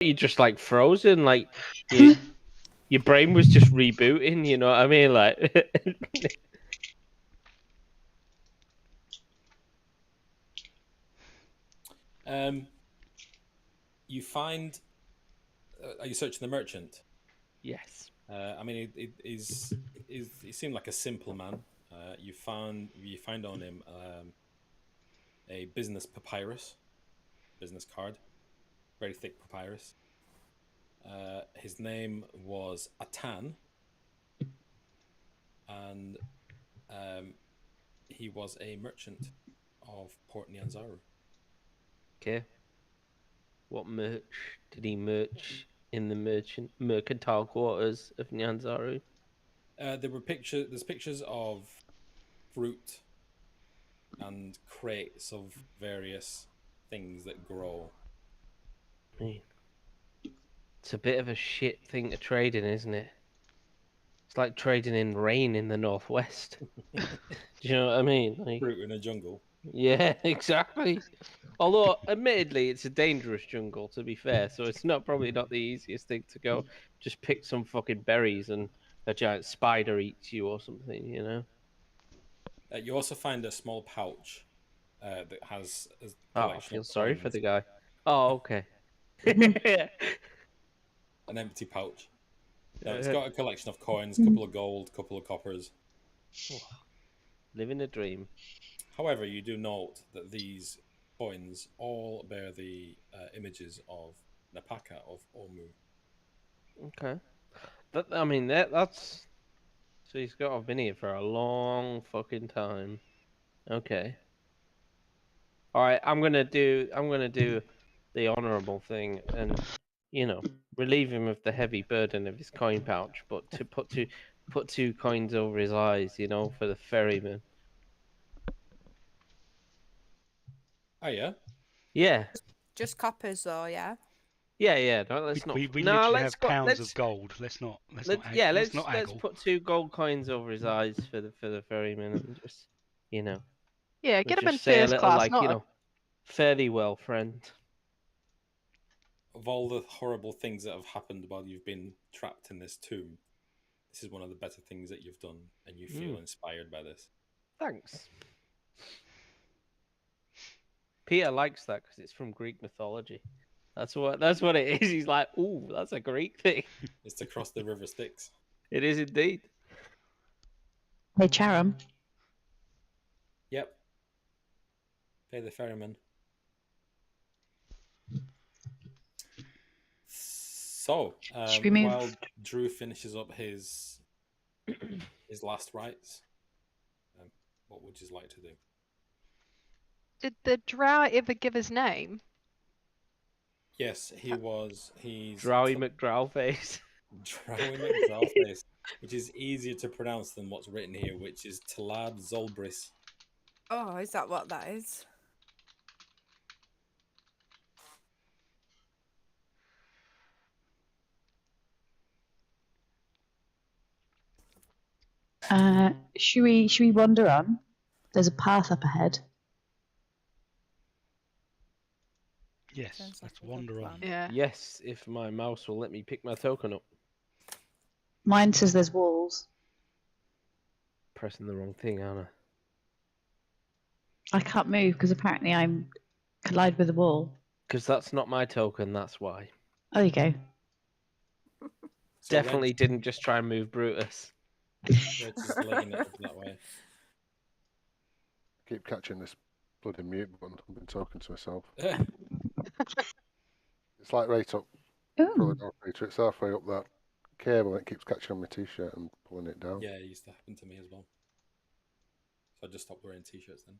you're just like frozen, like your brain was just rebooting. You know what I mean? Like, You find. Are you searching the merchant? yes. I mean, he seemed like a simple man. You find on him a business papyrus, business card, very thick papyrus. His name was Atan, and he was a merchant of Port Nyanzaru. Okay. What merch did he merch in the mercantile quarters of Nyanzaru? There's pictures of fruit and crates of various things that grow. It's a bit of a shit thing to trade in, isn't it? It's like trading in rain in the northwest. Do you know what I mean? Like, Fruit in a jungle. yeah, exactly. Although, admittedly, it's a dangerous jungle, to be fair, so it's probably not the easiest thing to go. Just pick some fucking berries and a giant spider eats you or something, you know? You also find a small pouch that has a Oh, I collection feel of sorry for coins. the guy. Oh, okay. An empty pouch. No, it's got a collection of coins, a couple of gold, a couple of coppers. Living a dream. However, you do note that these coins all bear the images of Napaka of Omu. Okay. I mean, that's... So he's got to have been here for a long fucking time. Okay. All right, I'm gonna do the honorable thing and, you know, relieve him of the heavy burden of his coin pouch, but to put two coins over his eyes, you know, for the ferryman. Oh yeah, Yeah, Just coppers, though, yeah. yeah. No, let's not. We No, literally let's have go. pounds of gold. Let's not Let's haggle. put two gold coins over his eyes for the ferryman and just, you know, Yeah, we'll get him in just say a first little class, like, you not know, fairly well, friend. of all the horrible things that have happened while you've been trapped in this tomb, this is one of the better things that you've done, and you feel inspired by this. Thanks. Peter likes that because it's from Greek mythology. That's what it is. He's like, ooh, that's a Greek thing. It's to cross the river Styx. It is indeed. Hey, Charum. Yep. Pay the ferryman. So, Should we move? while Drew finishes up his last rites, what would you like to do? Did the drow ever give his name? Yes, he's Drowy McDrowface. Drowy McDrowface, which is easier to pronounce than what's written here, which is Talad Zolbris. Oh, is that what that is? Should we wander on? There's a path up ahead. Yes, Sounds let's like a good wander on. plan. Yeah. Yes, if my mouse will let me pick my token up. Mine says there's walls. Pressing the wrong thing, aren't I can't move because apparently I'm collide with the wall. Because that's not my token, that's why. Oh, there you go. So Definitely didn't just try and move Brutus. Red is letting it up that way. Keep catching this bloody mute button. I've been talking to myself. It's like right up. Ooh. Peter. It's halfway up that cable and it keeps catching on my t-shirt and pulling it down. Yeah, it used to happen to me as well. So I just stopped wearing t-shirts then.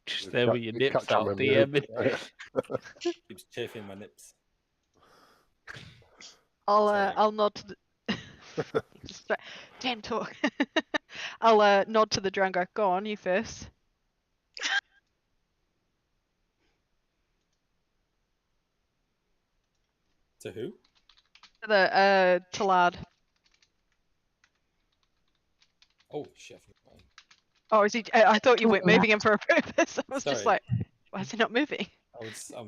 Just there with your It nips catch on out, my DM. mute. Keeps chafing my nips. Sorry. I'll nod to the damn talk. I'll nod to the drow and go, go on, you first. To who? To the Talad. Oh shit! I forgot. Oh, is he? I thought you weren't moving him for a purpose. I was just Sorry. like, why is he not moving? I was. Oh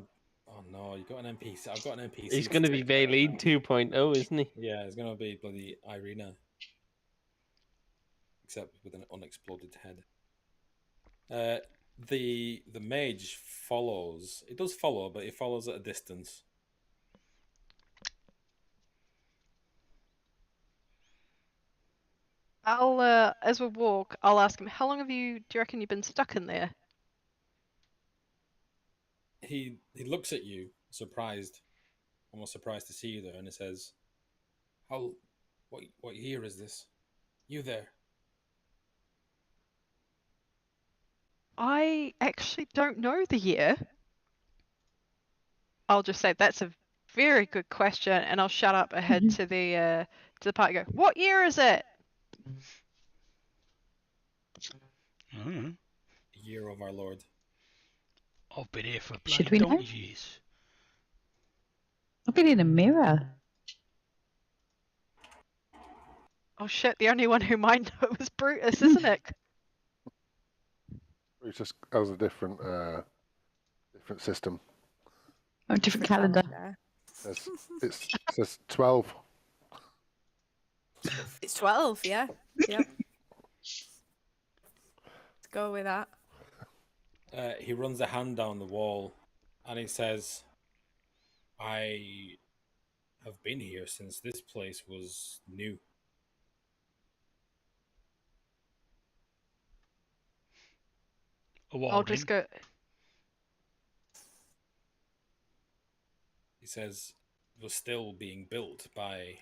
Oh no, you got an NPC. I've got an NPC. He's going to be Baleen 2.0, isn't he? Yeah, it's gonna be bloody Irina, except with an unexploded head. The mage follows. It does follow, but it follows at a distance. I'll as we walk, I'll ask him, how long do you reckon you've been stuck in there? He looks at you, surprised, almost surprised to see you there, and he says, "How? What year is this? You there?" I actually don't know the year. I'll just say that's a very good question, and I'll shut up ahead to the party. Go, what year is it? Mm. Year of our Lord. I've been here for Should bloody we know? donkey's years. I've been in a mirror. Oh shit! The only one who might know was Brutus, isn't it? It just has a different system. Oh, different calendar. It says 12. It's 12, yeah. Yep. Let's go with that. He runs a hand down the wall, and he says, "I have been here since this place was new." A while I'll just go. He says it was still being built by,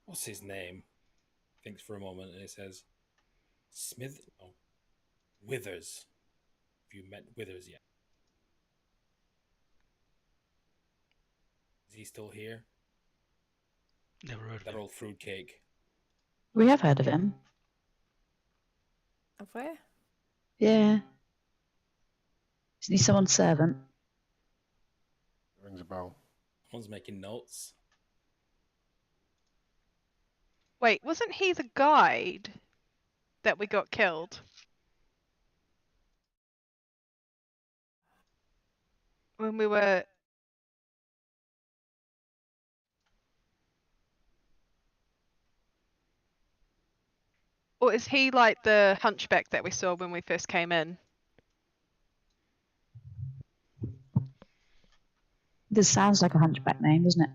what's his name? Thinks for a moment, and he says, Withers. Have you met Withers yet? Is he still here? Never heard of That him. old fruitcake. We have heard of him. Have we? Yeah. Isn't he someone's servant? Rings a bell. Someone's making notes. Wait, wasn't he the guide that we got killed? When we were. Or is he like the hunchback that we saw when we first came in? This sounds like a hunchback name, doesn't it?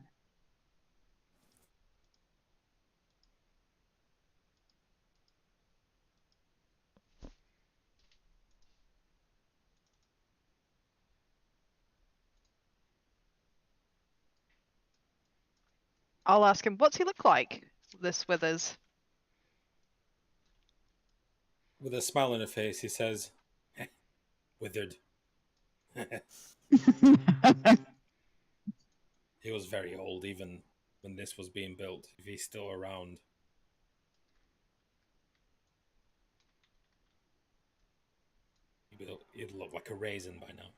I'll ask him, what's he look like, this Withers? With a smile on her face, he says, "Withered." He was very old even when this was being built, if he's still around. He'd look like a raisin by now.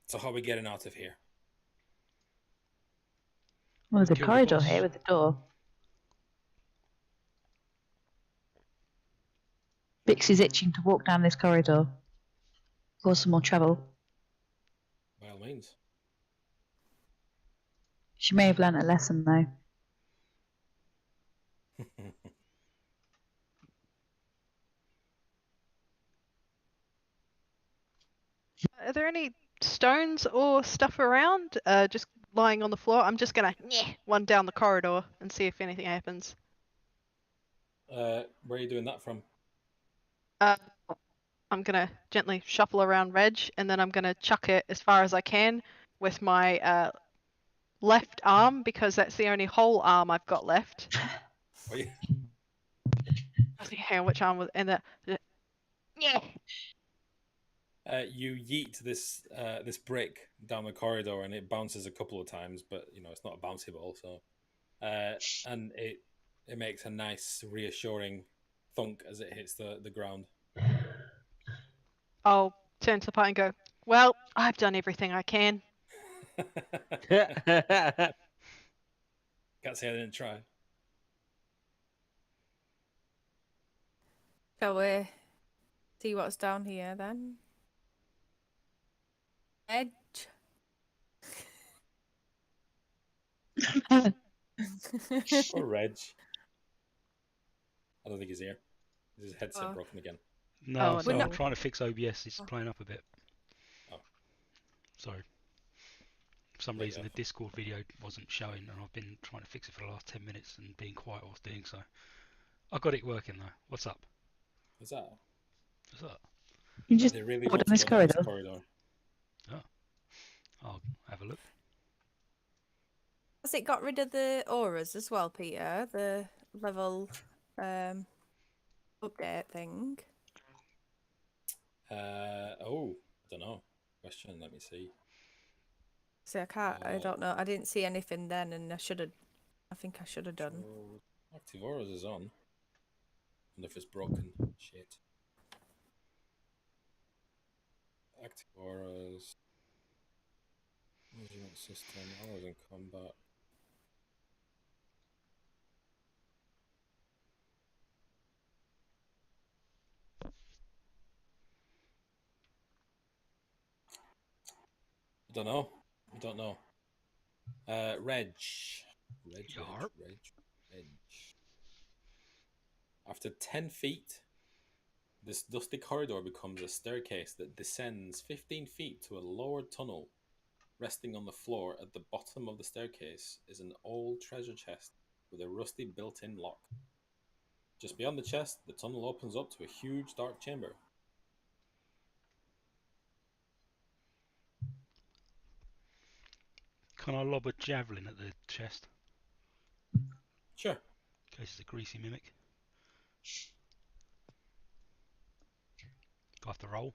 So how are we getting out of here? Well, there's a Kill the corridor boss. here with a door. Bixie's itching to walk down this corridor. Cause some more trouble. By all means. She may have learnt a lesson, though. Are there any stones or stuff around? Just lying on the floor? I'm just gonna one down the corridor and see if anything happens. Where are you doing that from? I'm gonna gently shuffle around Reg, and then I'm gonna chuck it as far as I can with my left arm, because that's the only whole arm I've got left. Are you... I think, hang on, which arm was in the yeah. You yeet this this brick down the corridor, and it bounces a couple of times, but you know it's not a bouncy ball, so and it makes a nice reassuring thunk as it hits the ground. I'll turn to the party and go, well, I've done everything I can. Can't say I didn't try. Shall we see what's down here then? Edge. Or Reg. I don't think he's here. Is his headset Oh. broken again? No, Oh, so no. I'm trying to fix OBS. It's playing up a bit. Oh. Sorry. For some There you reason, go. the Discord video wasn't showing, and I've been trying to fix it for the last 10 minutes and being quiet whilst doing so. I got it working though. What's up? What's that? What's up? You just They really walk want down to this go down this corridor. corridor. I'll have a look. Has it got rid of the auras as well, Peter? The level update thing. Oh, I don't know. Question. Let me see. See, I can't. I don't know. I didn't see anything then, and I should have. I think I should have done. So, Active auras is on. Wonder if it's broken. Shit. Active auras. Measurement system. Allies in combat. I don't know. I don't know. Reg. Yarp. Reg. After 10 feet, this dusty corridor becomes a staircase that descends 15 feet to a lower tunnel. Resting on the floor at the bottom of the staircase is an old treasure chest with a rusty built-in lock. Just beyond the chest, the tunnel opens up to a huge dark chamber. Can I lob a javelin at the chest? Sure. In case it's a greasy mimic. Do I have to roll?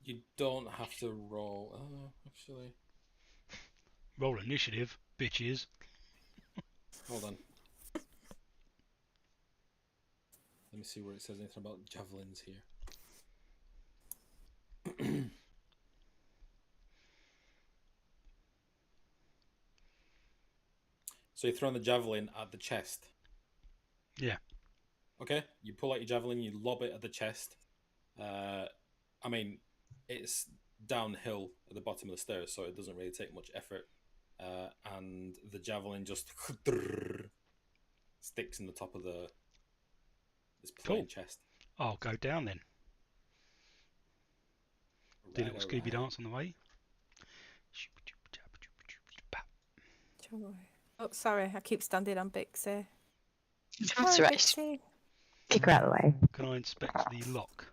You don't have to roll. Actually, Roll initiative, bitches. hold on. Let me see where it says anything about javelins here. So you're throwing the javelin at the chest. Yeah. Okay. You pull out your javelin, you lob it at the chest. I mean, it's downhill at the bottom of the stairs, so it doesn't really take much effort. And the javelin just sticks in the top of this plain Cool. chest. I'll go down then. Do a little Scooby Alright. dance on the way. Oh, sorry. I keep standing on Bixie. That's Hi, right. Bixie. Kick her out of the way. Can I inspect the lock?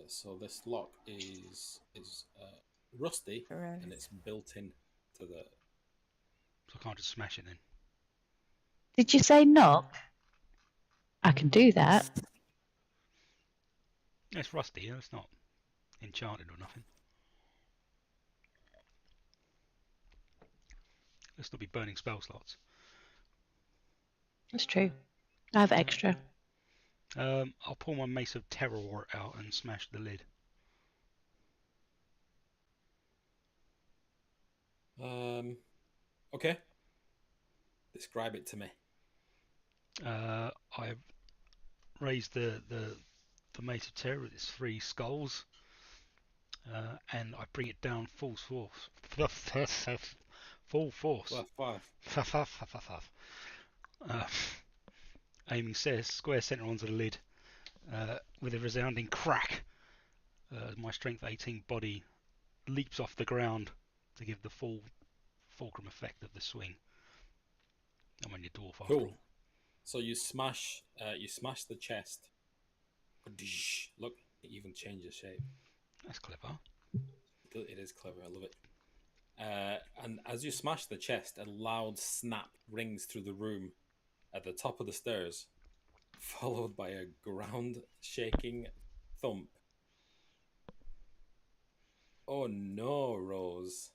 So this lock is rusty, Right. and it's built in to the. So I can't just smash it then. Did you say knock? I can do that. It's rusty, yeah, it's not enchanted or nothing. Let's not be burning spell slots. That's true. I have extra. I'll pull my Mace of Terror out and smash the lid. Okay. Describe it to me. I raised the Mace of Terror with its 3 skulls, and I bring it down full force. Full force. Five. Aiming square centre onto the lid, with a resounding crack. My strength 18 body leaps off the ground to give the full fulcrum effect of the swing. I'm only a dwarf after Cool. all. So you smash the chest. Look, it even changes shape. That's clever. It is clever. I love it. And as you smash the chest, a loud snap rings through the room at the top of the stairs, followed by a ground-shaking thump. Oh no, Rose.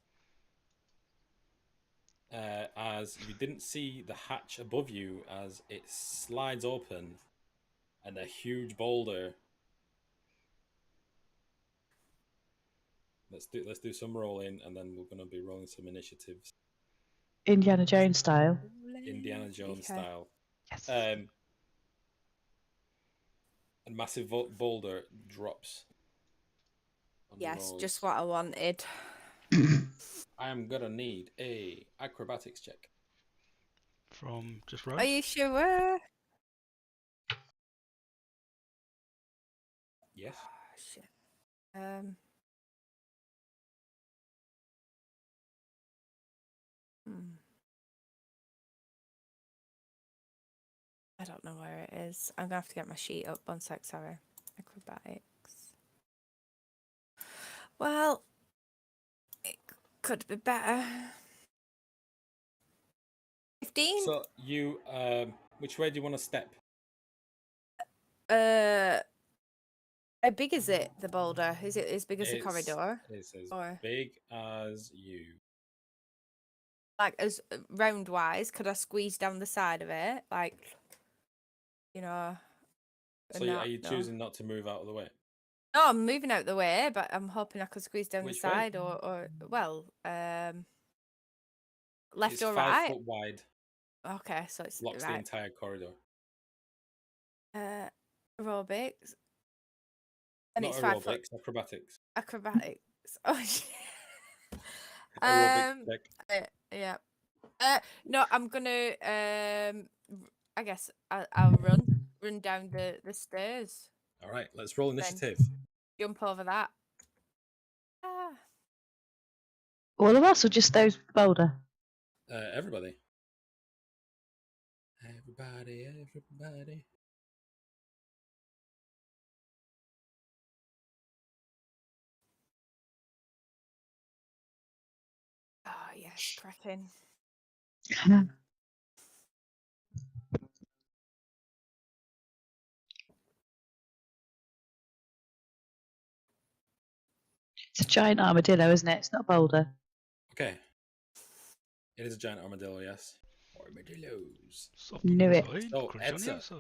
As you didn't see the hatch above you as it slides open and a huge boulder let's do some rolling, and then we're gonna be rolling some initiatives, Indiana Jones style. Indiana Jones Okay. style. Yes. A massive boulder drops. On the Yes, just rolls. what I wanted. I am gonna need a acrobatics check. From just Are Rose. you sure? Yes. Oh, shit. Hmm. I don't know where it is. I'm gonna have to get my sheet up. 1 sec, sorry. Acrobatics. Well, it could be better. 15? So you, which way do you want to step? How big is it, the boulder? Is it as big as the It's corridor? it's as Or big as you. like as round wise, could I squeeze down the side of it? Like, you know. So not, are you no. choosing not to move out of the way? No, I'm moving out the way, but I'm hoping I could squeeze down Which the way? side or left It's or 5 right. foot wide. Okay, so it's Blocks the right. entire corridor. Aerobics. And Not it's 5 foot aerobics, acrobatics. acrobatics. Oh shit. Aerobics check. Yeah. No, I'm gonna I guess I'll run down the stairs. All right, let's roll initiative. Jump over that. Ah. All of us or just those boulder? Everybody. Everybody. Oh yes, cracking. It's a giant armadillo, isn't it? It's not a boulder. Okay. It is a giant armadillo, yes. Armadillos. Soft Knew on the it. inside, So, crunchy on the Etsa. outside.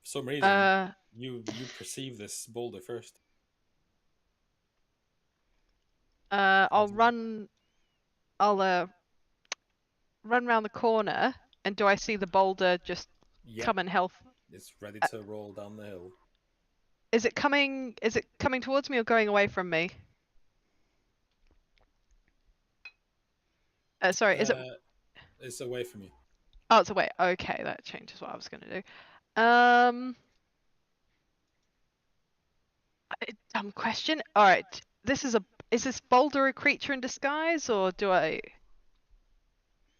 For some reason, you perceive this boulder first. I'll run. I'll run around the corner, and do I see the boulder just Yep. come and help? It's ready to roll down the hill. Is it coming? Is it coming towards me or going away from me? Sorry, is it? It's away from you. Oh, it's away. Okay, that changes what I was gonna do. Dumb question. All right, is this boulder a creature in disguise, or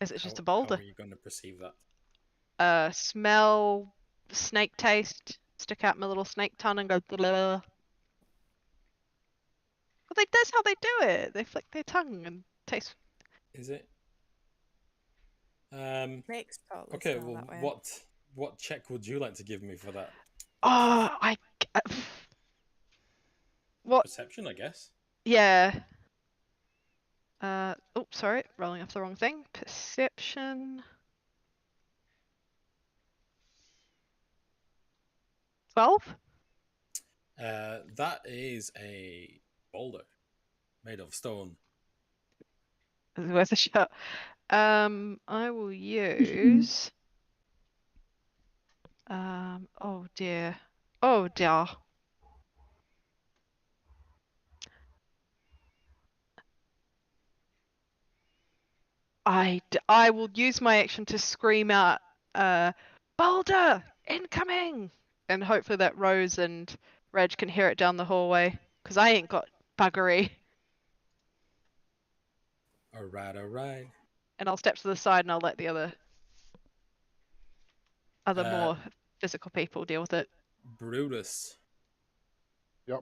is it just a boulder? How are you going to perceive that? Smell, snake taste, stick out my little snake tongue and go. Blah. Well, that's how they do it. They flick their tongue and taste. Is it? Makes totally Okay. smell Well, that way. what check would you like to give me for that? Oh, what? Perception, I guess. Yeah. Oh, sorry, rolling off the wrong thing. Perception. 12? That is a boulder made of stone. It's worth a shot. I will use. Oh dear. Oh dear. I will use my action to scream out, Boulder! Incoming! And hopefully that Rose and Reg can hear it down the hallway, because I ain't got buggery. Alright. And I'll step to the side and I'll let the other more physical people deal with it. Brutus. Yep.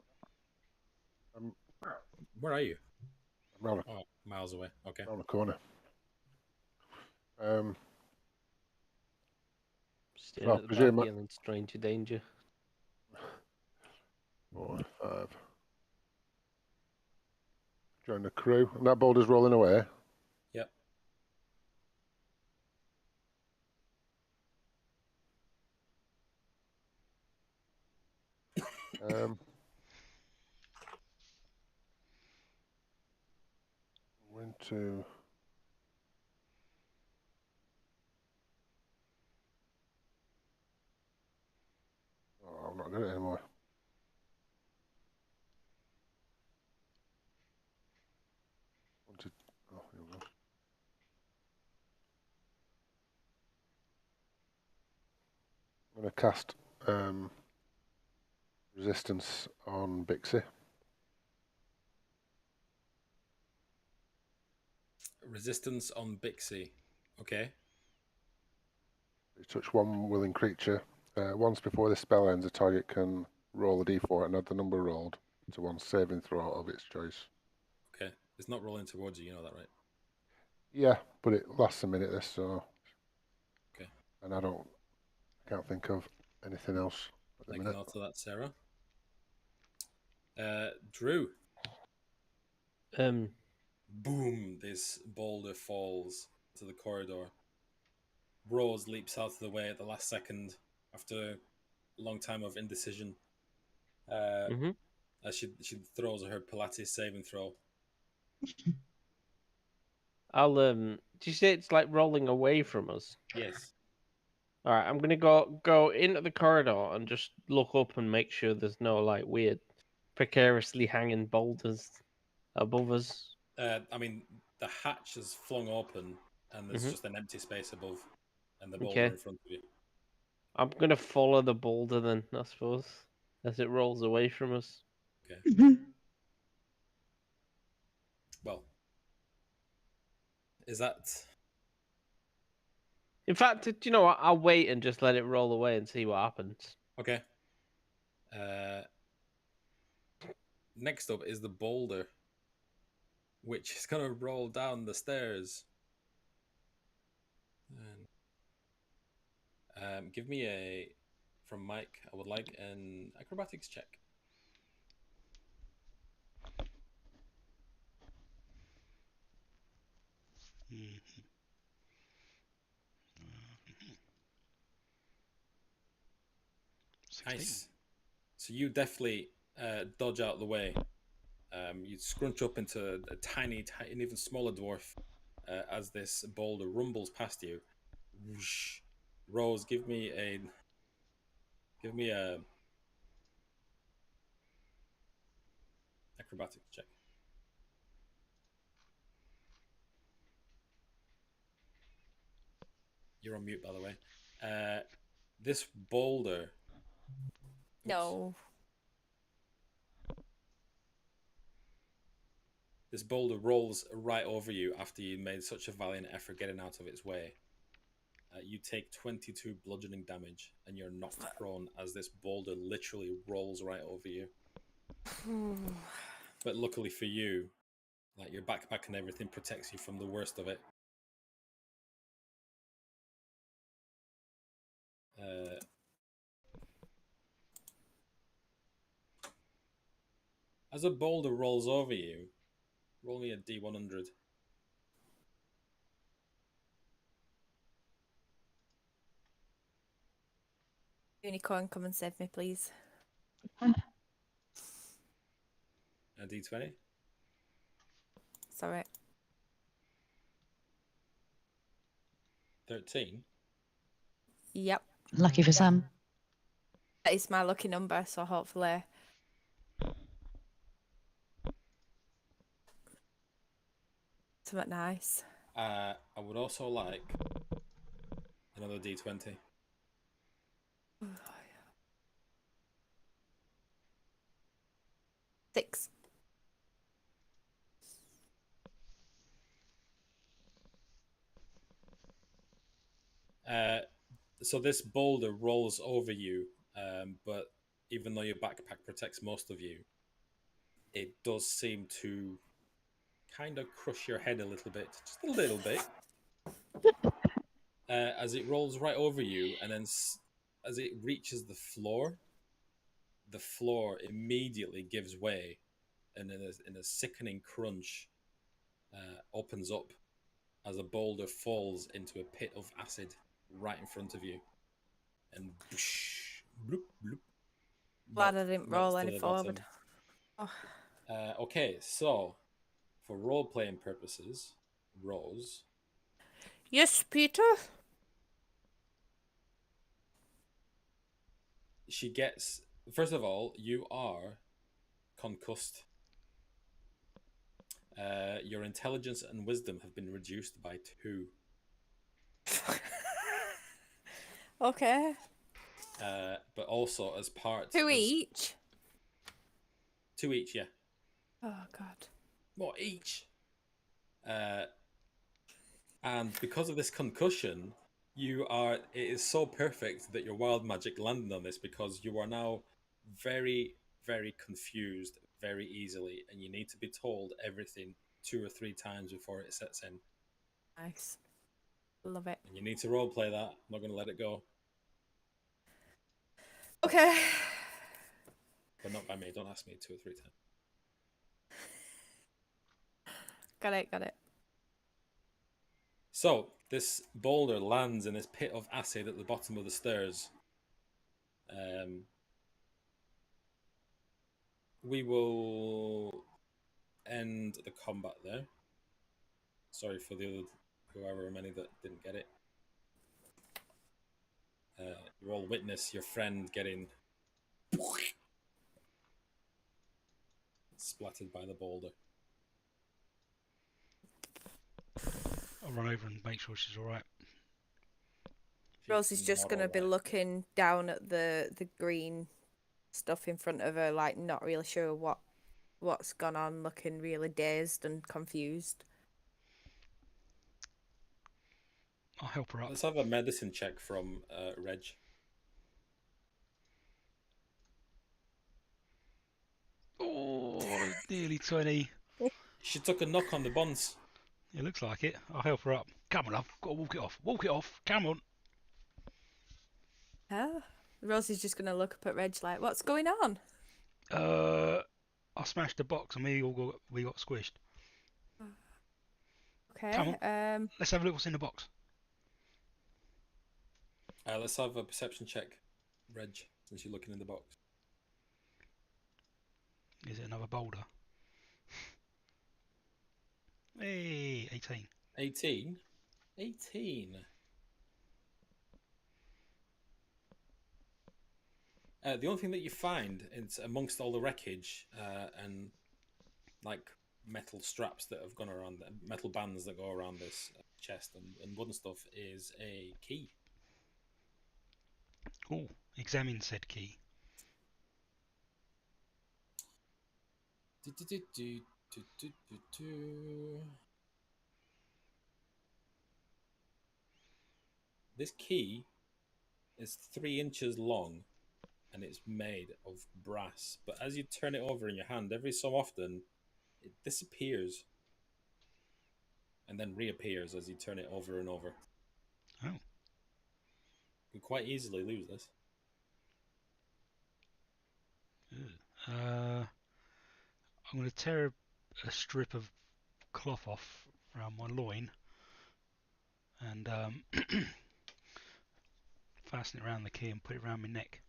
Where are you? Round, Oh, miles away. Okay. round the corner. Staring Well, at the presume back in stranger danger. 4, 5. Join the crew. And that boulder's rolling away. Yep. going to. Oh, I'm not doing it anymore. Oh, here we go. I'm going to cast resistance on Bixie. Resistance on Bixie. Okay. You touch one willing creature. Once before this spell ends, a target can roll a d4 and add the number rolled to one saving throw of its choice. Okay. It's not rolling towards you, you know that, right? Yeah, but it lasts a minute, this, so. Okay. And I can't think of anything else at the Make a minute. note of that, Sarah. Drew. Boom! This boulder falls to the corridor. Rose leaps out of the way at the last second after a long time of indecision. As she throws her Pilates saving throw. I'll Do you say it's like rolling away from us? Yes. All right, I'm gonna go into the corridor and just look up and make sure there's no like weird, precariously hanging boulders above us. I mean, the hatch is flung open, and there's just an empty space above, and the boulder Okay. in front of you. I'm gonna follow the boulder then, I suppose, as it rolls away from us. Okay. Well, is that? In fact, do you know what? I'll wait and just let it roll away and see what happens. Okay. Next up is the boulder, which is going to roll down the stairs. And, give me from Mike, I would like an acrobatics check. Nice. So you definitely dodge out the way. You scrunch up into a tiny, an even smaller dwarf as this boulder rumbles past you. Whoosh. Rose, give me a acrobatics check. You're on mute, by the way. This boulder. No. This boulder rolls right over you after you made such a valiant effort getting out of its way. You take 22 bludgeoning damage, and you're knocked prone as this boulder literally rolls right over you. But luckily for you, like your backpack and everything protects you from the worst of it. As a boulder rolls over you, roll me a D100. Unicorn, come and save me, please. A D20? Sorry. 13? Yep. Lucky for Sam. That is my lucky number, so hopefully. Something nice. I would also like another D20. 6. So this boulder rolls over you, but even though your backpack protects most of you, it does seem to kind of crush your head a little bit, just a little bit, as it rolls right over you, and then as it reaches the floor immediately gives way, and in a sickening crunch, opens up as a boulder falls into a pit of acid right in front of you, and whoosh, bloop, bloop, Glad I didn't roll to any the forward. bottom. Okay, so for role-playing purposes, Rose, Yes, Peter. she gets... First of all, you are concussed. Your intelligence and wisdom have been reduced by 2. Okay. But also as part... 2 each. 2 each, yeah. Oh God. What, each? And because of this concussion, it is so perfect that your wild magic landed on this, because you are now very, very confused very easily, and you need to be told everything 2 or 3 times before it sets in. Nice. Love it. And you need to roleplay that. I'm not going to let it go. Okay. But not by me. Don't ask me 2 or 3 times. Got it. So, this boulder lands in this pit of acid at the bottom of the stairs. We will end the combat there. Sorry for the other, however many that didn't get it. You all witness your friend getting splattered by the boulder. I'll run over and make sure she's all right. Rosie's just Not gonna be alright. looking down at the green stuff in front of her, like not really sure what's gone on, looking really dazed and confused. I'll help her up. Let's have a medicine check from Reg. Oh, nearly 20. She took a knock on the buns. It looks like it. I'll help her up. Come on, I've got to walk it off. Walk it off. Come on. Huh? Rosie's just gonna look up at Reg like, what's going on? I smashed the box and we got squished. Okay. Come Let's have a look what's in the box. Let's have a perception check, Reg, since you're looking in the box. Is it another boulder? Hey, 18. 18? 18. The only thing that you find is amongst all the wreckage and like metal straps that have gone around, metal bands that go around this chest and wooden stuff, is a key. Oh, examine said key. This key is 3 inches long and it's made of brass. But as you turn it over in your hand, every so often it disappears and then reappears as you turn it over and over. Oh. You can quite easily lose this. I'm going to tear a strip of cloth off around my loin and fasten it around the key and put it around my neck.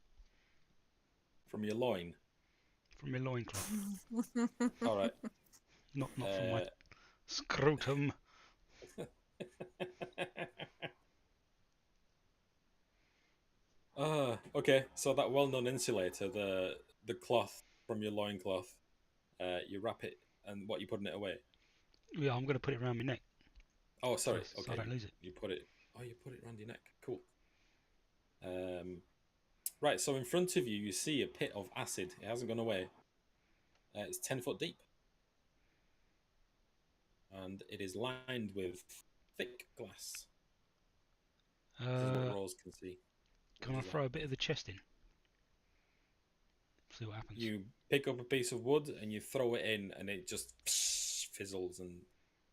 From your loin? From my loincloth. Alright. Not from my scrotum. Okay, so that well-known insulator, the cloth from your loincloth, you wrap it, and what, you putting it away? Yeah, I'm going to put it around my neck. Oh, sorry. So Okay, I don't lose it. You put it around your neck. Cool. Right, so in front of you, you see a pit of acid. It hasn't gone away. It's 10 foot deep. And it is lined with thick glass. This is what Rose can see. Can I throw a bit of the chest in? See what happens. You pick up a piece of wood and you throw it in, and it just fizzles and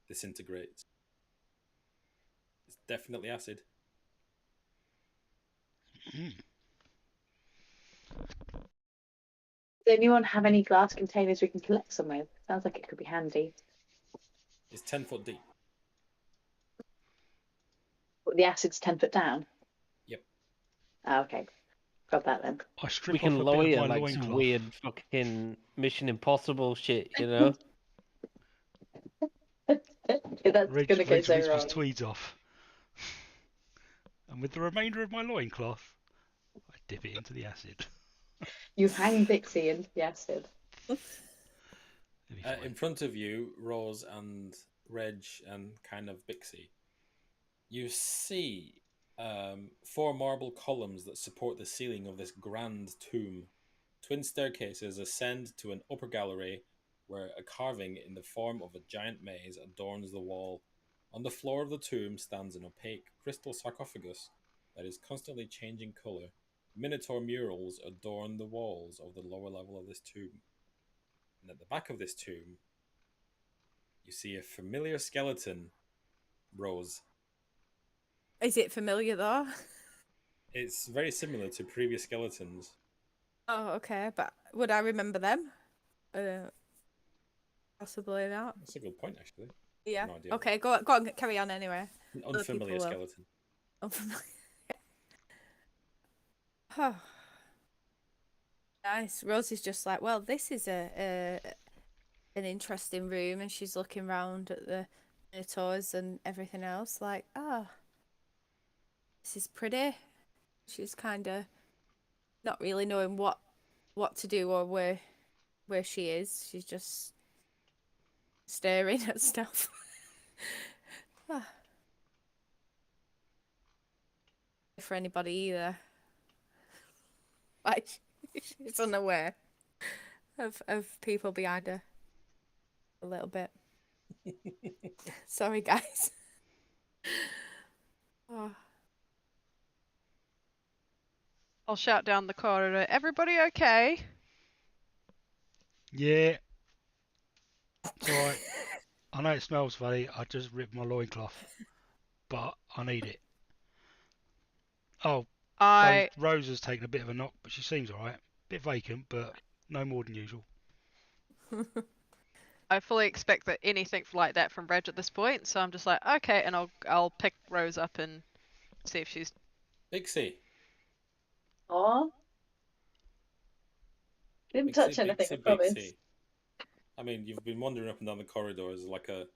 disintegrates. It's definitely acid. Does anyone have any glass containers we can collect some with? Sounds like it could be handy. It's 10 foot deep. But the acid's 10 foot down? Yep. Oh, okay. Got that then. I strip We off can a lower bit you of my like some loincloth. weird fucking Mission Impossible shit, you know? That's Reg, gonna go Reg so rips his wrong. tweeds off. And with the remainder of my loincloth, I dip it into the acid. You hang Vixie into the acid. It'll be fine. In front of you, Rose and Reg and kind of Bixie, you see 4 marble columns that support the ceiling of this grand tomb. Twin staircases ascend to an upper gallery where a carving in the form of a giant maze adorns the wall. On the floor of the tomb stands an opaque crystal sarcophagus that is constantly changing color. Minotaur murals adorn the walls of the lower level of this tomb. And at the back of this tomb, you see a familiar skeleton, Rose. Is it familiar though? It's very similar to previous skeletons. Oh, okay. But would I remember them? Possibly not. That's a good point, actually. Yeah. No idea. Okay, go on, carry on anyway. An Other people unfamiliar will. skeleton. Unfamiliar. Oh. Nice. Rose is just like, well, this is an interesting room, and she's looking round at the minotaurs and everything else, like, this is pretty. She's kind of not really knowing what to do or where she is. She's just staring at stuff. For anybody either. Like, she's unaware of people behind her. A little bit. Sorry, guys. Oh. I'll shout down the corridor. Everybody okay? Yeah. It's alright. I know it smells funny. I just ripped my loincloth. But I need it. Oh, Rose has taken a bit of a knock, but she seems alright. Bit vacant, but no more than usual. I fully expect that anything like that from Reg at this point, so I'm just like, okay, and I'll pick Rose up and see if she's... Bixie. Aw. Didn't touch anything, I promise. I mean, you've been wandering up and down the corridors like a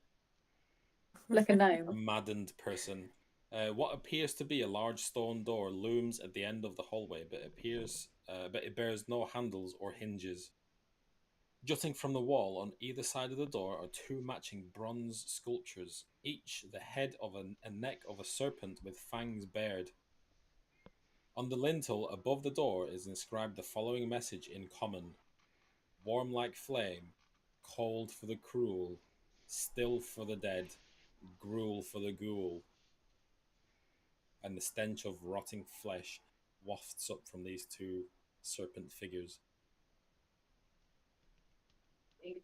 gnome. maddened person. What appears to be a large stone door looms at the end of the hallway, but it bears no handles or hinges. Jutting from the wall on either side of the door are 2 matching bronze sculptures, each the head of a neck of a serpent with fangs bared. On the lintel above the door is inscribed the following message in common: warm like flame, cold for the cruel, still for the dead, gruel for the ghoul. And the stench of rotting flesh wafts up from these 2 serpent figures.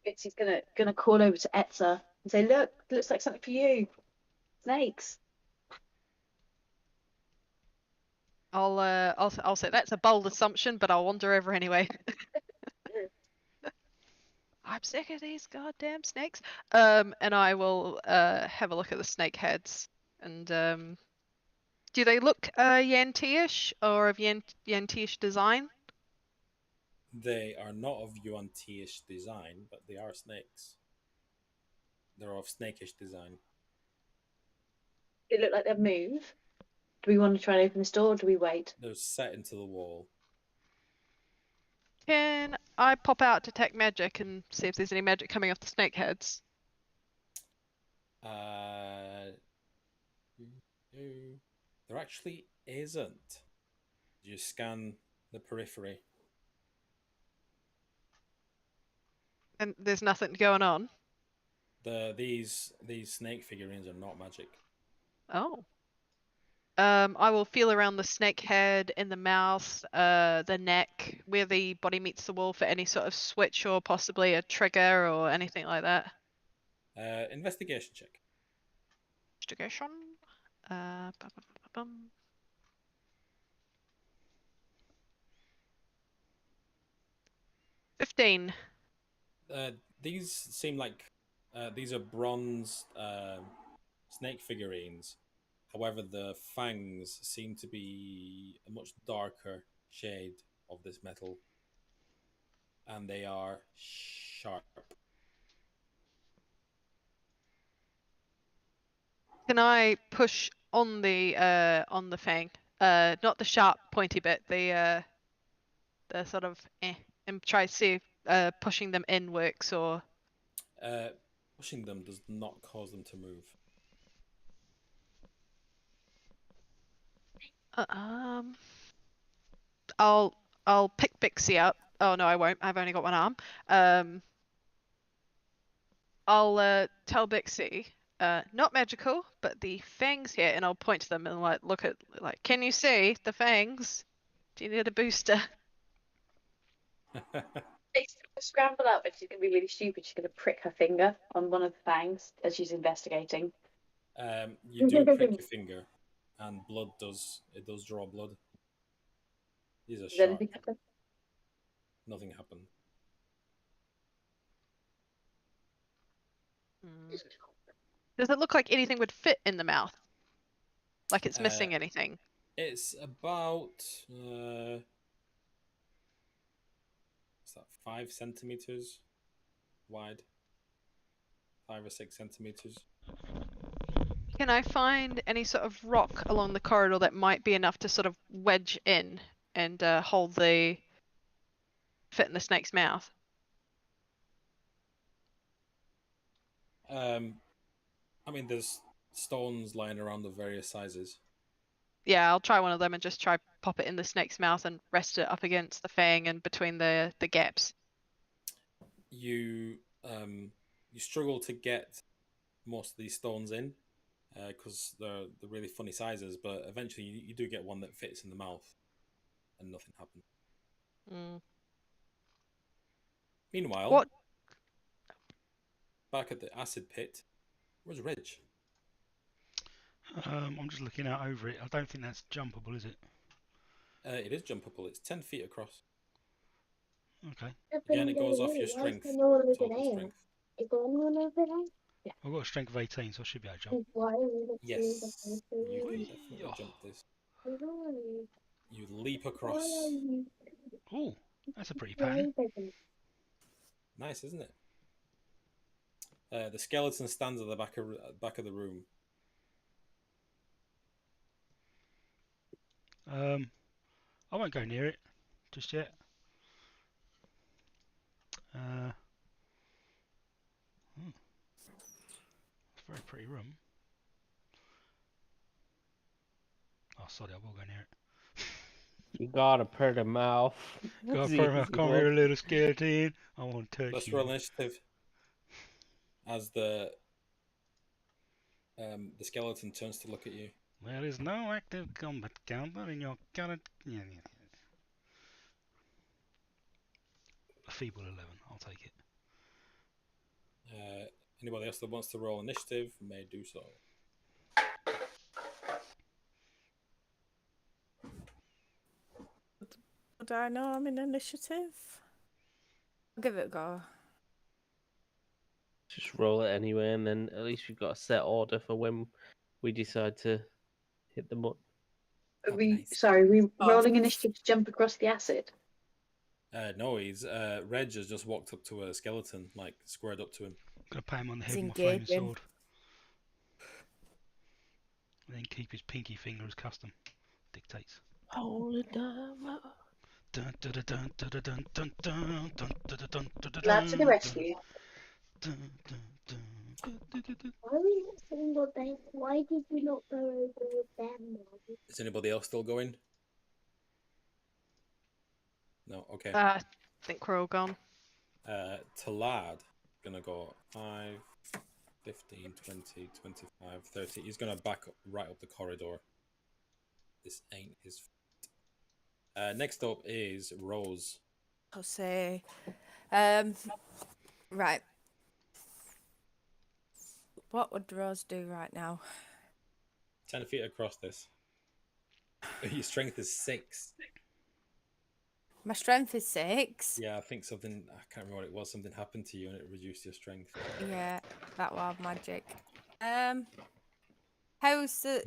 Bixie's gonna call over to Etza and say, "Look, looks like something for you. Snakes." I'll say that's a bold assumption, but I'll wander over anyway. I'm sick of these goddamn snakes. And I will have a look at the snake heads. And do they look Yuan-Ti-ish or of Yuan-Ti-ish design? They are not of Yuan-Ti-ish design, but they are snakes. They're of snakish design. They look like they'll move. Do we want to try and open this door, or do we wait? They're set into the wall. Can I pop out Detect Magic and see if there's any magic coming off the snake heads? There actually isn't. You scan the periphery. And there's nothing going on? These snake figurines are not magic. Oh. I will feel around the snake head, in the mouth, the neck, where the body meets the wall for any sort of switch or possibly a trigger or anything like that. Investigation check. Investigation. 15. These seem like these are bronze snake figurines. However, the fangs seem to be a much darker shade of this metal, and they are sharp. Can I push on the fang? Not the sharp pointy bit, the sort of and try to see if pushing them in works or. Pushing them does not cause them to move. I'll pick Bixie up. Oh no, I won't. I've only got one arm. I'll tell Bixie, not magical, but the fangs here, and I'll point to them and like look at like, can you see the fangs? Do you need a booster? She's gonna scramble up, and she's gonna be really stupid. She's gonna prick her finger on one of the fangs as she's investigating. You do prick your finger, and blood does draw blood. These are Does sharp. anything happen? Nothing happened. Does it look like anything would fit in the mouth? Like it's missing anything? It's about what's that? 5 centimeters wide. 5 or 6 centimeters. Can I find any sort of rock along the corridor that might be enough to sort of wedge in and hold the fit in the snake's mouth? I mean, there's stones lying around of various sizes. Yeah, I'll try one of them and just try pop it in the snake's mouth and rest it up against the fang and between the gaps. You struggle to get most of these stones in because they're really funny sizes, but eventually you do get one that fits in the mouth, and nothing happened. Meanwhile, What? Back at the acid pit, where's Reg? I'm just looking out over it. I don't think that's jumpable, is it? It is jumpable. It's 10 feet across. Okay. Again, it goes off your strength. Total strength. Yeah. I've got a strength of 18, so I should be able to jump. Yes, you can definitely jump this. You leap across. Oh, that's a pretty pattern. Nice, isn't it? The skeleton stands at the back of the room. I won't go near it just yet. It's a very pretty room. Oh, sorry, I will go near it. You got a pretty mouth. Got a pretty mouth. Come here, little skeleton. I want to touch Let's you. roll initiative. As the skeleton turns to look at you. There is no active combat counter in your current. A feeble 11. I'll take it. Anybody else that wants to roll initiative may do so. Do I know I'm in initiative? I'll give it a go. Just roll it anyway, and then at least we've got a set order for when we decide to hit the button. Are we rolling initiative to jump across the acid? No, he's Reg has just walked up to a skeleton, like squared up to him. Gonna pat him on the head He's with my flaming engaging. sword. And then keep his pinky finger as custom dictates. Hold it down. Dun, dun, dun, dun, dun, dun, dun, dun, dun, dun, dun, dun, dun, Glad to the rescue. dun, dun, dun, dun, dun, dun, dun. Why were you not saying what they? Why did you not go over with them? Is anybody else still going? No, okay. I think we're all gone. Talad gonna go 5, 15, 20, 25, 30. He's gonna back up, right up the corridor. This ain't his fault. Next up is Rose. I'll say, right. What would Rose do right now? 10 feet across this. Your strength is 6. My strength is 6. Yeah, I think something, I can't remember what it was, something happened to you and it reduced your strength. Yeah, that wild magic. How's the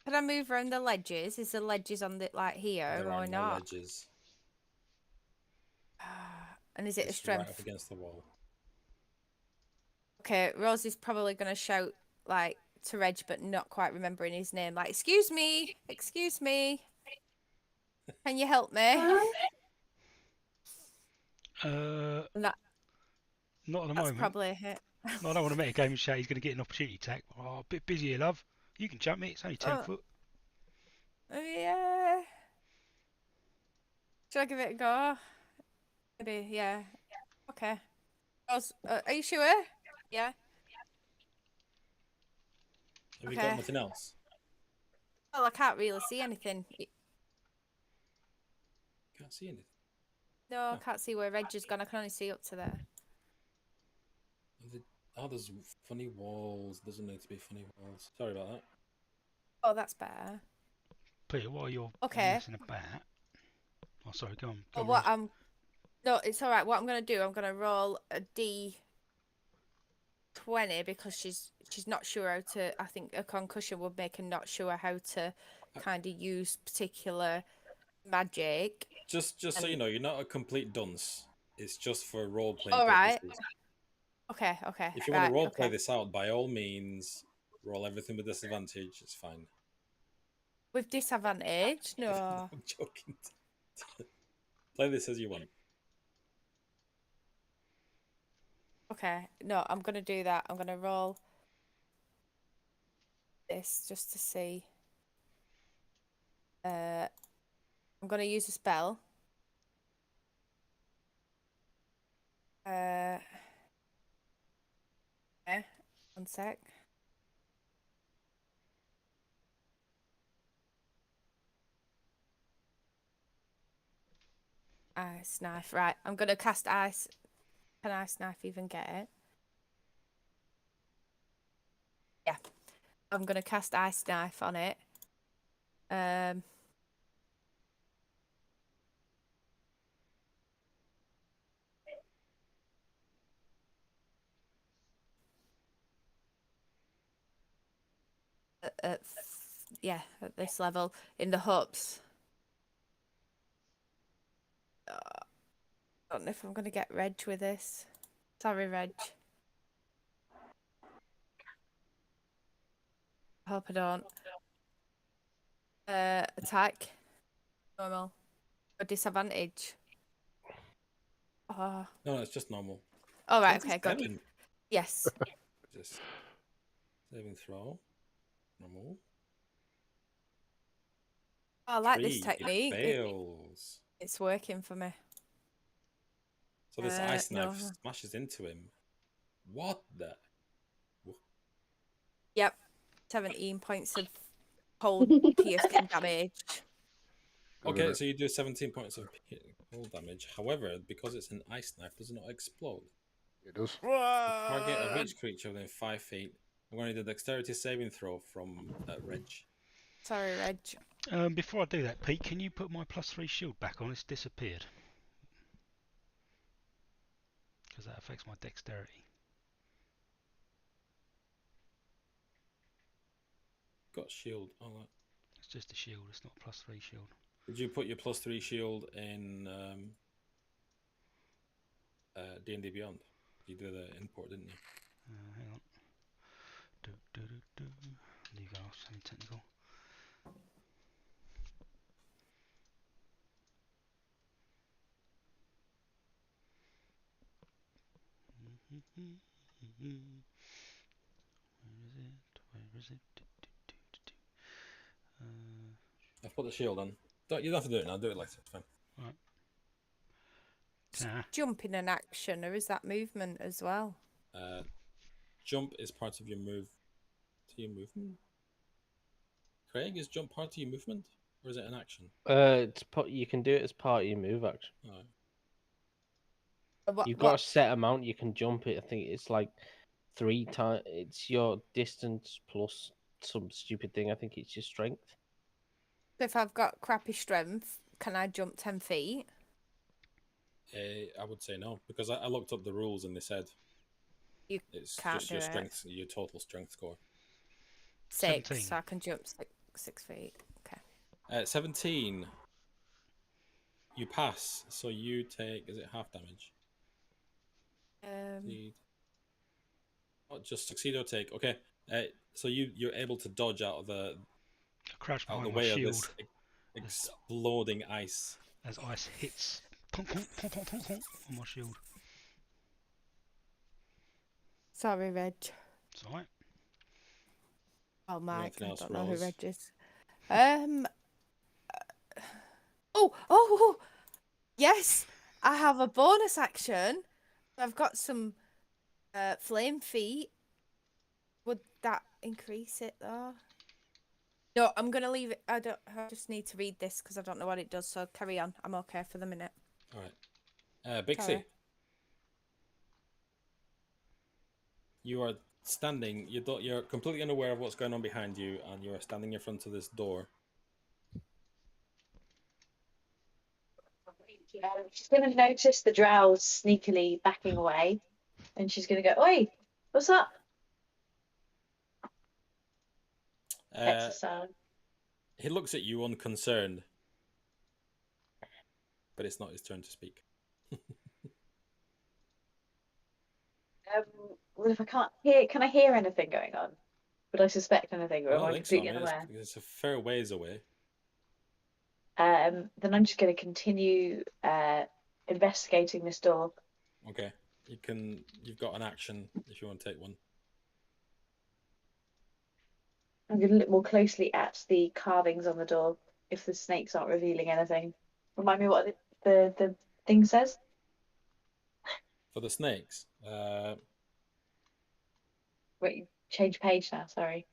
can I move around the ledges? Is the ledges on the like here There or are no not? ledges. And is it a It's right up strength? against the wall. Okay, Rose is probably gonna shout like to Reg, but not quite remembering his name. Like, excuse me, can you help me? Uh, And that, not at the that's moment. probably a hit. No, I don't want to make a game and shout he's going to get an opportunity attack. Oh, a bit busy here, love. You can jump me. It's only 10 Oh. foot. Yeah. Should I give it a go? Maybe, yeah. Okay. Are you sure? Yeah. Have you got Okay. nothing else? Well, I can't really see anything. Can't see anything. No, I Oh. can't see where Reg has gone. I can only see up to there. Oh, there's funny walls. Doesn't need to be funny walls. Sorry about that. Oh, that's better. Peter, while you're Okay. messing about. Oh, sorry, go on. Go Well, on, what Reg. No, it's all right. What I'm gonna do, I'm gonna roll a D20 because she's not sure how to. I think a concussion would make her not sure how to kind of use particular magic. Just so you know, you're not a complete dunce. It's just for role playing All right. purposes. Okay. If you want to role play this out, by all means, roll everything with disadvantage. It's fine. With disadvantage? No. I'm joking. Play this as you want. Okay. No, I'm gonna do that. I'm gonna roll this just to see. I'm gonna use a spell. Okay, 1 sec. Ice knife. Right, I'm gonna cast ice. Can ice knife even get it? Yeah. I'm gonna cast ice knife on it. Yeah, at this level in the hopes. I don't know if I'm gonna get Reg with this. Sorry, Reg. I hope I don't. Attack. Normal. Or disadvantage. Oh. No, it's just normal. All right. What's Okay. Good. spelling? Yes. Just saving throw. Normal. I like this 3, technique. It fails. It's working for me. So this ice no. knife smashes into him. What the? Yep. 17 points of cold piercing damage. Okay, so you do 17 points of cold damage. However, because it's an ice knife, does it not explode? It does. Target of each creature within 5 feet. I'm going to do the dexterity saving throw from Reg. Sorry, Reg. Before I do that, Pete, can you put my +3 shield back on? It's disappeared. Because that affects my dexterity. Got shield. Oh, that. It's just a shield, it's not a +3 shield. Did you put your +3 shield in D&D Beyond? You did the import, didn't you? Hang on. Leave off, semi-technical. Where is it? I've put the shield on. You don't have to do it now. Do it later. It's fine. Right. Jumping an action, or is that movement as well? Jump is part of your move. To your movement. Craig, is jump part of your movement, or is it an action? You can do it as part of your move action. Oh. You've got a set amount you can jump it. I think it's like 3 times. It's your distance plus some stupid thing. I think it's your strength. So if I've got crappy strength, can I jump 10 feet? I would say no, because I looked up the rules and they said it's can't just do your it. strength, your total strength score. 6, 17. so I can jump 6 feet. Okay. 17. You pass, so you take. Is it half damage? Not just succeed or take. Okay. So you're able to dodge out of the Crouch out of the behind my way of shield this exploding ice. as ice hits on my shield. Sorry, Reg. It's alright. Oh, Mike. Anything I else, don't know who Rose? Reg is. Oh, yes. I have a bonus action. I've got some flame feet. Would that increase it though? No, I'm gonna leave it. I just need to read this because I don't know what it does. So carry on. I'm okay for the minute. All right, Bixie. Sorry. You are standing. You're completely unaware of what's going on behind you, and you are standing in front of this door. She's going to notice the drows sneakily backing away, and she's going to go, "Oi, what's up?" That's the sound. He looks at you unconcerned, but it's not his turn to speak. Well, if I can't hear, can I hear anything going on? Would I suspect anything, or I am don't I think so. I completely mean, unaware? it's a fair ways away. Then I'm just going to continue investigating this door. Okay, you've got an action if you want to take one. I'm going to look more closely at the carvings on the door if the snakes aren't revealing anything. Remind me what the thing says. For the snakes, Wait, change page now. Sorry.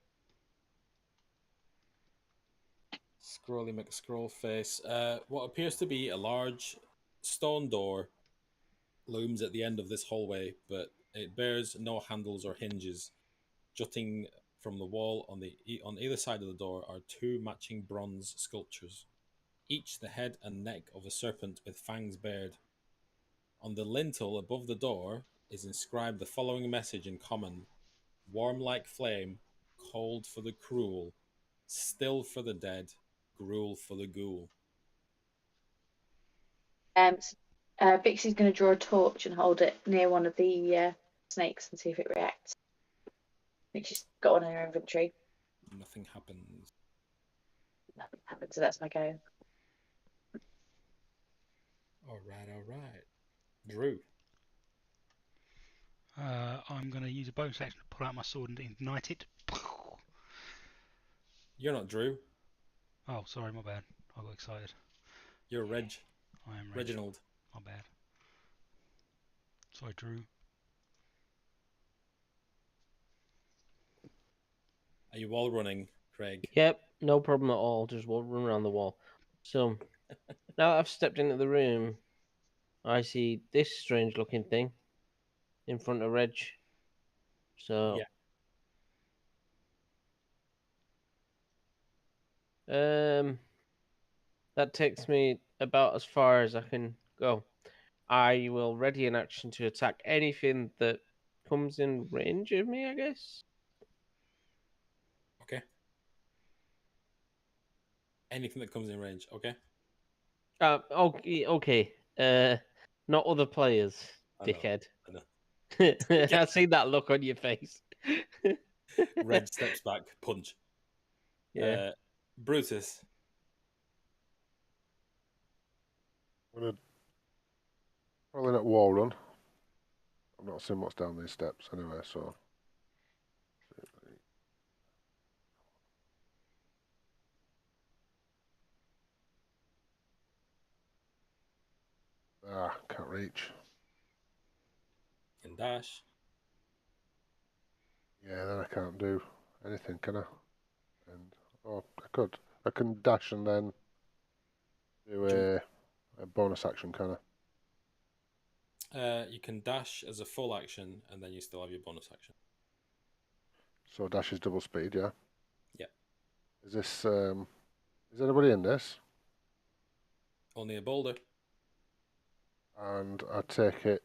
Scrolly McScroll face. What appears to be a large stone door looms at the end of this hallway, but it bears no handles or hinges. Jutting from the wall on either side of the door are two matching bronze sculptures, each the head and neck of a serpent with fangs bared. On the lintel above the door is inscribed the following message in common: "Warm like flame, cold for the cruel, still for the dead, gruel for the ghoul." Bixie's going to draw a torch and hold it near one of the snakes and see if it reacts. I think she's got one in her inventory. Nothing happens. Nothing happened, so that's my go. All right. Drew. I'm going to use a bonus action to pull out my sword and ignite it. You're not Drew. Oh, sorry, my bad. I got excited. You're Reg. I am Reginald. My bad. Sorry, Drew. Are you all running, Craig? Yep, no problem at all. Just run around the wall. So now that I've stepped into the room, I see this strange looking thing in front of Reg. So that takes me about as far as I can go. I will ready an action to attack anything that comes in range of me, I guess. Okay. Anything that comes in range, okay? Okay. Not other players, dickhead. I know. I've seen that look on your face. Reg steps back, punch. Yeah. Brutus. I'm gonna probably not wall run. I'm not seeing what's down these steps anyway, so. Can't reach. Can dash. Yeah, then I can't do anything, can I? And I could. I can dash and then do a bonus action, can I? You can dash as a full action, and then you still have your bonus action. So dash is double speed, yeah. Yeah. Is this? Is anybody in this? Only a boulder. And I take it.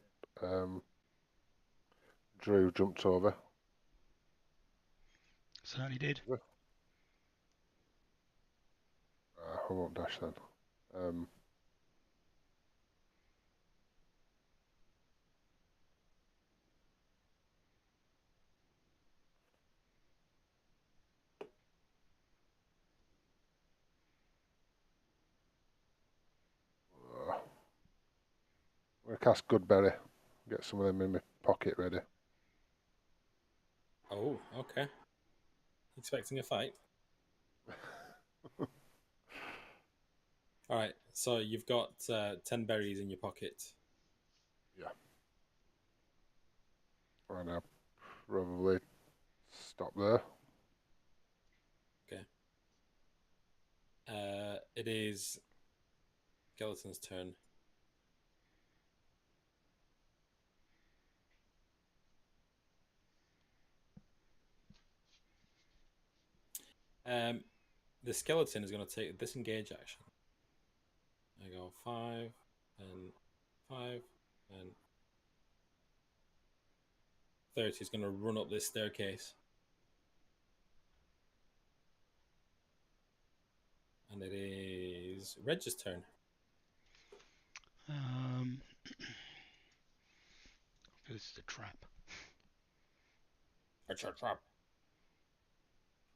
Drew jumped over. Certainly did. I won't dash then. cast Goodberry. Get some of them in my pocket ready. Oh, okay. Expecting a fight. All right, so you've got 10 berries in your pocket. Yeah. And I'll probably stop there. Okay. It is Skeleton's turn. The skeleton is going to take a disengage action. I go 5 and 5 and 30. He's going to run up this staircase. And it is Reg's turn. This is a trap. Trap.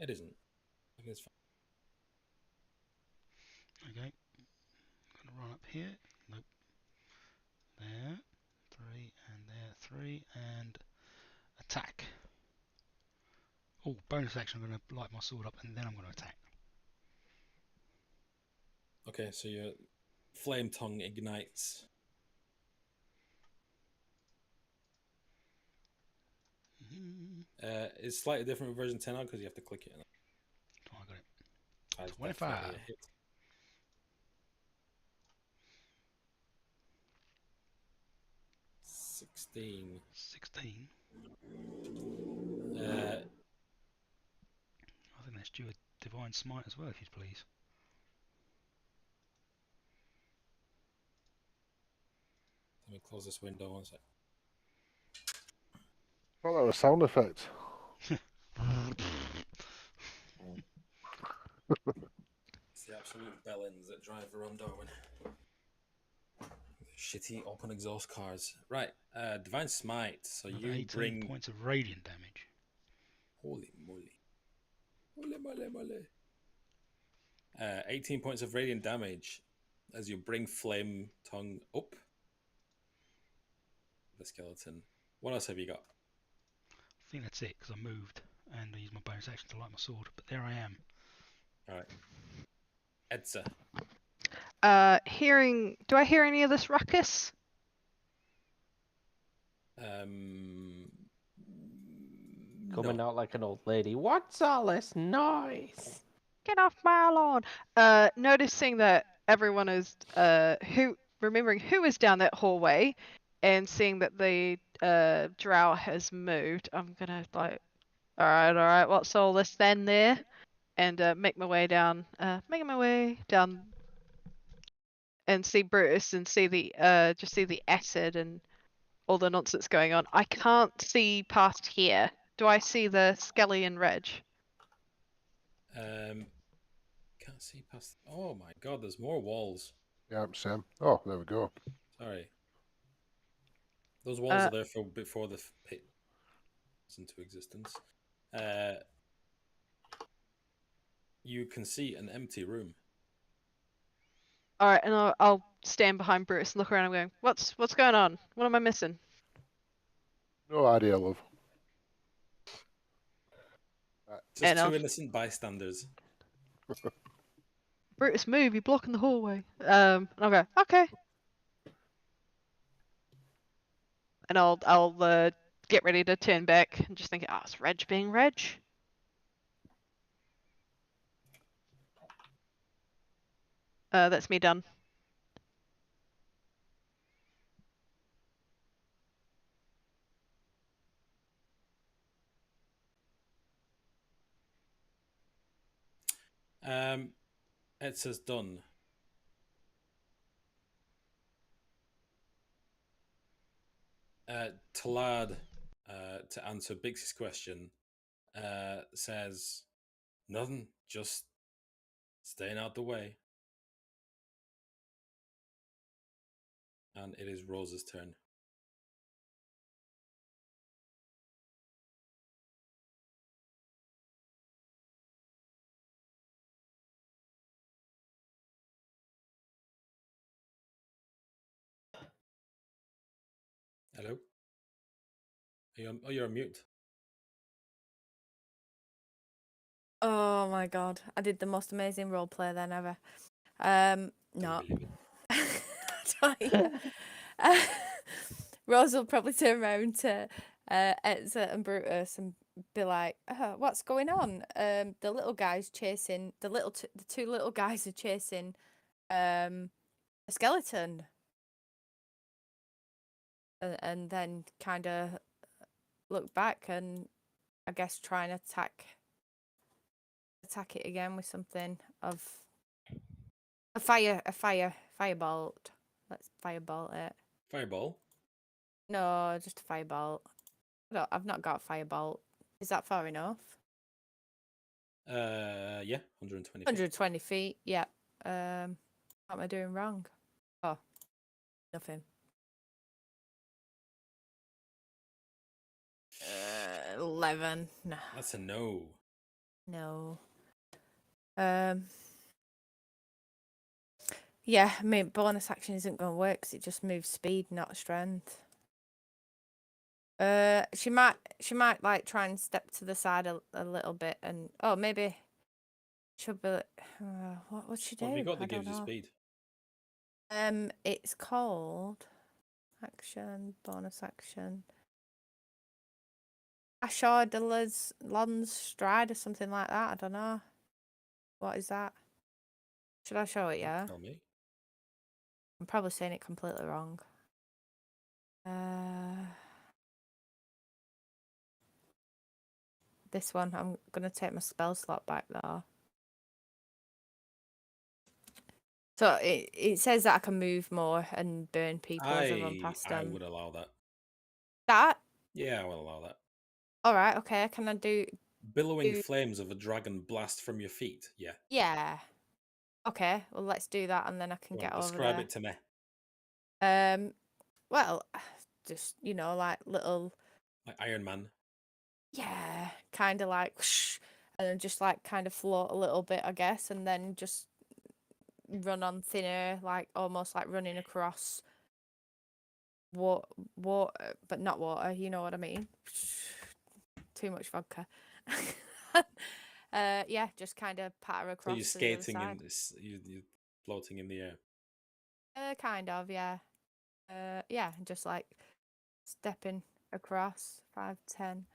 It isn't. I think it's fine. Okay. I'm gonna run up here. Nope. There. 3 and there. 3 and attack. Oh, bonus action. I'm gonna light my sword up and then I'm gonna attack. Okay, so your flame tongue ignites. It's slightly different with version 10 because you have to click it. Oh, I got it. That's 25. definitely a hit. $16. 16. Uh, I think that's due a divine smite as well, if you'd please. Let me close this window one sec. Well, that was a sound effect. It's the absolute bellends that drive around Darwin. Shitty open exhaust cars. Right, divine smite. So Another you 18 bring. points of radiant damage. Holy moly! Holy moly moly! 18 points of radiant damage as you bring flame tongue up the skeleton. What else have you got? I think that's it, because I moved and I used my bonus action to light my sword, but there I am. Alright. Edsa. Do I hear any of this ruckus? Coming No. out like an old lady. What's all this noise? Get off my lawn. Noticing that everyone is remembering who is down that hallway and seeing that the drow has moved, I'm gonna like, alright, what's all this then there? And make my way down and see Brutus and see the just see the acid and all the nonsense going on. I can't see past here. Do I see the Skelly and Reg? Can't see past. Oh my god, there's more walls. Yeah, Sam. Oh, there we go. Sorry. Those walls are there for before the pit was into existence. You can see an empty room. All right, and I'll stand behind Brutus and look around. I'm going, what's going on? What am I missing? No idea, love. Just And two innocent bystanders. Brutus, move! You're blocking the hallway. And I'll go, okay. And I'll get ready to turn back and just think, it's Reg being Reg. That's me done. It says done. Talad, to answer Bixie's question, says nothing, just staying out the way. And it is Rose's turn. Hello? Oh, you're on mute. Oh my god, I did the most amazing role play then ever. No. believe Don't even. Rose will probably turn around to Etza and Brutus and be like, "What's going on? The little guy's chasing the two little guys are chasing a skeleton." And then kind of look back and I guess try and attack it again with something of a firebolt. Let's firebolt it. Fireball. No, just a firebolt. I've not got a firebolt. Is that far enough? Yeah, 120. 120 feet. Yeah. What am I doing wrong? Oh, nothing. 11. No. That's a no. No. Yeah, I mean, bonus action isn't going to work because it just moves speed, not strength. She might like try and step to the side a little bit and maybe she'll be. What would she do? What have you got I that don't gives you know. speed? It's called action, bonus action. Ashardala's Lon's Stride or something like that. I don't know. What is that? Should I show it? Yeah. Tell me. I'm probably saying it completely wrong. This one, I'm gonna take my spell slot back though. So it says that I can move more and burn people as I run past them. I would allow that. That? Yeah, I will allow that. All right. Okay. Can I do? Billowing flames of a dragon blast from your feet. Yeah. Yeah. Okay. Well, let's do that, and then I can get over describe there. it to me. Well, just like little. Like Iron Man. Yeah, kind of like, whoosh, and then just like kind of float a little bit, I guess, and then just run on thin air, like almost like running across water, but not water. You know what I mean? Too much vodka. Yeah, just kind of patter across. So you're to the other skating side. in this. You're floating in the air. Kind of, yeah. Yeah, just like stepping across 5, 10,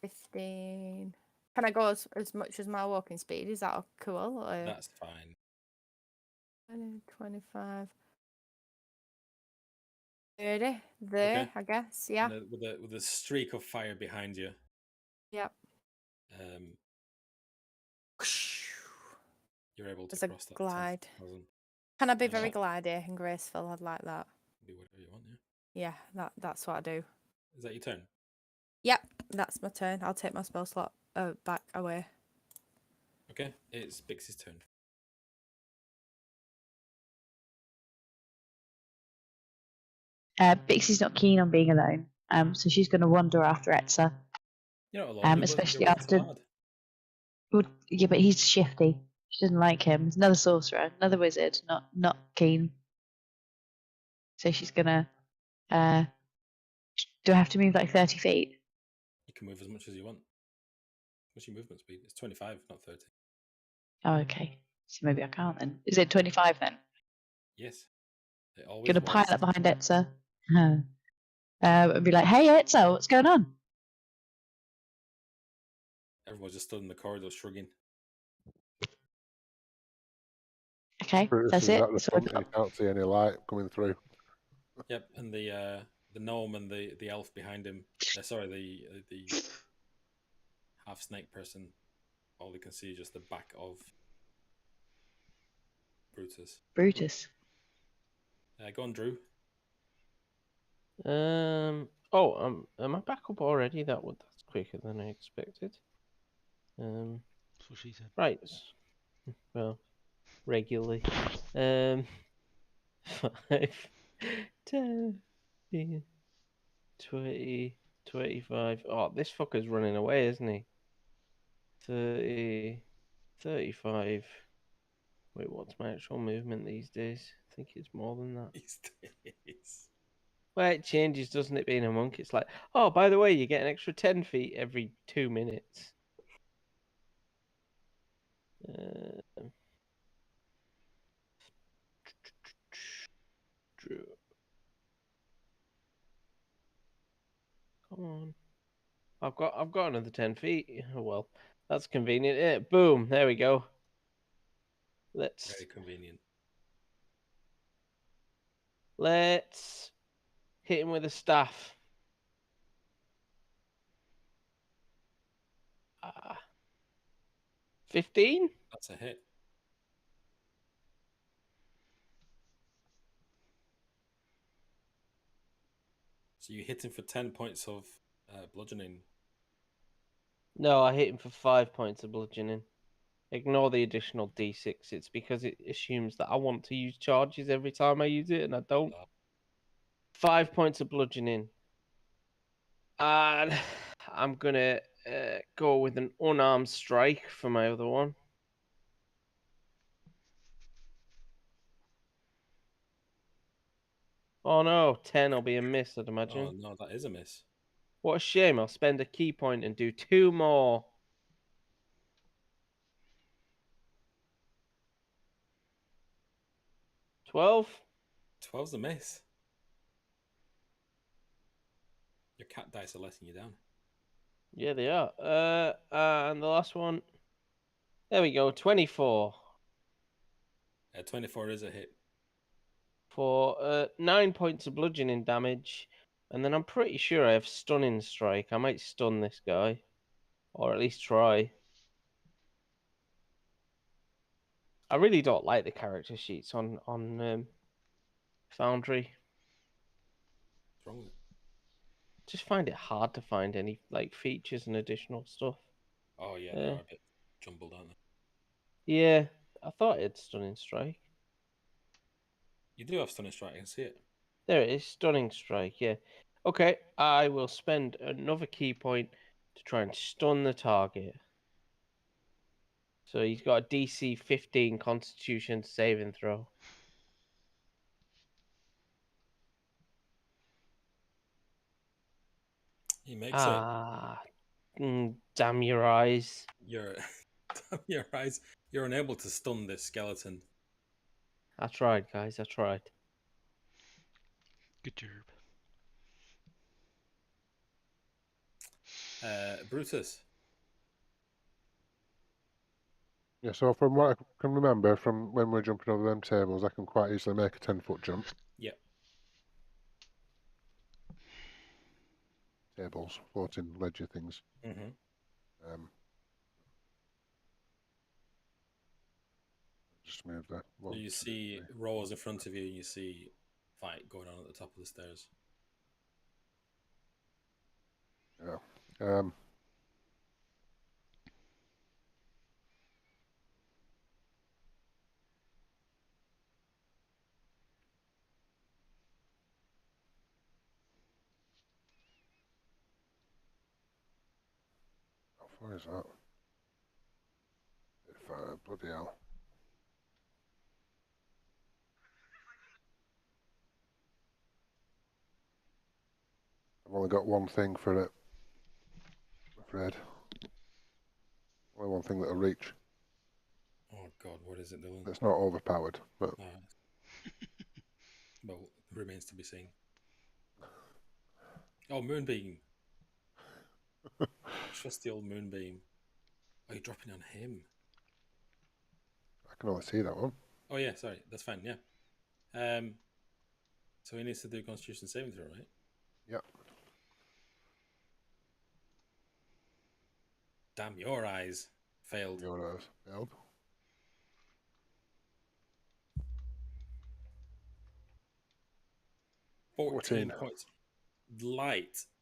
15. Can I go as much as my walking speed? Is that cool? Or... That's fine. 20, 25, 30 there, Okay. I guess. Yeah. And with a streak of fire behind you. Yep. You're able to There's a cross that glide. 10,000. Can I be very glidey and graceful? I'd like that. Do whatever you want, yeah. Yeah, that's what I do. Is that your turn? Yep, that's my turn. I'll take my spell slot back away. Okay, it's Bixie's turn. Bixie's not keen on being alone, so she's going to wander after Etza. You're not alone. Especially after. Well, yeah, but he's shifty. She doesn't like him. He's another sorcerer, another wizard, not keen. So she's gonna. Do I have to move like 30 feet? You can move as much as you want. What's your movement speed? It's 25, not 30. Oh, okay. So maybe I can't then. Is it 25 then? Yes. It always Gonna was. pile up behind Etza. And be like, "Hey, Etza, what's going on?" Everyone's just stood in the corridor shrugging. Okay, Brutus that's is it. at the So front and you can't see any light coming through. Yep, and the gnome and the elf behind him. Sorry, the half snake person. All they can see is just the back of Brutus. Go on, Drew. Oh, am I back up already? That's quicker than I expected. That's what she said. Right. Well, regularly. 5, 10, 20, 25. Oh, this fucker's running away, isn't he? 30, 35. Wait, what's my actual movement these days? I think it's more than that. These days. Well, it changes, doesn't it, being a monk? It's like, oh, by the way, you get an extra 10 feet every 2 minutes. Drew. Come on. I've got another 10 feet. Oh, well, that's convenient. Yeah, boom, there we go. Very convenient. Let's hit him with a staff. 15? That's a hit. So you hit him for 10 points of bludgeoning. No, I hit him for 5 points of bludgeoning. Ignore the additional d6. It's because it assumes that I want to use charges every time I use it, and I don't. 5 points of bludgeoning. And I'm going to go with an unarmed strike for my other one. Oh no, 10 will be a miss, I'd imagine. Oh no, that is a miss. What a shame. I'll spend a key point and do 2 more. $12? 12's a miss. Your cat dice are letting you down. Yeah, they are. And the last one. There we go, 24. 24 is a hit. For 9 points of bludgeoning damage. And then I'm pretty sure I have stunning strike. I might stun this guy. Or at least try. I really don't like the character sheets on Foundry. What's wrong with it? Just find it hard to find any like features and additional stuff. Oh yeah, they are a bit jumbled, aren't they? Yeah, I thought it had stunning strike. You do have stunning strike, I can see it. There it is, stunning strike, yeah. Okay, I will spend another key point to try and stun the target. So he's got a DC 15 Constitution saving throw. He makes it. Damn your eyes. You're your eyes. You're unable to stun this skeleton. I tried, guys, I tried. Good job. Brutus. Yeah, so from what I can remember from when we're jumping over them tables, I can quite easily make a 10-foot jump. Yep. Tables, floating ledger things. Mm-hmm. Just move that. So you see rows in front of you, and you see fight going on at the top of the stairs. Yeah. How far is that? 35, bloody hell. I've only got one thing for it. I'm afraid. Only one thing that'll reach. Oh God, what is it, Dylan? It's not overpowered, but well, remains to be seen. Oh, Moonbeam. Trusty old Moonbeam. Are you dropping on him? I can only see that one. Oh yeah, sorry, that's fine. Yeah. So he needs to do Constitution saving throw, right? Yep. Damn your eyes! Failed. Your eyes failed. Fourteen points.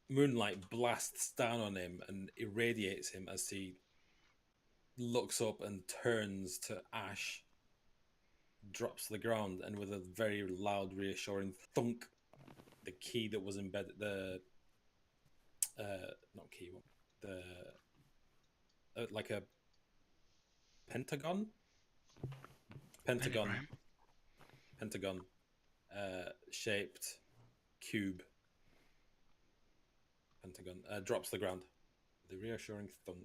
Moonlight blasts down on him and irradiates him as he looks up and turns to ash, drops to the ground, and with a very loud, reassuring thunk, the key that was embedded, like a pentagon shaped cube pentagon drops to the ground. The reassuring thunk.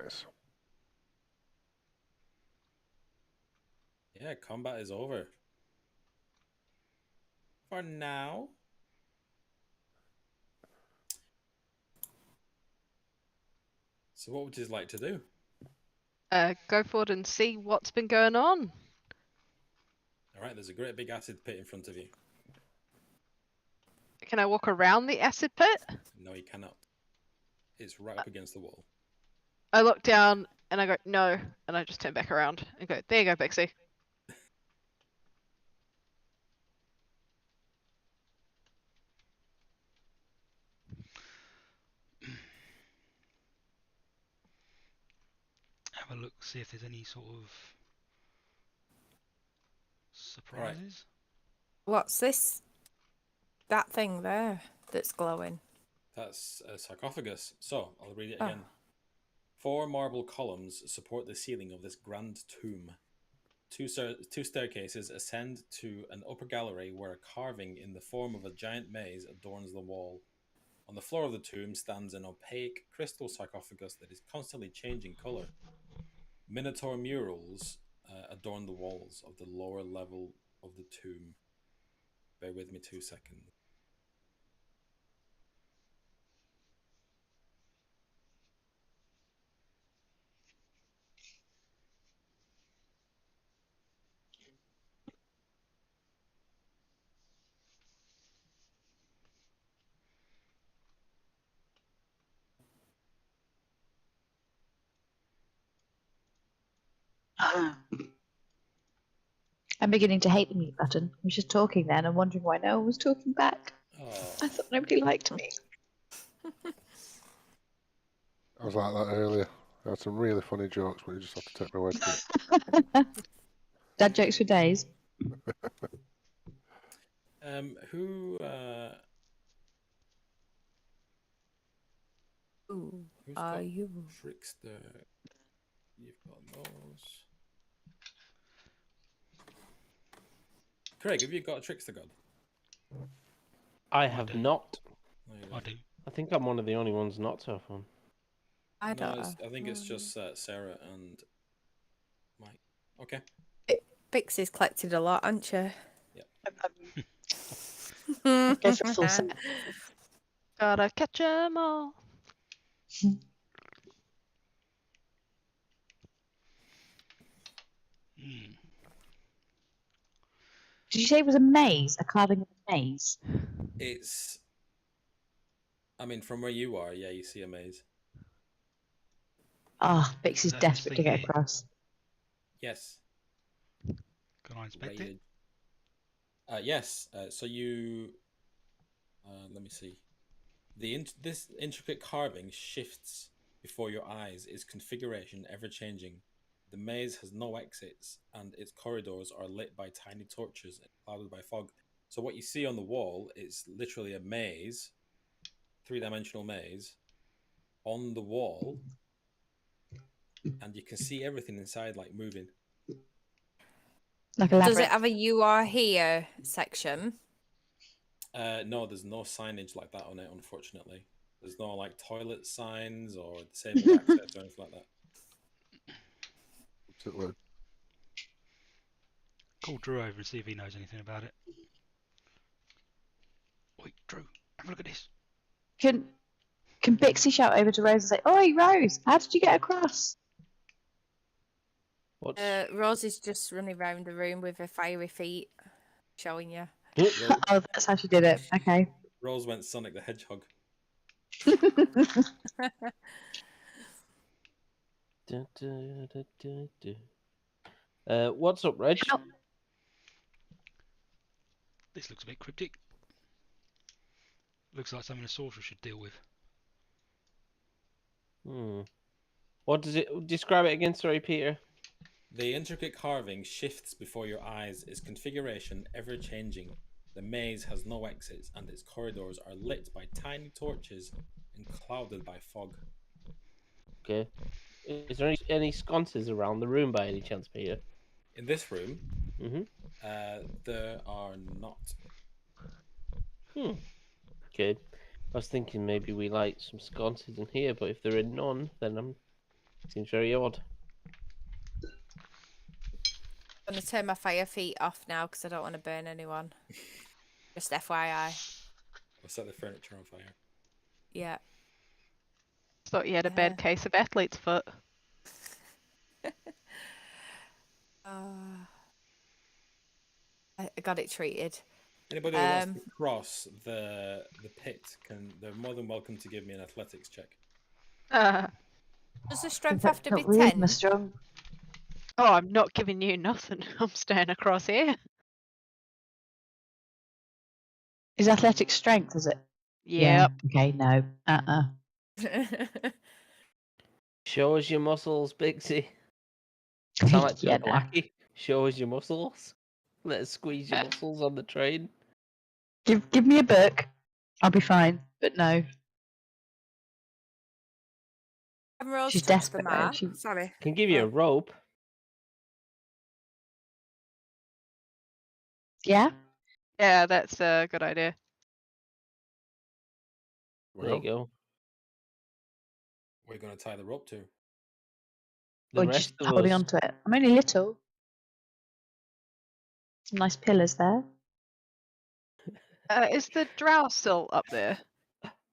Nice. Yeah, combat is over. For now. So what would you like to do? Go forward and see what's been going on. Alright, there's a great big acid pit in front of you. Can I walk around the acid pit? No, you cannot. It's right up against the wall. I look down and I go, no, and I just turn back around and go, there you go, Pixie. Have a look, see if there's any sort of surprises. What's this? That thing there that's glowing. That's a sarcophagus. So, I'll read it Oh. again. 4 marble columns support the ceiling of this grand tomb. Two staircases ascend to an upper gallery where a carving in the form of a giant maze adorns the wall. On the floor of the tomb stands an opaque crystal sarcophagus that is constantly changing color. Minotaur murals adorn the walls of the lower level of the tomb. Bear with me 2 seconds. I'm beginning to hate the mute button. I was just talking then and wondering why no one was talking back. Oh, I thought nobody liked me. I was like that earlier. I had some really funny jokes, but you just have to take my word for it. Dad jokes for days. who Who who's are got you? Trickster? You've got those. Craig, have you got a Trickster God? I have do. not. No, you I don't. do. I think I'm one of the only ones not to have one. I No, don't. I think it's just Sarah and Mike. Okay. Pixie's collected a lot, hasn't she? Go for a full set. Gotta catch 'em all. Hmm. Did you say it was a maze? A carving of a maze? It's. I mean, from where you are, yeah, you see a maze. Ah, Pixie's Is that this desperate to thing get here? across. Yes. Can I inspect it? Rated. Yes. So you. Let me see. This intricate carving shifts before your eyes. Its configuration ever changing. The maze has no exits, and its corridors are lit by tiny torches and clouded by fog. So what you see on the wall is literally a maze, 3-dimensional maze, on the wall, and you can see everything inside, like moving. Like a Does labyrinth. it have a "You are here" section? No, there's no signage like that on it, unfortunately. There's no like toilet signs or disabled access or anything like that. Absolutely. Call Drew over and see if he knows anything about it. Wait, Drew, have a look at this. Can Pixie shout over to Rose and say, "Oi, Rose, how did you get across?" What's Rose is just running around the room with her fiery feet, showing you. Oh, that's how she did it. Okay. Rose went Sonic the Hedgehog. Dun, dun, dun, dun, dun. What's up, Reg? How- This looks a bit cryptic. Looks like something a sorcerer should deal with. What does it describe it again? Sorry, Peter. The intricate carving shifts before your eyes, its configuration ever changing. The maze has no exits, and its corridors are lit by tiny torches and clouded by fog. Okay. Is there any sconces around the room by any chance, Peter? In this room, Mm-hmm. There are not. Okay. I was thinking maybe we light some sconces in here, but if there are none, then seems very odd. I'm gonna turn my fire feet off now because I don't want to burn anyone. Just FYI. I'll set the furniture on fire. Yeah. Thought you had a bad case of athlete's foot. I got it treated. Anybody who wants to cross the pit they're more than welcome to give me an athletics check. Does the strength have to be Not rude, 10? my strong. Oh, I'm not giving you nothing. I'm staying across here. Is athletic strength, is it? Yep. Yeah. Okay, no. Show us your muscles, Bixie. Sound like Yeah, Chuck Lackey. Show us your muscles. Let us squeeze your muscles on the train. Give me a book. I'll be fine. But no. Emerald's She's touched the desperate, though. mark. She- Sorry. Can give you a rope. Yeah? Yeah, that's a good idea. There Well, you go. We're going to tie the rope to. The Or rest just of holding us. on to it. I'm only little. Some nice pillars there. Is the drow still up there?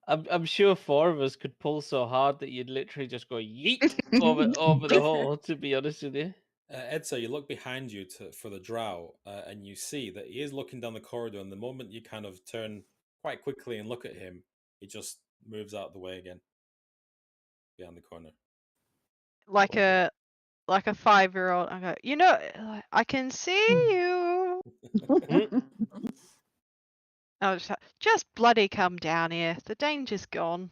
I'm sure 4 of us could pull so hard that you'd literally just go yeet over the hole. To be honest with you. Edsa, you look behind you for the drow, and you see that he is looking down the corridor. And the moment you kind of turn quite quickly and look at him, he just moves out of the way again, behind the corner. Like a 5-year-old. I go, you know, I can see you. I was just bloody come down here. The danger's gone.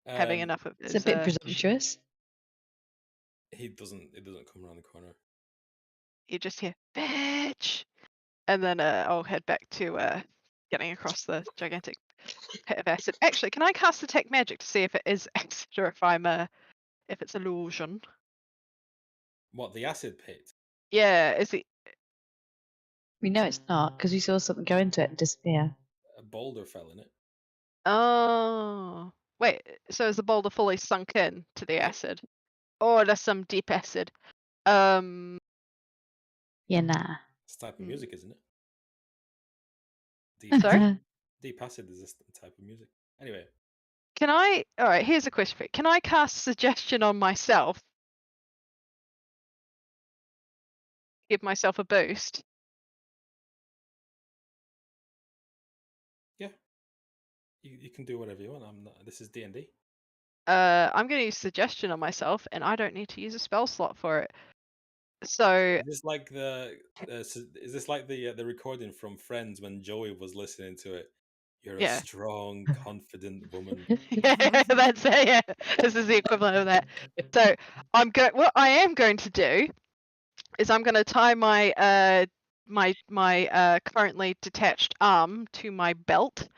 Having enough of It's his, a bit presumptuous. He doesn't come around the corner. You just hear bitch, and then I'll head back to getting across the gigantic pit of acid. Actually, can I cast detect magic to see if it is acid or if it's illusion? What, the acid pit? Yeah, is it? We know it's not because we saw something go into it and disappear. A boulder fell in it. Oh, wait. So is the boulder fully sunk in to the acid, or there's some deep acid? Yeah, nah. It's a type of music, isn't it? Sorry? Deep acid is this type of music. Anyway, Can I? All right. Here's a question for you. Can I cast suggestion on myself? Give myself a boost. yeah, you can do whatever you want. I'm not. This is D&D. I'm going to use suggestion on myself, and I don't need to use a spell slot for it. So Is this like the recording from Friends when Joey was listening to it? You're Yeah. a strong, confident woman. yeah, that's it. Yeah, this is the equivalent of that. So what I am going to do is I'm going to tie my my currently detached arm to my belt.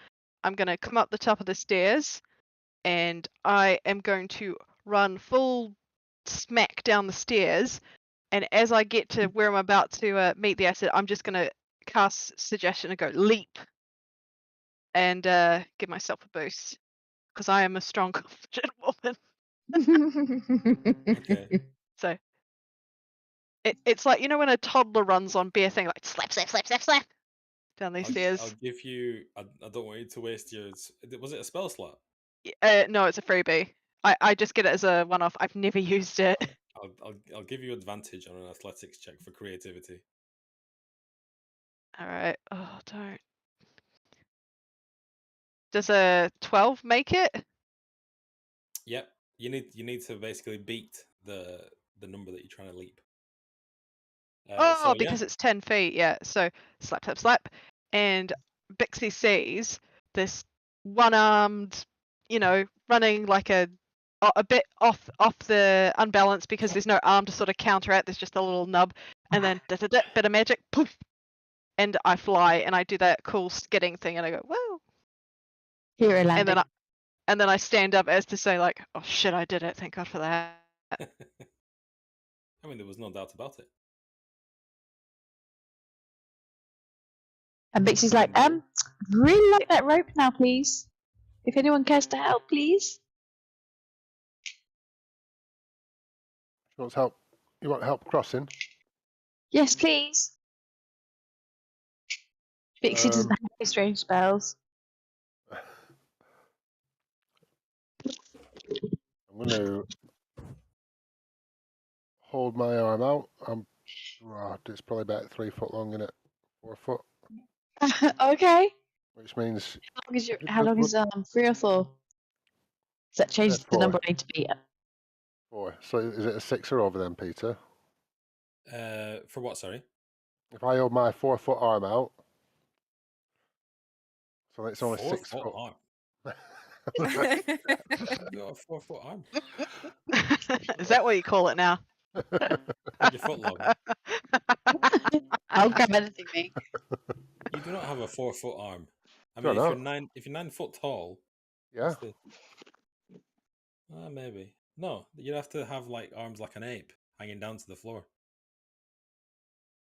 I'm going to come up the top of the stairs, and I am going to run full smack down the stairs. And as I get to where I'm about to meet the acid, I'm just going to cast suggestion and go leap, and give myself a boost because I am a strong, confident woman. Okay. So it's like, you know, when a toddler runs on bare thing, like slap, slap, slap, slap, slap down these stairs. I'll give you. I don't want you to waste yours. Was it a spell slot? No, it's a freebie. I just get it as a one-off. I've never used it. I'll give you advantage on an athletics check for creativity. All right. Oh, don't. Does a 12 make it? Yep. You need to basically beat the number that you're trying to leap. Because it's 10 feet. Yeah. So slap, slap, slap, and Bixie sees this one-armed, you know, running like a bit off the unbalance because there's no arm to sort of counter it. There's just a little nub, and then bit of magic, poof, and I fly, and I do that cool skidding thing, and I go, whoa. Hero landing. And then I stand up as to say, like, oh shit, I did it. Thank God for that. I mean, there was no doubt about it. And Bixie's like, really like that rope now, please. If anyone cares to help, please. She wants help. You want help crossing? Yes, please. Bixie doesn't Um, have any strange spells. I'm going to hold my arm out. It's probably about 3 foot long, isn't it? 4 foot, Okay. which means How long is 3 or 4? Does that change the 4. number I need to beat? 4. So is it a 6 or over then, Peter? For what? Sorry. If I hold my 4 foot arm out, so it's only 4 6 foot foot. arm. You got a 4 foot arm. Is that what you call it now? Your foot long. I'll grab anything, mate. You do not have a 4 foot arm. I Sure mean, if you're 9 foot tall, Yeah. maybe. No, you'd have to have like arms like an ape hanging down to the floor.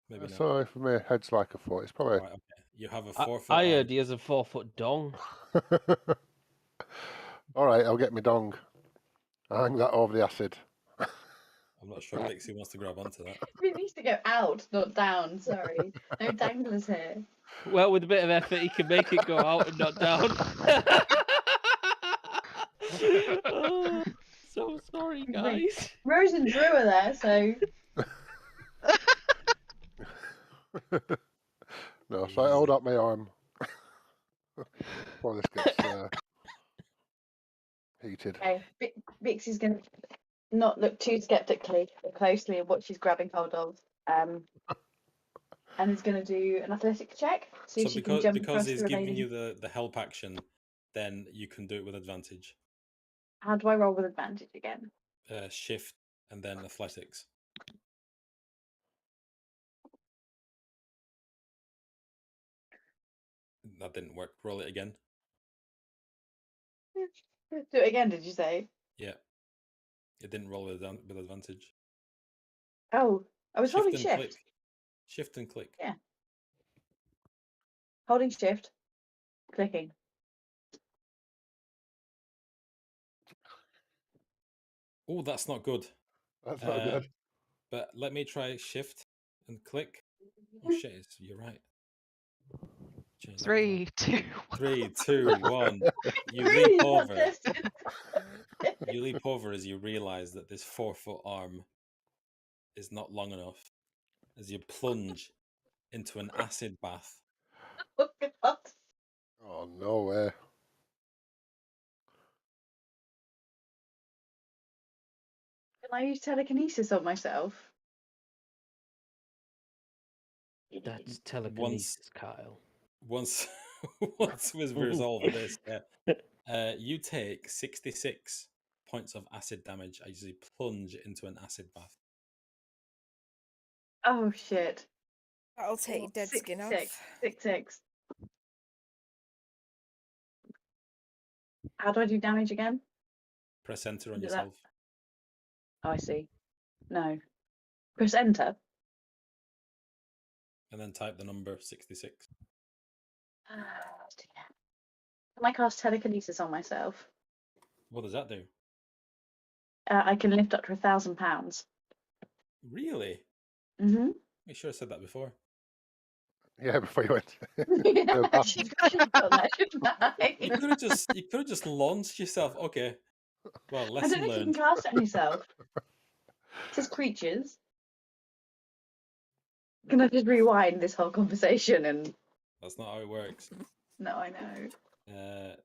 Maybe not. So if my head's like a foot, it's probably. Right, okay. You have a 4 foot I arm. heard he has a 4 foot dong. All right, I'll get my dong. I'll hang that over the acid. I'm not sure Lixie wants to grab onto that. It needs to go out, not down. Sorry. No danglers here. Well, with a bit of effort, he can make it go out and not down. Oh, so sorry, guys. Rose and Drew are there, so. No, so I hold up my arm before this gets heated. Okay, Bixie's going to not look too skeptically or closely at what she's grabbing hold of. And is going to do an athletics check. See if she can jump because across he's the giving remaining. you the help action, then you can do it with advantage. How do I roll with advantage again? Shift and then athletics. That didn't work. Roll it again. Do it again, did you say? Yeah. It didn't roll with advantage. Oh, I was holding and shift. click. Shift and click. Yeah. Holding shift, clicking. Oh, that's not good. That's not good. But let me try shift and click. Oh shit, you're right. Change that 3, 2, 1. 3, 2, 1. You Really leap not over. tested. You leap over as you realise that this 4 foot arm is not long enough. As you plunge into an acid bath. Oh, God. Oh, no way. Can I use telekinesis on myself? That's telekinesis, Kyle. Once we've resolved this, you take 66 points of acid damage as you plunge into an acid bath. Oh, shit. That'll take your dead skin off. 6. How do I do damage again? Press enter on Do that. yourself. Oh, I see. No. Press enter. And then type the number 66. Can I cast telekinesis on myself? What does that do? I can lift up to 1,000 pounds. Really? Mm-hmm. You sure I said that before. Yeah, before you went. I should have done that, shouldn't I? You could have just launched yourself. Okay. Well, I lesson don't know if you can learned. cast it on yourself. It says creatures. Can I just rewind this whole conversation and... That's not how it works. No, I know. Third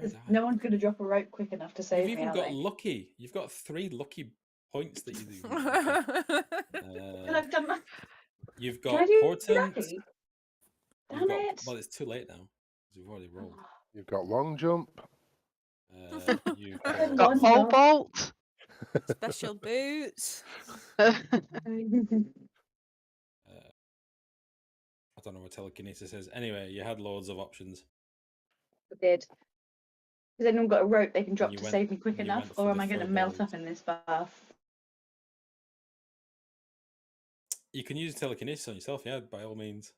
'Cause eye. no one's going to drop a rope quick enough to save You've me, even are got they? lucky. You've got 3 lucky points that you do. But I've done that. You've Can got I do portent. lucky? You've Damn got, it. well, it's too late now. 'Cause we've already rolled. You've got long jump. You've Got Got One pole shot. vault. Special boots. I don't know what telekinesis is. Anyway, you had loads of options. I did. Has anyone got a rope they can drop you to went- save me quick and you enough, went for or am the I going to fur melt balls. up in this bath? You can use telekinesis on yourself, yeah, by all means.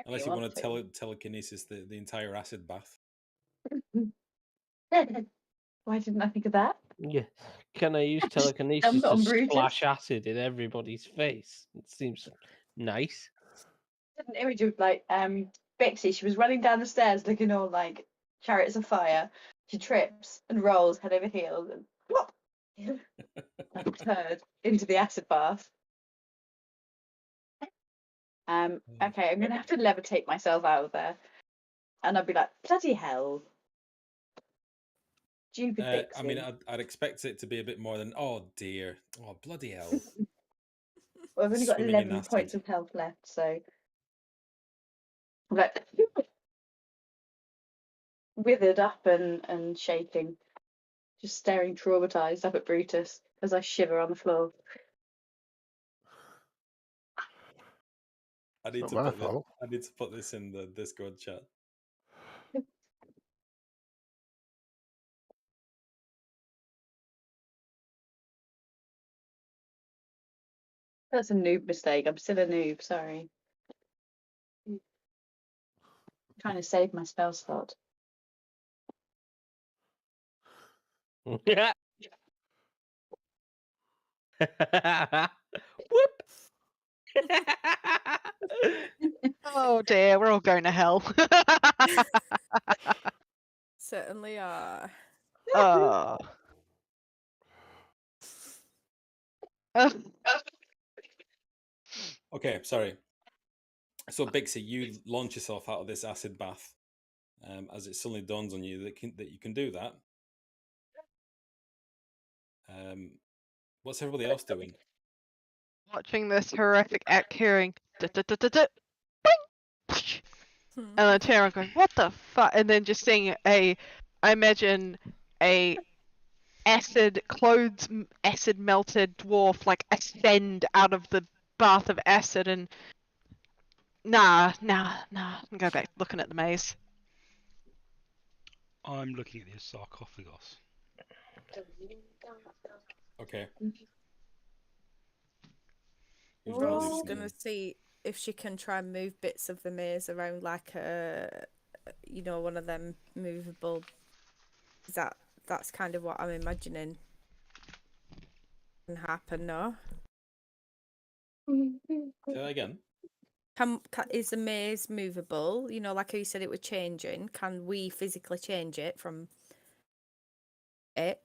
Unless you want to telekinesis the entire acid bath. Why didn't I think of that? Yeah. Can I use dump telekinesis it to on Brutus. splash acid in everybody's face? It seems nice. An image of like Bixie. She was running down the stairs looking all like chariots of fire. She trips and rolls head over heels and plop, like a turd into the acid bath. Okay, I'm gonna have to levitate myself out of there, and I'll be like, bloody hell, stupid Bixie. I mean, I'd expect it to be a bit more than, oh dear, oh bloody hell. Well, I've only got Swimming in 11 points acid. of health left, so I'm like withered up and shaking, just staring traumatized up at Brutus as I shiver on the floor. I need Not to my put this, fault. I need to put this in the Discord chat. That's a noob mistake. I'm still a noob. Sorry. I'm trying to save my spell slot. Yeah. Whoop. Oh dear, we're all going to hell. Certainly are. Oh. Okay, sorry. So Bixie, you launch yourself out of this acid bath, as it suddenly dawns on you that you can do that. What's everybody else doing? Watching this horrific act, hearing "Duh-duh-duh-duh-duh," boing, and then Tara going, "What the fuck?" And then just seeing I imagine a acid melted dwarf like ascend out of the bath of acid and nah, and go back looking at the maze. I'm looking at the sarcophagus. Okay. Rose gonna see if she can try and move bits of the maze around like one of them movable. That's kind of what I'm imagining can happen, no? Say that again. Is the maze movable? You know, like how you said it was changing. Can we physically change it from it,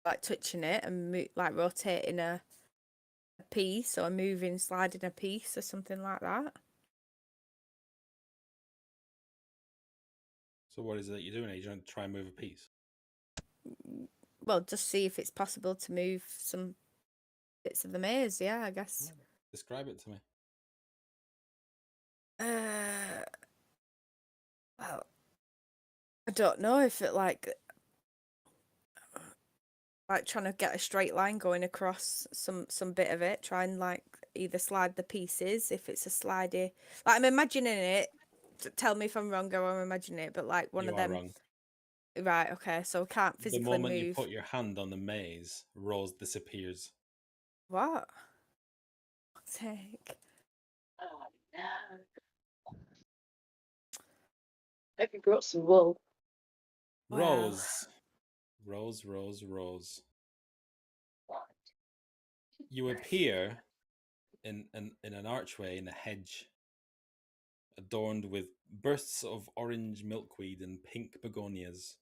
like touching it and like rotating a piece or moving, sliding a piece or something like that? So what is it that you're doing? Are you trying to try and move a piece? Well, just see if it's possible to move some bits of the maze. Yeah, I guess. Describe it to me. Well, I don't know if it like trying to get a straight line going across some bit of it. Try and like either slide the pieces if it's a slidey. Like I'm imagining it. Tell me if I'm wrong or I'm imagining it, but like one You of are them. wrong. Right. Okay. So I can't physically The moment move. you put your hand on the maze, Rose disappears. What? Fuck's sake. Oh no. Hope you brought some wool. Wow. Rose. You appear in an archway in a hedge, adorned with bursts of orange milkweed and pink begonias.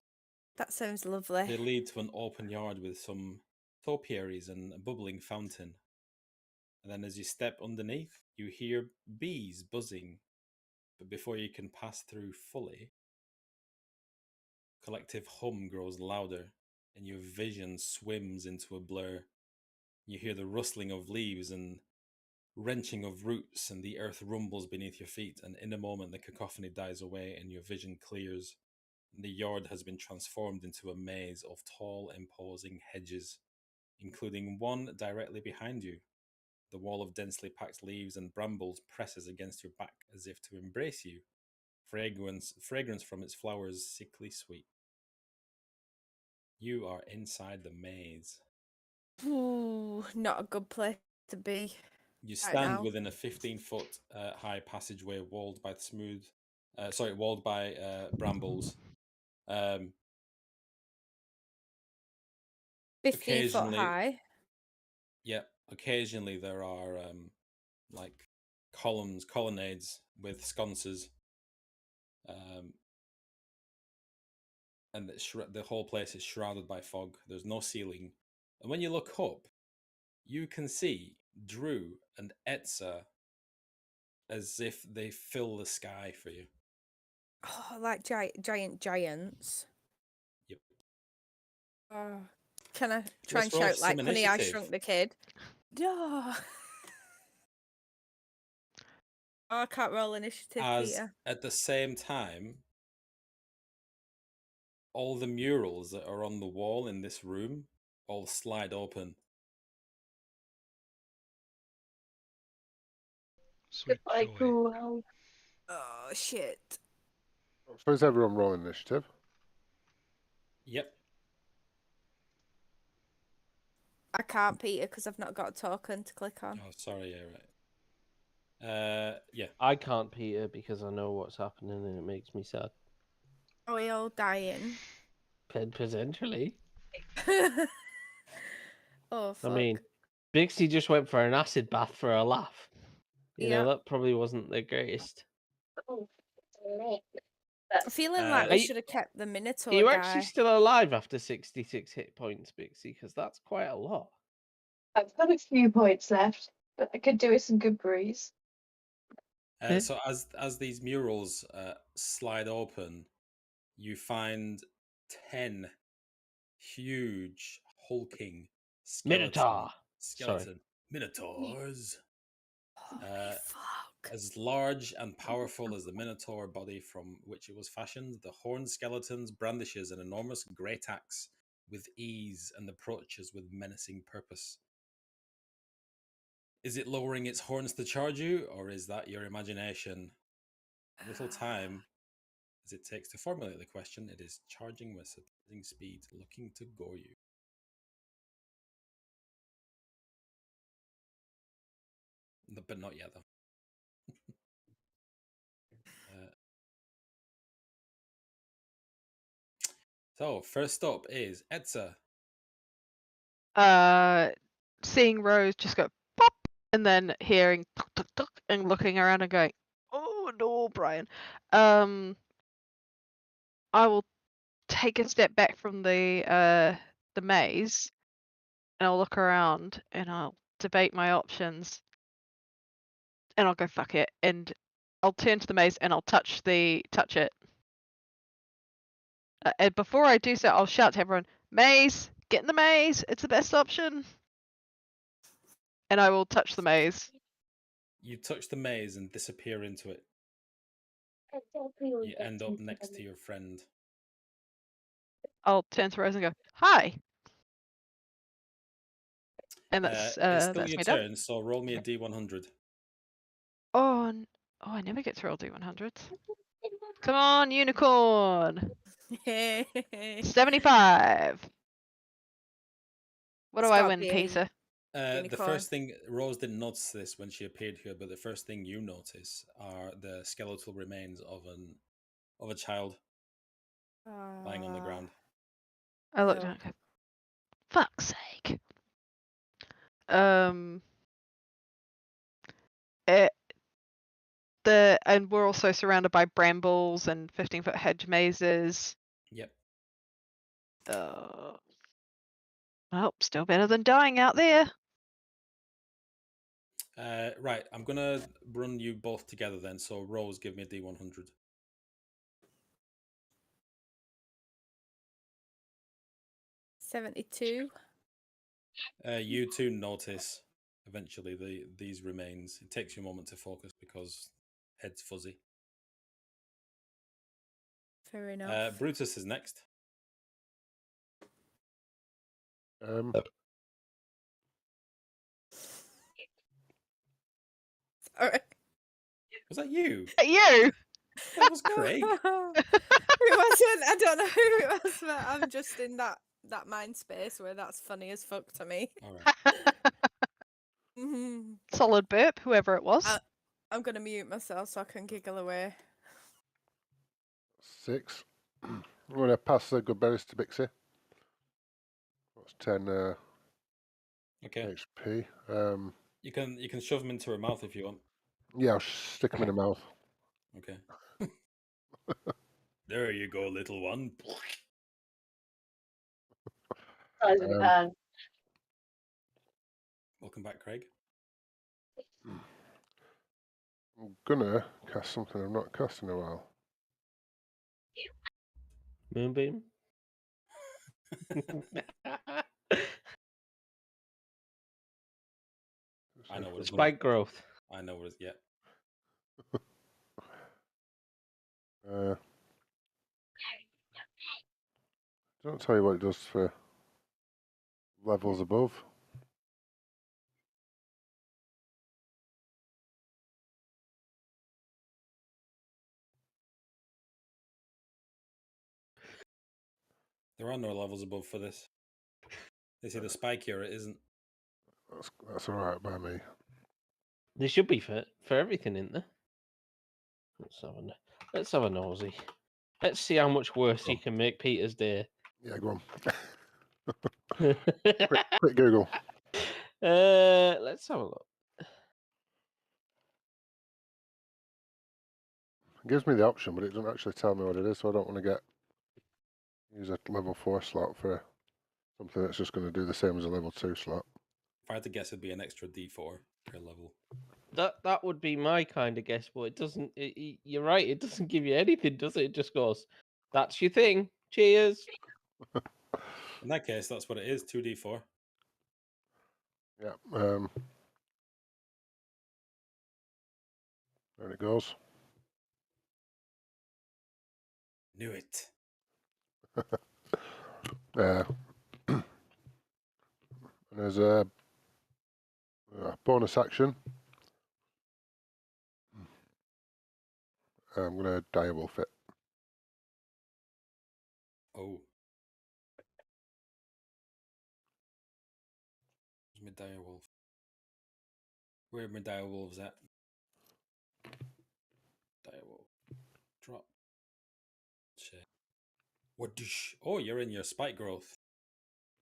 That sounds lovely. They lead to an open yard with some topiaries and a bubbling fountain. And then as you step underneath, you hear bees buzzing. But before you can pass through fully, collective hum grows louder and your vision swims into a blur. You hear the rustling of leaves and wrenching of roots, and the earth rumbles beneath your feet, and in a moment the cacophony dies away and your vision clears. The yard has been transformed into a maze of tall, imposing hedges, including one directly behind you. The wall of densely packed leaves and brambles presses against your back as if to embrace you, fragrance from its flowers sickly sweet. You are inside the maze. Ooh, not a good place to be. You Right stand now. within a 15-foot high passageway walled by brambles. 15 foot occasionally- high. Yeah, occasionally there are like colonnades with sconces, and the whole place is shrouded by fog. There's no ceiling, and when you look up, you can see Drew and Etza as if they fill the sky for you. Oh, like giants. Yep. Oh, can I try Let's and roll shout like some Honey, I initiative. Shrunk the Kid? Oh, I can't roll initiative, As Peter. at the same time, all the murals that are on the wall in this room all slide open. Sweet Goodbye, joy. cool. Oh, shit. So is everyone rolling initiative? Yep. I can't, Peter, because I've not got a token to click on. Oh, sorry. Yeah, right. Yeah. I can't, Peter, because I know what's happening and it makes me sad. Are we all dying? Potentially. Oh, fuck. I mean, Bixie just went for an acid bath for a laugh. You know, that probably wasn't the greatest. Oh, lit. I'm feeling like Are we you- should have kept the Minotaur Are you guy. actually still alive after 66 hit points, Bixie? Because that's quite a lot. I've got a few points left, but I could do with some good breeze. So as these murals slide open, you find 10 huge hulking Minotaur. skeleton minotaurs, Holy fuck. as large and powerful as the minotaur body from which it was fashioned. The horned skeletons brandishes an enormous great axe with ease and approaches with menacing purpose. Is it lowering its horns to charge you, or is that your imagination? Little time as it takes to formulate the question, it is charging with surprising speed, looking to gore you. But not yet, though. So, first up is Etza. Seeing Rose just go pop, and then hearing tuk, tuk, tuk, and looking around and going, "Oh no, Brian." I will take a step back from the maze, and I'll look around and I'll debate my options, and I'll go fuck it, and I'll turn to the maze and I'll touch it. And before I do so, I'll shout to everyone, "Maze, get in the maze! It's the best option." And I will touch the maze. You touch the maze and disappear into it. You end up next to your friend. I'll turn to Rose and go, "Hi." And It's that's still your me done. turn, so roll me a D100. Oh, I never get to roll D100s. Come on, unicorn. 75. What do I Stop win, being- Peter? The Unicorn. first thing, Rose didn't notice this when she appeared here, but the first thing you notice are the skeletal remains of a child lying on the ground. I look No. down and go, fuck's sake. And we're also surrounded by brambles and 15-foot hedge mazes. Yep. Well, still better than dying out there. Right, I'm gonna run you both together then. So Rose, give me a D100. $72. You two notice eventually these remains. It takes you a moment to focus because head's fuzzy. Fair enough. Brutus is next. Sorry. Was that you? You! That was Craig. It wasn't. I don't know who it was, but I'm just in that mind space where that's funny as fuck to me. All right. Mhm. Solid burp, whoever it was. I'm gonna mute myself so I can giggle away. 6. I'm going to pass the good berries to Bixie. That's 10 Okay. HP. You can shove them into her mouth if you want. Yeah, I'll stick them in the mouth. Okay. There you go, little one. Size of your hand. Welcome back, Craig. I'm gonna cast something I've not cast in a while. Moonbeam. I know what it's Spike growth. I know what it's yeah. Don't tell you what it does for levels above. There are no levels above for this. They say the spikier it isn't. That's alright by me. There should be for everything in there. Let's have a nosy. Let's see how much worse you can make Peter's day. Yeah, go on. Quick Google. Let's have a look. It gives me the option, but it doesn't actually tell me what it is, so I don't want to use a level 4 slot for something that's just going to do the same as a level 2 slot. If I had to guess, it'd be an extra D4 per level. That would be my kind of guess, but it doesn't. You're right. It doesn't give you anything, does it? It just goes, "That's your thing. Cheers." In that case, that's what it is. 2D4. Yeah. There it goes. Knew it. And there's a bonus action. I'm going to direwolf it. Oh. Where's my direwolf? Where are my direwolves at? Direwolf. Drop. Shit. What do Oh, you're in your spike growth.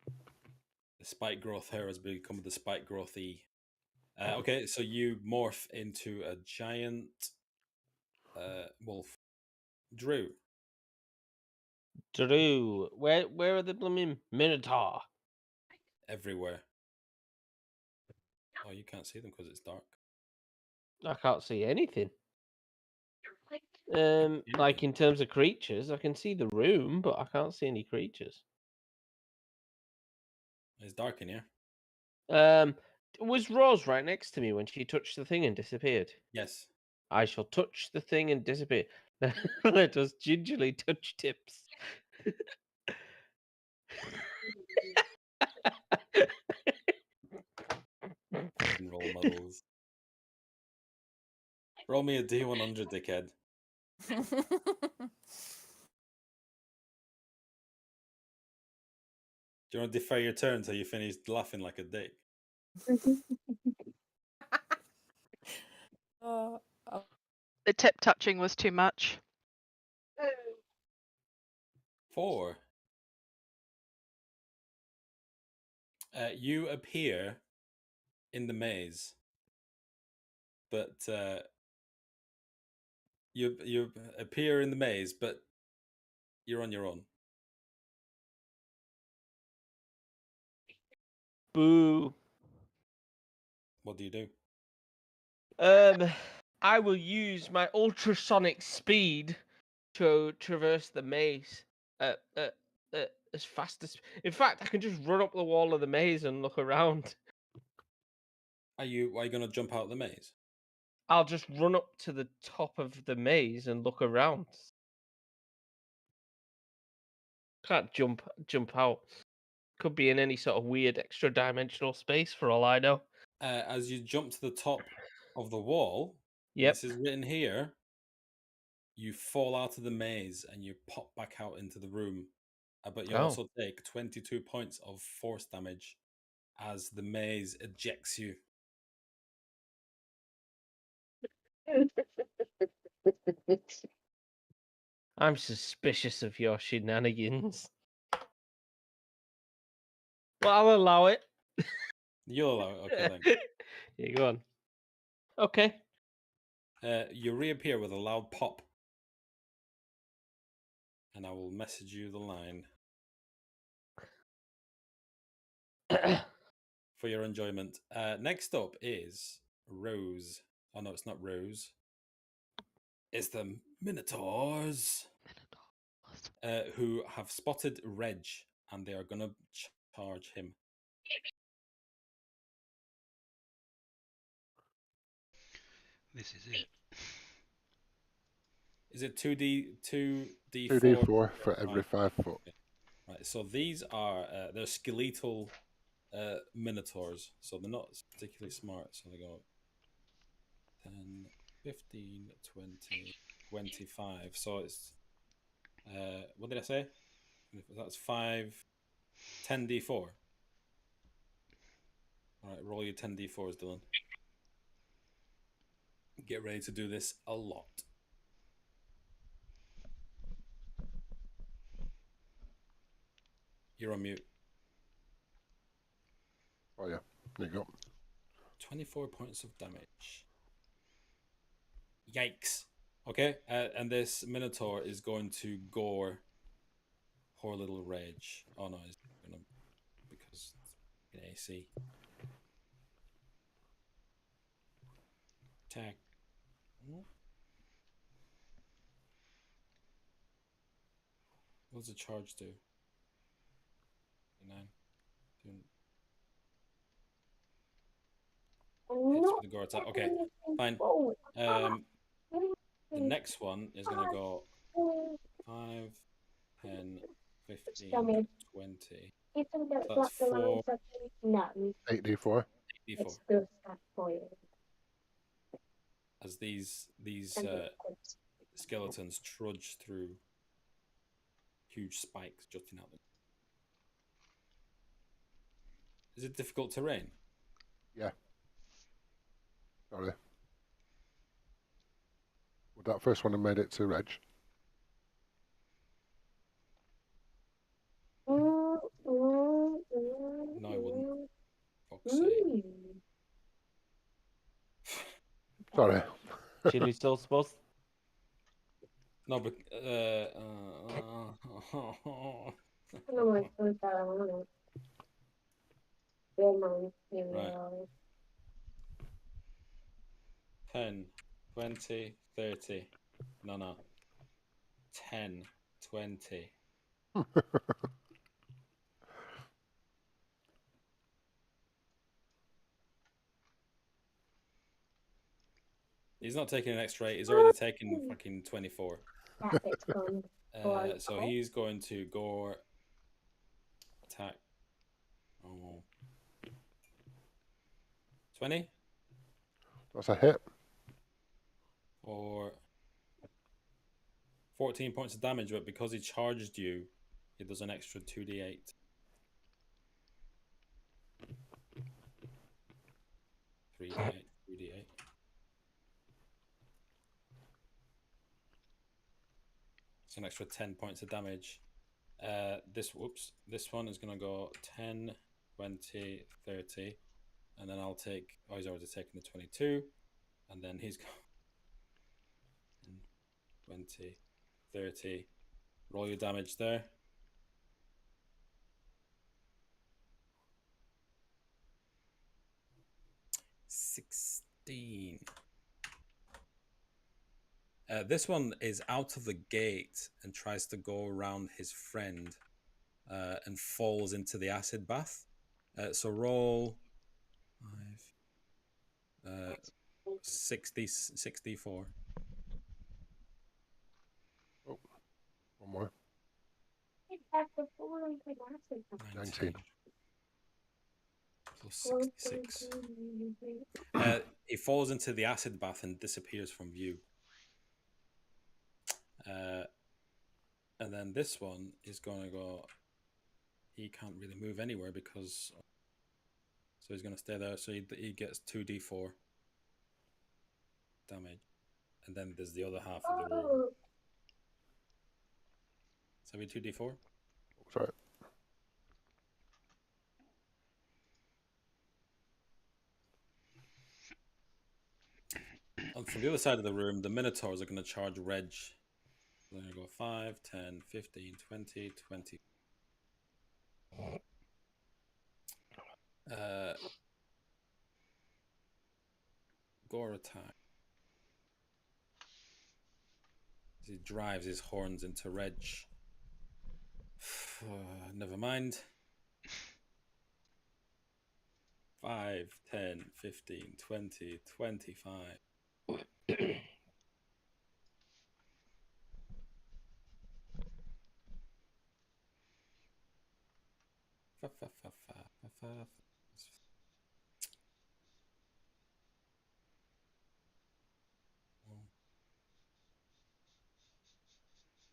The spike growth here has become the spike growthy. Okay, so you morph into a giant wolf. Drew. Drew, where are the blooming Minotaur? Everywhere. Oh, you can't see them because it's dark. I can't see anything. Yeah. Like in terms of creatures, I can see the room, but I can't see any creatures. It's dark in here. Was Rose right next to me when she touched the thing and disappeared? Yes. I shall touch the thing and disappear. Let us gingerly touch tips. Roll models. Roll me a D100, dickhead. Do you want to defer your turn until you finish laughing like a dick? The tip touching was too much. 4. You appear in the maze, but you appear in the maze, but you're on your own. Boo. What do you do? I will use my ultrasonic speed to traverse the maze as fast as. In fact, I can just run up the wall of the maze and look around. Are you going to jump out of the maze? I'll just run up to the top of the maze and look around. Can't jump out. Could be in any sort of weird extra dimensional space for all I know. As you jump to the top of the wall, Yep. this is written here. You fall out of the maze and you pop back out into the room, but you also take 22 points of force damage as the maze ejects you I'm suspicious of your shenanigans. Well, I'll allow it. You'll allow it. Okay, then. Yeah, go on. Okay. You reappear with a loud pop. And I will message you the line for your enjoyment. Next up is Rose. Oh, no, it's not Rose. It's the Minotaurs. Who have spotted Reg, and they are going to charge him. This is it. Is it 2d4? 2d4 for every 5 foot. Right, so these are they're skeletal minotaurs, so they're not particularly smart. So they go 10, 15, 20, 25. So it's what did I say? That's 5, 10d4. All right, roll your 10d4s, Dylan. Get ready to do this a lot. You're on mute. Oh yeah, there you go. 24 points of damage. Yikes. Okay, and this Minotaur is going to gore poor little Reg. Oh no, he's gonna, because it's in AC. Attack. What does the charge do? 9. Hits with the gore attack. Okay, fine. The next one is going to go 5, 10, 15, 20. So that's 4. No, 8d4. 8d4. As these skeletons trudge through huge spikes jutting out. Is it difficult terrain? Yeah. Sorry. Would that first one have made it to Reg? No, I wouldn't. Fuck's sake. Sorry. Chili sauce, boss. No, but right. 10, 20, 30. No. 10, 20. He's not taking an extra 8. He's already taken fucking 24. So he's going to gore attack. Oh. 20? That's a hit. Or 14 points of damage, but because he charged you, it does an extra 2d8. 3d8, 2d8. It's an extra 10 points of damage. This one is going to go 10, 20, 30. And then I'll take, he's already taken the 22. And then he's got 20, 30. Roll your damage there. $16. This one is out of the gate and tries to go around his friend and falls into the acid bath. So roll 64. Oh, one more. 19. Plus 66. He falls into the acid bath and disappears from view. And then this one is going to go. He can't really move anywhere because. So he's going to stay there. So he gets 2d4 damage. and then there's the other half of the room. Oh, So we 2d4. Sorry. And from the other side of the room, the Minotaurs are going to charge Reg. They're going to go 5, 10, 15, 20, 20. Gore attack. As he drives his horns into Reg. Never mind. 5, 10, 15, 20, 25.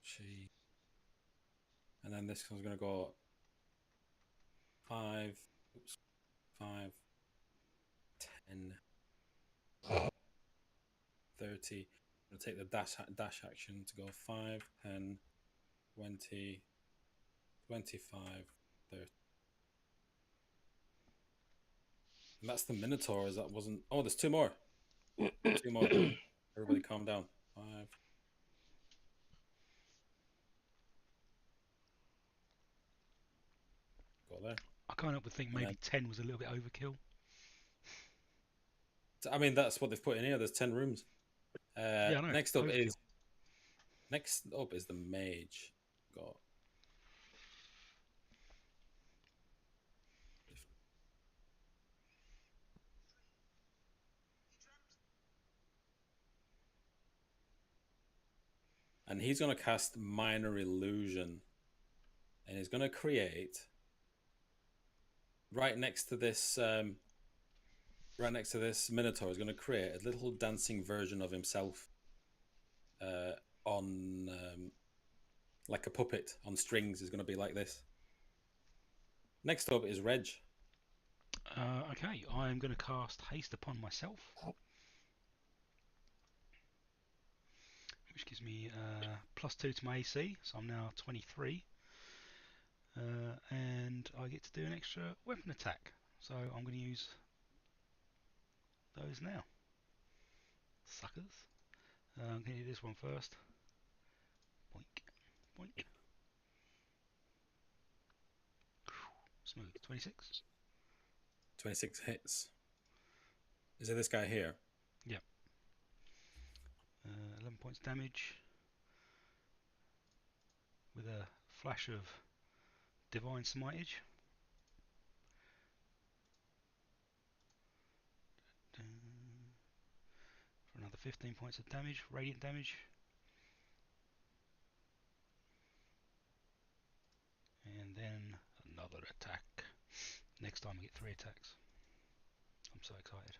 Gee. And then this one's going to go 5, 5, 10, 30. I'm going to take the dash action to go 5, 10, 20, 25, 30. And that's the Minotaurs. That wasn't. Oh, there's 2 more. 2 more. Everybody calm down. 5. Go there. I can't help but think maybe 10 was a little bit overkill. So, I mean, that's what they've put in here. There's 10 rooms. Yeah, I know. Next up Overkill. is the mage. Got. And he's going to cast Minor Illusion. And he's going to create right next to this Minotaur. He's going to create a little dancing version of himself on like a puppet on strings. Is going to be like this. Next up is Reg. Okay, I'm going to cast Haste upon myself, which gives me +2 to my AC, so I'm now 23. And I get to do an extra weapon attack, so I'm going to use those now. Suckers. I'm going to do this one first. Boink, boink. Smooth. 26. 26 hits. Is it this guy here? Yep. 11 points damage with a flash of Divine Smitage. For another 15 points of damage, radiant damage. And then another attack. Next time I get 3 attacks. I'm so excited.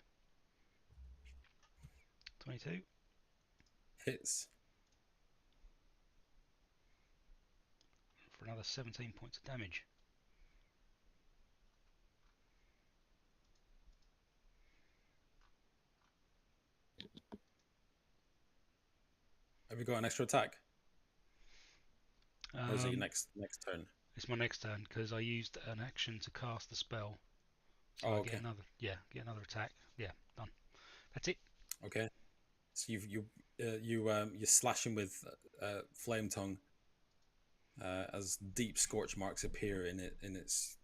22. Hits. For another 17 points of damage. Have you got an extra attack? Or is it your Um, next turn? It's my next turn because I used an action to cast the spell. So Oh, I okay. get another attack. Yeah, done. That's it. Okay. So you slash him with flame tongue as deep scorch marks appear in its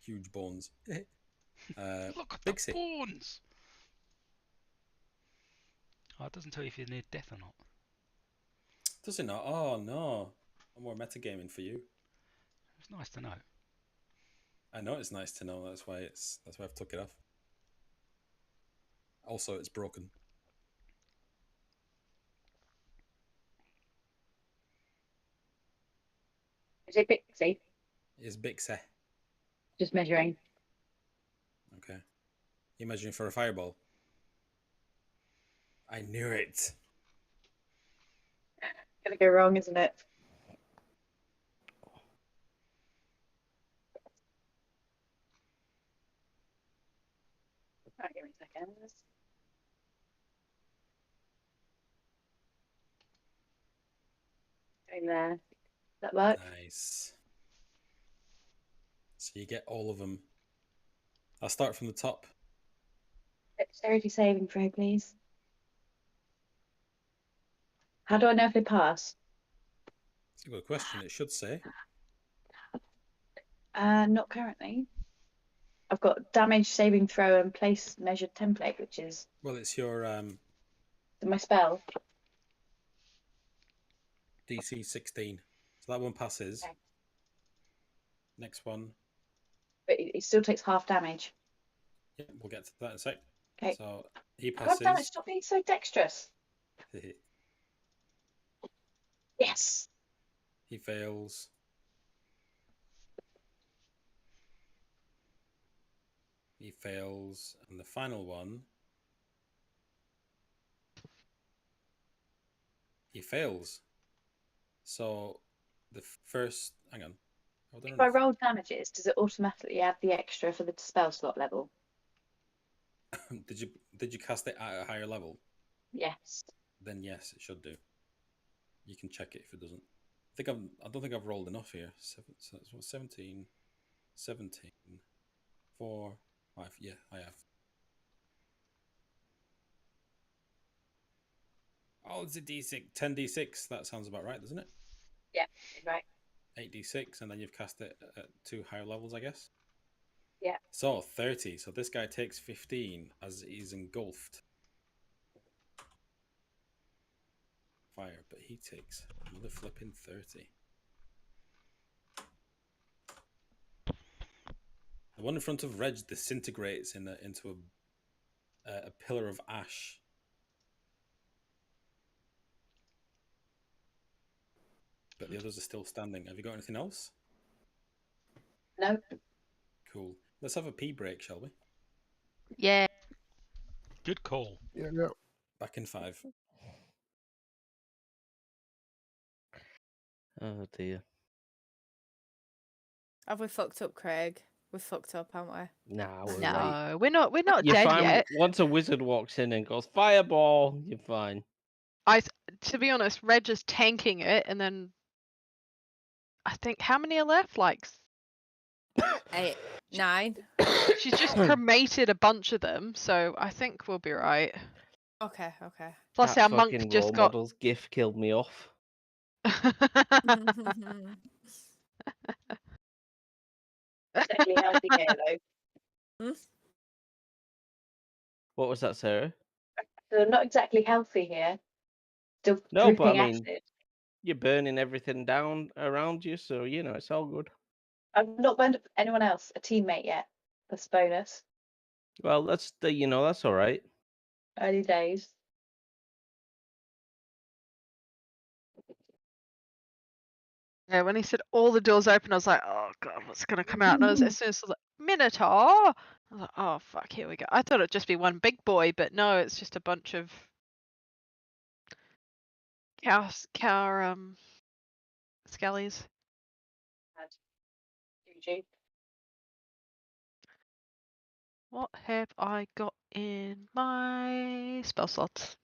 huge bones. Look at Bixie. the bones! Oh, it doesn't tell you if you're near death or not. Does it not? Oh no! No more metagaming for you. It's nice to know. I know it's nice to know. That's why I've took it off. Also, it's broken. is it Bixie? It's Bixie. Just measuring. Okay. You measuring for a fireball? I knew it. Gonna go wrong, isn't it? Right, give me a second. In there. Does that work? Nice. So you get all of them. I'll start from the top. Dexterity saving throw, please. How do I know if they pass? It's a good question. It should say. Not currently. I've got damage saving throw and place measured template, which is Well, it's your my spell. DC 16. So that one passes. Okay. Next one. But it still takes half damage. Yeah, we'll get to that in a sec. Okay. So he God damn it, passes. stop being so dexterous. Yes. He fails. He fails. And the final one. He fails. So the first. Hang on. If I roll damages, does it automatically add the extra for the spell slot level? Did you cast it at a higher level? Yes. Then yes, it should do. You can check it if it doesn't. I don't think I've rolled enough here. 17, 4, 5. Yeah, I have. Oh, it's a D6, 10d6. That sounds about right, doesn't it? Yeah, right. 8d6, and then you've cast it at 2 higher levels, I guess. Yeah. So 30. So this guy takes 15 as he's engulfed. Fire, but he takes another flipping 30. The one in front of Reg disintegrates into a pillar of ash. But the others are still standing. Have you got anything else? No. Cool. Let's have a pee break, shall we? Yeah. Good call. Yeah, yeah. Back in 5. Oh dear. Have we fucked up, Craig? We've fucked up, haven't we? Nah, we're right. No, we're not You're dead fine. yet. Once a wizard walks in and goes fireball, you're fine. To be honest, Reg is tanking it, and then I think how many are left? Like 8, 9. she's just cremated a bunch of them, so I think we'll be right. Okay, okay. Plus, That our monk fucking just role got. models gif killed me off. Exactly healthy here, though. What was that, Sarah? So I'm not exactly healthy here. Still No, but I dripping mean, acid. you're burning everything down around you, so you know it's all good. I've not burned up anyone else, a teammate yet. That's a bonus. Well, that's that's all right. Early days. Yeah, when he said all the doors open, I was like, oh god, what's gonna come out? And as soon as I was like, Minotaur, I was like, oh fuck, here we go. I thought it'd just be one big boy, but no, it's just a bunch of cow skellies. GG. What have I got in my spell slots?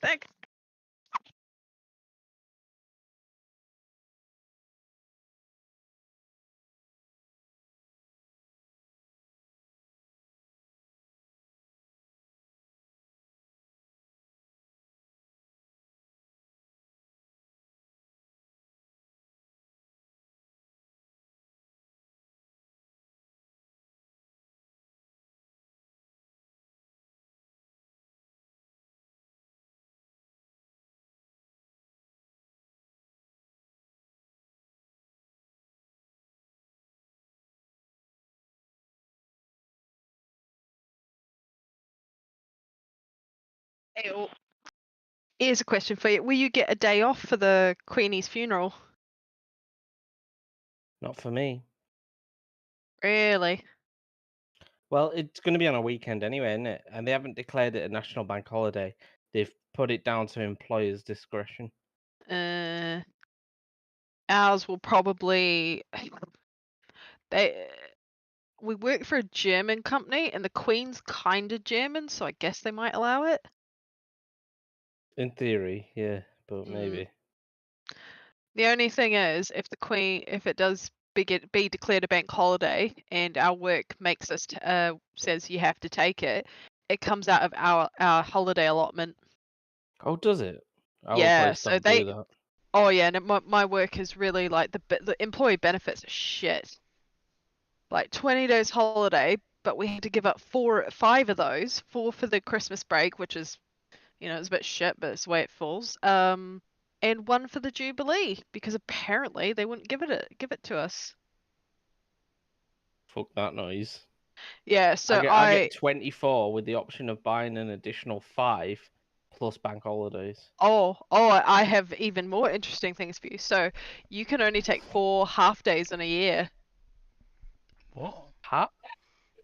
Thanks. Here's a question for you. Will you get a day off for the Queenie's funeral? Not for me. Really? Well, it's going to be on a weekend anyway, isn't it? And they haven't declared it a national bank holiday. They've put it down to employers' discretion. Ours will probably we work for a German company, and the Queen's kind of German, so I guess they might allow it. In theory, yeah, but Mm. maybe. The only thing is, if it does be declared a bank holiday, and our work makes us says you have to take it, it comes out of our holiday allotment. Oh, does it? Our Yeah, place so don't they. do that. Oh yeah, and my work is really like the employee benefits are shit. Like 20 days holiday, but we had to give up 5 of those, 4 for the Christmas break, which is, it's a bit shit, but it's the way it falls. And 1 for the Jubilee, because apparently they wouldn't give it to us. Fuck that noise. Yeah, so I get 24 with the option of buying an additional 5 plus bank holidays. Oh, I have even more interesting things for you. So you can only take 4 half days in a year. What? Huh?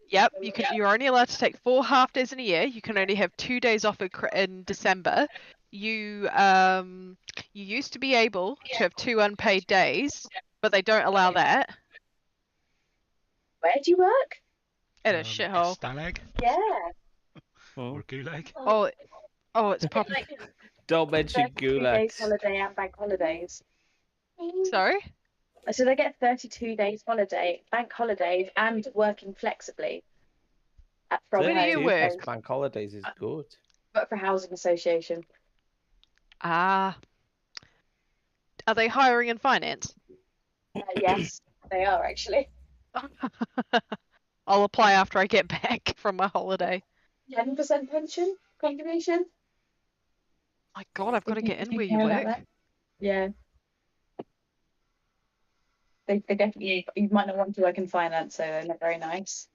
Yep, you're only allowed to take 4 half days in a year. You can only have 2 days off in December. You used to be able to have 2 unpaid days, but they don't allow that. Where do you work? At a shithole. Stalag Yeah. or a gulag? Oh, it's proper. Like Don't mention 32 days gulags. holiday and bank holidays. Sorry? So they get 32 days holiday, bank holidays, and working flexibly from Where do you home. 32 plus work? bank holidays is good. Work for a housing association. Ah. Are they hiring in finance? Yes, they are actually. I'll apply after I get back from my holiday. 10% pension contribution. My God, I've got to get in If you where you care about work. that. Yeah. They definitely, you might not want to work in finance, so they're not very nice.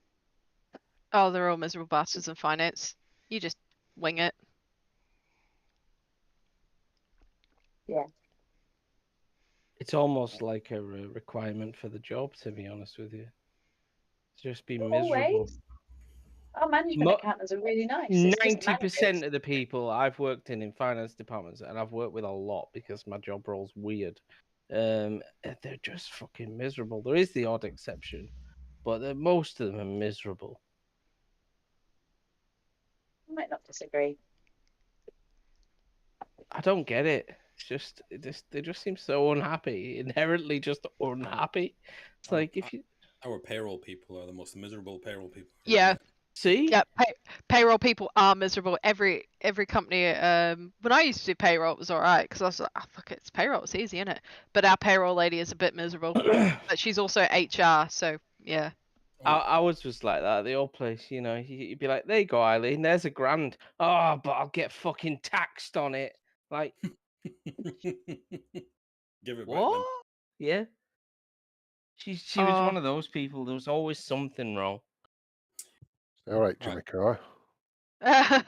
Oh, they're all miserable bastards in finance. You just wing it. Yeah. It's almost like a requirement for the job, to be honest with you. Just be Not miserable. always. Our management accountants are really nice. It's just 90% managers. of the people I've worked in finance departments, and I've worked with a lot because my job role's weird, they're just fucking miserable. There is the odd exception, but most of them are miserable. I might not disagree. I don't get it. They just seem so unhappy, inherently just unhappy. It's like if you Our payroll people are the most miserable payroll people. Yeah. see, Yeah, payroll people are miserable. Every company. When I used to do payroll, it was all right because I was like, oh, fuck it, it's payroll, it's easy, isn't it? But our payroll lady is a bit miserable. But she's also HR, so yeah. I was just like that at the old place, you know. You'd be like, "There you go, Eileen. There's $1,000. Oh, but I'll get fucking taxed on it." Like, Give it what? back Yeah. She was one of those people. There was always something wrong. All right, Jimmy Carr. I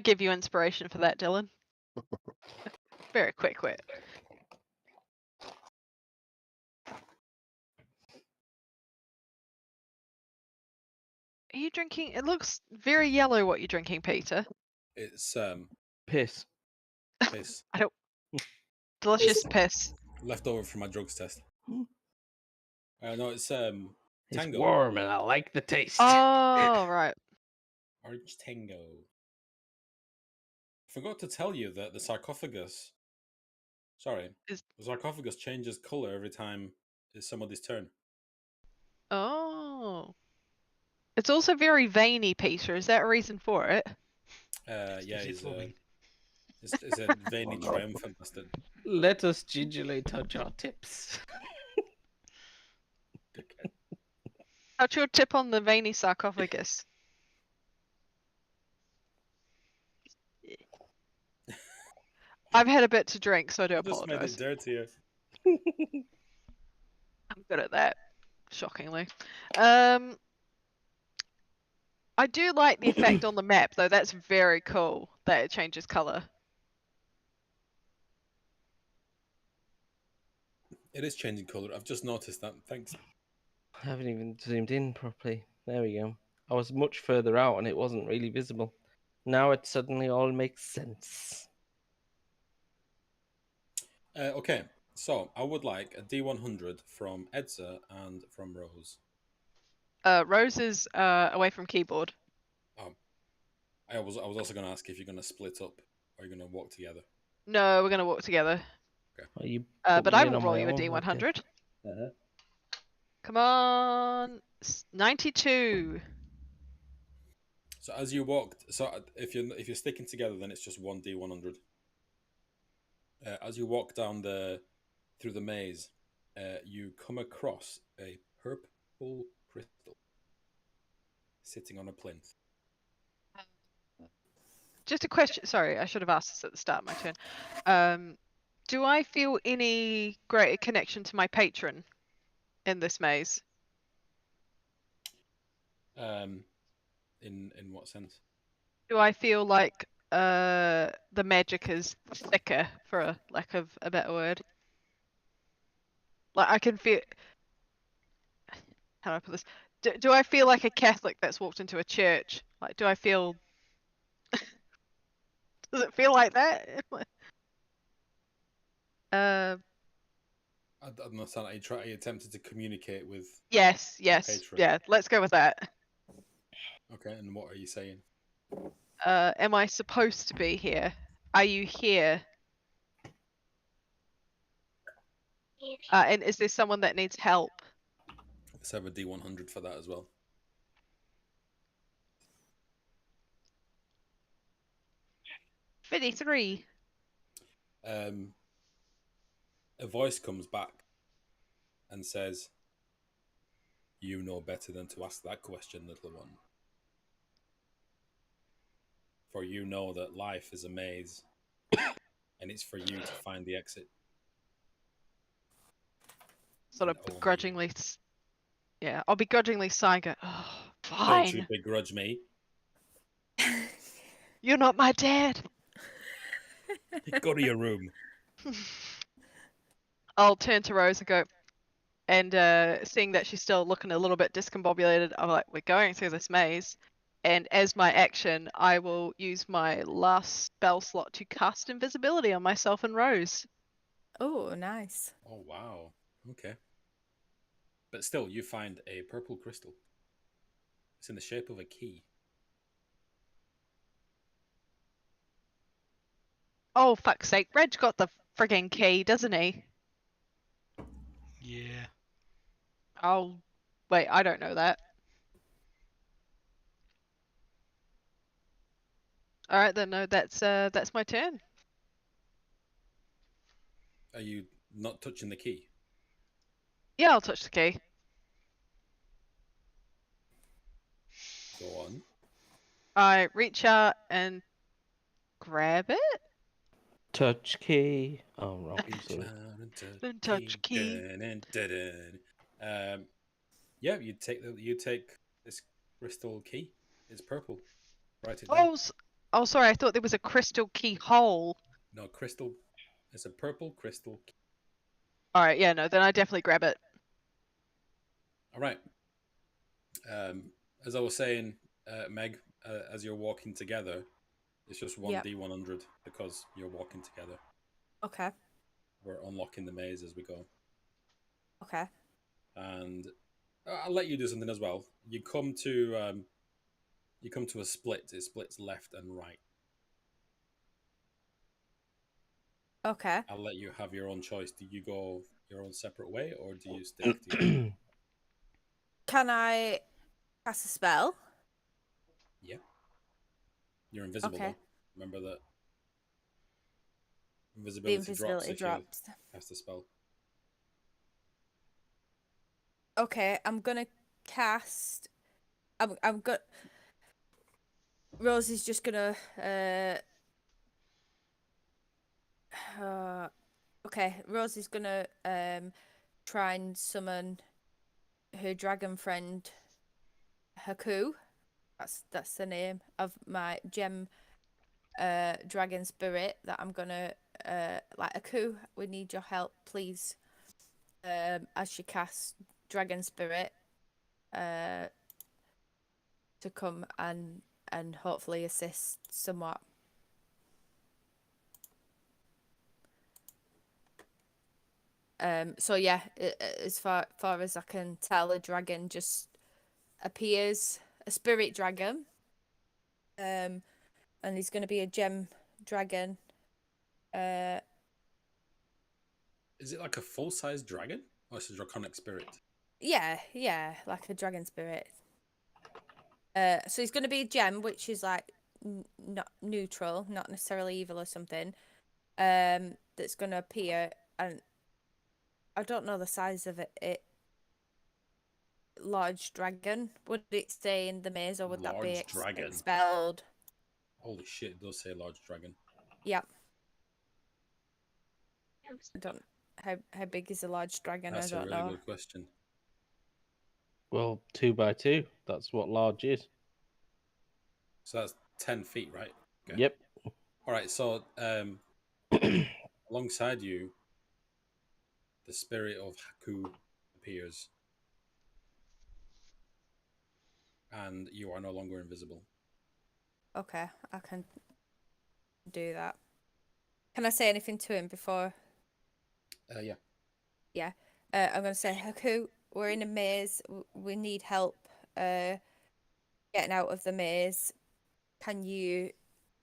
give you inspiration for that, Dylan. Very quick wit. Are you drinking? It looks very yellow. What you're drinking, Peter? It's Piss. piss. I don't. Delicious piss. Leftover from my drugs test. No, it's It's Tango. warm and I like the taste. Oh right. Orange Tango. Forgot to tell you that the sarcophagus. Sorry, the sarcophagus changes color every time it's somebody's turn. Oh. It's also very veiny, Peter. Is that a reason for it? Yeah, Is it it's a veiny triumphant bastard. Let us gingerly touch our tips. Touch your tip on the veiny sarcophagus. I've had a bit to drink, so I do Just made apologize. it dirtier. I'm good at that, shockingly. I do like the effect on the map, though. That's very cool that it changes color. It is changing color. I've just noticed that. Thanks. I haven't even zoomed in properly. There we go. I was much further out and it wasn't really visible. Now it suddenly all makes sense. Okay, so I would like a D100 from Edsa and from Rose. Rose is away from keyboard. I was also going to ask if you're going to split up or you're going to walk together. No, we're gonna walk together. Well, you But put I me in will on roll my you a own, won't you? D100. Uh-huh. Come on, 92. So as you walked, so if you're sticking together, then it's just one D100. As you walk down through the maze, you come across a purple crystal sitting on a plinth. Just a question. Sorry, I should have asked this at the start of my turn. Do I feel any greater connection to my patron in this maze? In what sense? Do I feel like the magic is thicker, for a lack of a better word? Like I can feel. How do I put this? Do I feel like a Catholic that's walked into a church? Like, do I feel? Does it feel like that? I don't understand. Are you attempted to communicate with? Yes, patron. yeah. Let's go with that. Okay, and what are you saying? Am I supposed to be here? Are you here? And is there someone that needs help? Let's have a D100 for that as well. 53. A voice comes back and says, "You know better than to ask that question, little one. For you know that life is a maze, and it's for you to find the exit." Sort And of only begrudgingly. Yeah, I'll begrudgingly sigh. Go, oh, Don't you fine. begrudge me. You're not my dad. Go to your room. I'll turn to Rose and go, and seeing that she's still looking a little bit discombobulated, I'm like, we're going through this maze. And as my action, I will use my last spell slot to cast invisibility on myself and Rose. Oh, nice. Oh, wow. Okay. But still, you find a purple crystal. It's in the shape of a key. Oh, fuck's sake. Reg got the frigging key, doesn't he? Yeah. Oh, wait, I don't know that. All right, then. No, that's my turn. Are you not touching the key? Yeah, I'll touch the key. Go on. I reach out and grab it. Touch key. Oh, wrong key, sorry. Then touch key. Yeah, you take this crystal key. It's purple. Write it down. Oh, sorry. I thought there was a crystal keyhole. No, crystal. It's a purple crystal key. All right, yeah, no, then I definitely grab it. All right. As I was saying, Meg, as you're walking together, it's just one Yep. D100 because you're walking together. Okay. We're unlocking the maze as we go. Okay. And I'll let you do something as well. You come to a split. It splits left and right. Okay. I'll let you have your own choice. Do you go your own separate way, or do you stick together? Can I cast a spell? Yeah. You're invisible, Okay. though. Remember that. The Invisibility, invisibility drops drops. if you cast a spell. Okay, I'm gonna cast. I'm gonna. Rose is just gonna. Okay, Rose is gonna try and summon her dragon friend, Haku. That's the name of my gem dragon spirit that I'm gonna like. Haku, we need your help, please. As she casts dragon spirit, to come and hopefully assist somewhat. So yeah, as far as I can tell, a dragon just appears, a spirit dragon. And he's going to be a gem dragon. Is it like a full-size dragon, or is it a draconic spirit? Yeah, like a dragon spirit. So he's going to be a gem, which is like not neutral, not necessarily evil or something. That's going to appear, and I don't know the size of it. Large dragon. Would it stay in the maze, or would that be Large dragon? expelled? Holy shit! It does say large dragon. Yep. I don't. How big is a large dragon? That's I a don't really know. good question. Well, 2 by 2. That's what large is. So that's 10 feet, right? Okay. Yep. All right. So alongside you, the spirit of Haku appears, and you are no longer invisible. Okay, I can do that. Can I say anything to him before? Yeah. Yeah. I'm going to say, Haku, we're in a maze. We need help getting out of the maze. Can you,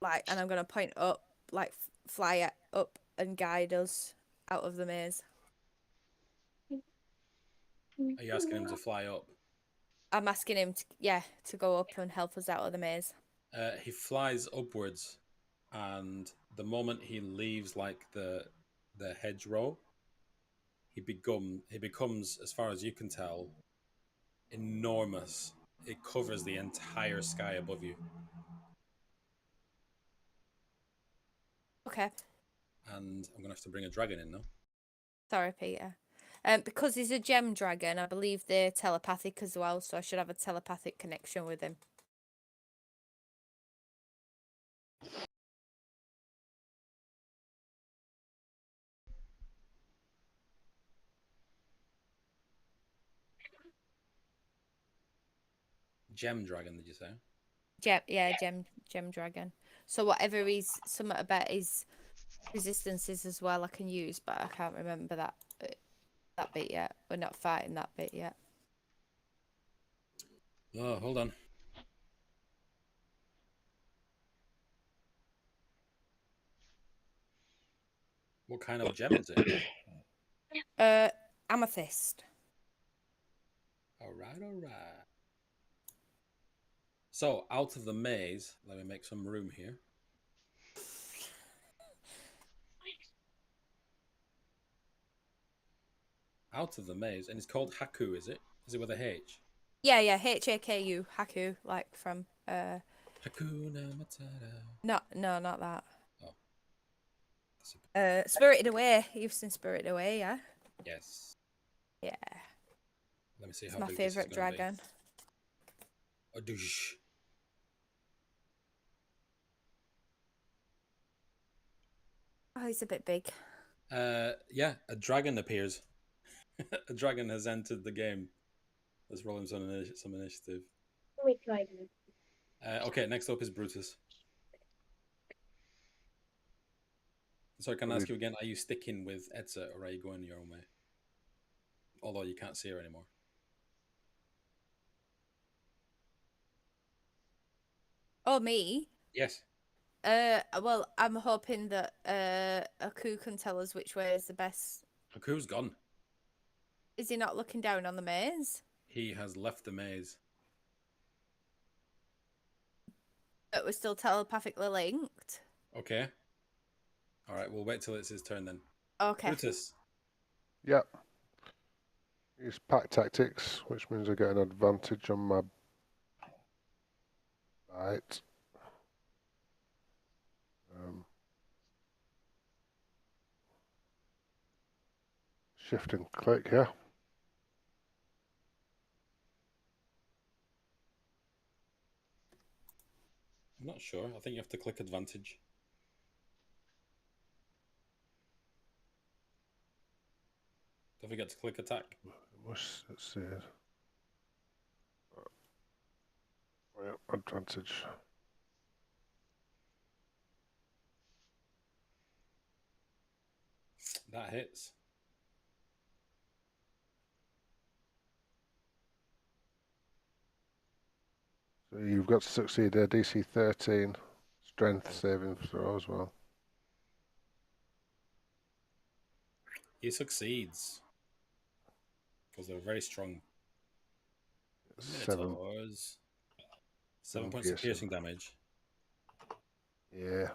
like, and I'm going to point up, like, fly it up and guide us out of the maze. Are you asking him to fly up? I'm asking him to go up and help us out of the maze. He flies upwards, and the moment he leaves like the hedgerow, he becomes, as far as you can tell, enormous. It covers the entire sky above you. Okay. And I'm gonna have to bring a dragon in now. Sorry, Peter. Because he's a gem dragon, I believe they're telepathic as well, so I should have a telepathic connection with him. Gem dragon, did you say? Gem dragon. So whatever he's somewhat about his resistances as well, I can use, but I can't remember that bit yet. We're not fighting that bit yet. Oh, hold on. What kind of gem is it? Amethyst. All right. So, out of the maze, let me make some room here. Out of the maze, and it's called Haku, is it? Is it with a H? Yeah, Haku, Haku, like from Hakuna Matata. No, not that. Oh. Spirited Away. You've seen Spirited Away, yeah? Yes. Yeah. Let me see It's how my big this is favourite gonna be. dragon. Oh, douche. Oh, he's a bit big. Yeah, a dragon appears. A dragon has entered the game. Let's roll him some initiative. We tried it. Okay, next up is Brutus. Sorry, can I ask you again? Are you sticking with Etza, or are you going your own way? Although you can't see her anymore. Oh, me? Yes. Well, I'm hoping that Aku can tell us which way is the best. Haku's gone. Is he not looking down on the maze? He has left the maze. But we're still telepathically linked. Okay. All right, we'll wait till it's his turn then. Okay. Brutus. Yep. Use pack tactics, which means I get an advantage on my bite. Shift and click, yeah. I'm not sure. I think you have to click advantage. Don't forget to click attack. Let's see it. Yeah, advantage. That hits. So you've got to succeed a DC 13 strength saving throw as well. He succeeds because they're very strong. 7. Minotaurs. 7 Oh, points of yes, piercing damage. Yeah.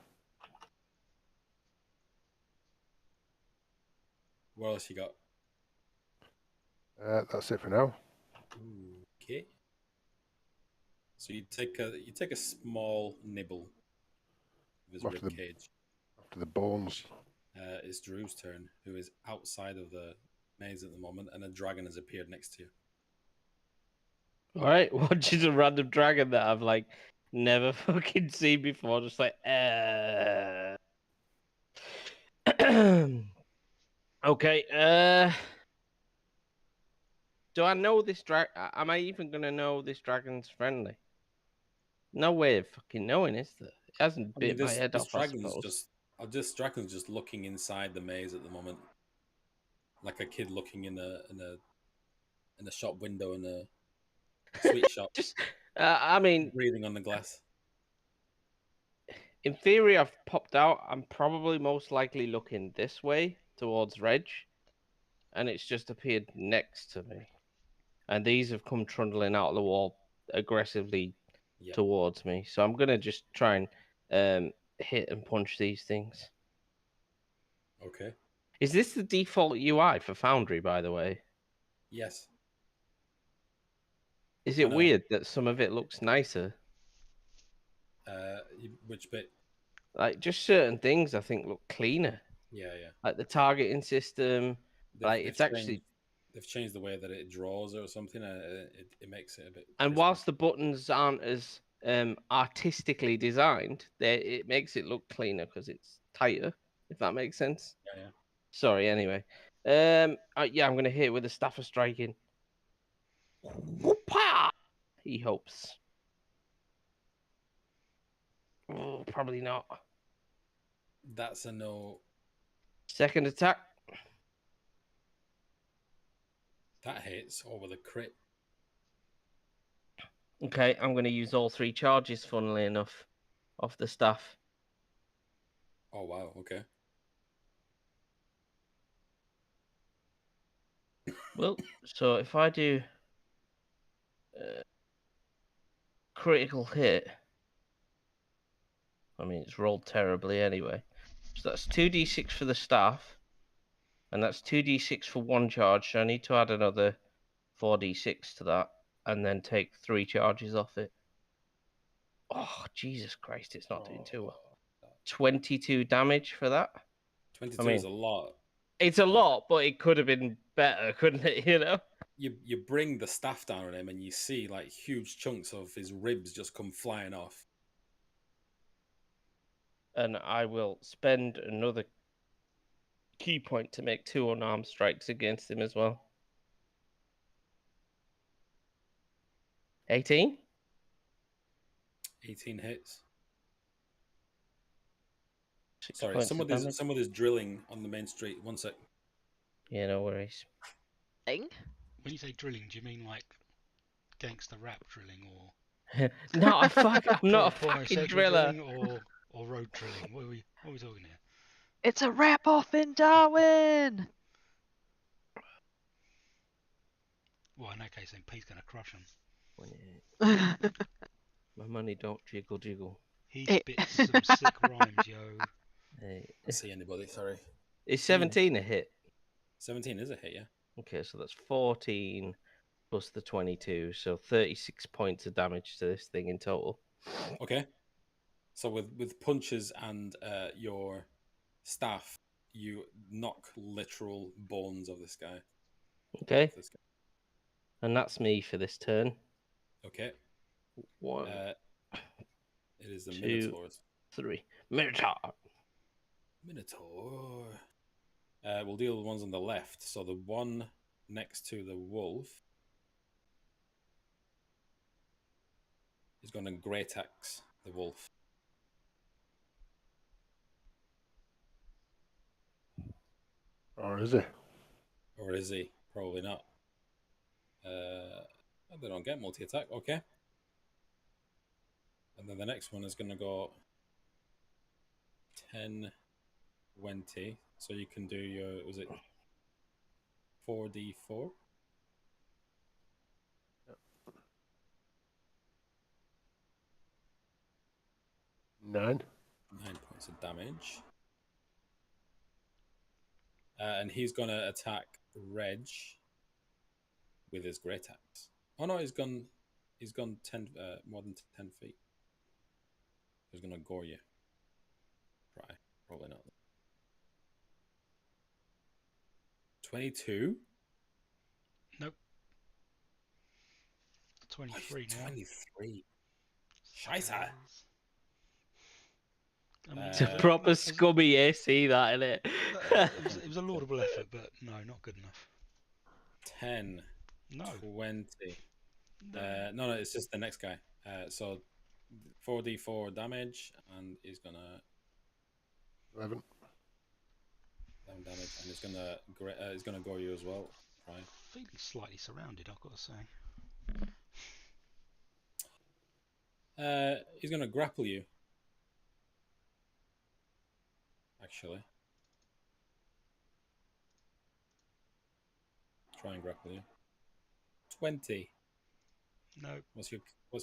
What else you got? That's it for now. Okay. So you take a small nibble of his After the- rib cage. After the bones. It's Drew's turn, who is outside of the maze at the moment, and a dragon has appeared next to you. All right, watches a random dragon that I've like never fucking seen before. Just like, okay. Do I know this Am I even gonna know this dragon's friendly? No way of fucking knowing, is there? It hasn't I mean, bit my head this off, I dragon's suppose. this dragon's just looking inside the maze at the moment, like a kid looking in a shop window in a sweet shop, Just, I mean, breathing on the glass. in theory, I've popped out. I'm probably most likely looking this way towards Reg, and it's just appeared next to me. And these have come trundling out of the wall aggressively Yeah. towards me. So I'm gonna just try and hit and punch these things. Okay. Is this the default UI for Foundry, by the way? Yes. Is I it know. weird that some of it looks nicer? Which bit? Like just certain things I think look cleaner. Yeah, yeah. Like the targeting system. It's actually. They've changed the way that it draws or something. It makes it a bit. And crispy. whilst the buttons aren't as artistically designed, it makes it look cleaner because it's tighter. If that makes sense. Yeah, yeah. Sorry. Anyway, yeah, I'm gonna hit it with a staff of striking. Whoop-ah! He hopes. Oh, probably not. That's a no. Second attack. That hits over the crit. Okay, I'm going to use all 3 charges, funnily enough, off the staff. Oh wow. Okay. Well, so if I do critical hit, I mean, it's rolled terribly anyway. So that's 2d6 for the staff, and that's 2d6 for 1 charge, so I need to add another 4d6 to that, and then take 3 charges off it. Oh, Jesus Christ, it's not doing too well. 22 damage for that. 22 is a lot. It's a lot, but it could have been better, couldn't it? You know? You bring the staff down on him and you see like huge chunks of his ribs just come flying off. And I will spend another key point to make 2 unarmed strikes against him as well. 18? 18 hits. 6 Sorry, points some of of damage. this drilling on the main street. 1 sec. Yeah, no worries. Thing. When you say drilling, do you mean like gangster rap drilling or No, I'm not a porno fucking sexual driller. drilling or road drilling? What are we talking here? It's a wrap off in Darwin. Well, in that case, then Pete's gonna crush him. My money don't jiggle jiggle. He Eh. spits some sick rhymes, yo. Hey. I see anybody. Sorry. Is 17 a hit? 17 is a hit. Yeah. Okay, so that's 14 plus the 22, so 36 points of damage to this thing in total. Okay. So with punches and your staff, you knock literal bones of this guy. Okay, This guy. and that's me for this turn. Okay. 1, It is the 2, Minotaurs. 3. Minotaur. Minotaur. We'll deal with the ones on the left. So the one next to the wolf He's going to great axe the wolf. Or is he? Or is he? Probably not. They don't get multi-attack. Okay. And then the next one is going to go 10, 20. So you can do your, was it 4d4? Nine. 9 points of damage. And he's going to attack Reg with his great axe. Oh no, he's gone 10, more than 10 feet. He's going to gore you. Probably not. 22? Nope. 23 now. 23. Scheiße. I mean, It's a Uh, proper it was- scummy AC, that, innit? it was a laudable effort, but no, not good enough. 10. No. 20. No. No, it's just the next guy. So 4d4 damage, and he's gonna 11. 11 damage, and he's gonna gore you as well. Right. Feeling slightly surrounded, I've got to say. He's gonna grapple you. Actually, try and grapple you. 20. No. What's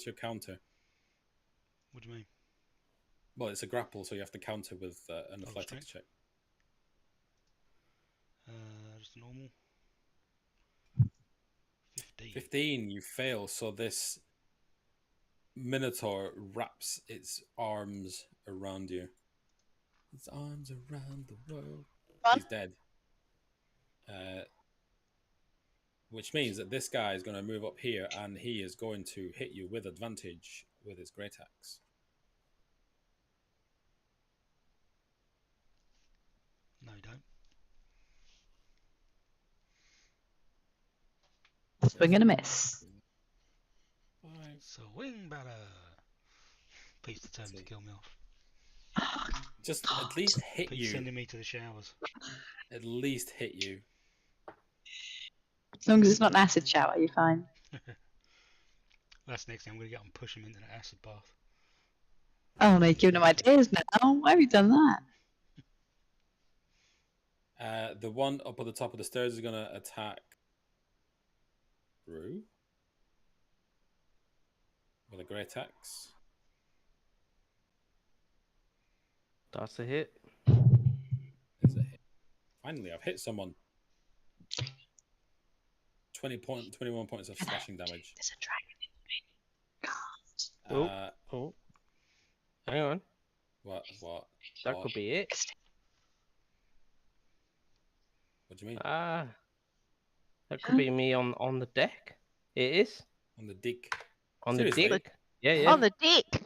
your counter? What do you mean? Well, it's a grapple, so you have to counter with an Oh, athletics strength? check. Just a normal. 15. 15, you fail. So this Minotaur wraps its arms around you. Its arms around the world. Fun. He's dead. Which means that this guy is going to move up here, and he is going to hit you with advantage with his great axe. No, you don't. Swing and a miss. Swing batter. Pete's determined to See. kill me off. Just at least hit Pete's you. sending me to the showers. At least hit you. As long as it's not an acid shower, you're fine. That's next thing. I'm going to get up and push him into the acid bath. Oh no, you're giving them ideas now. Why have you done that? The one up at the top of the stairs is going to attack Rue with a great axe. That's a hit. Is a hit. Finally, I've hit someone. 21 points of slashing damage. There's a dragon in me. Oh, hang on. What? That could be it. What do you mean? Ah, that could be me on the deck. It is On the dick. on Seriously? the dick. Yeah. On the dick.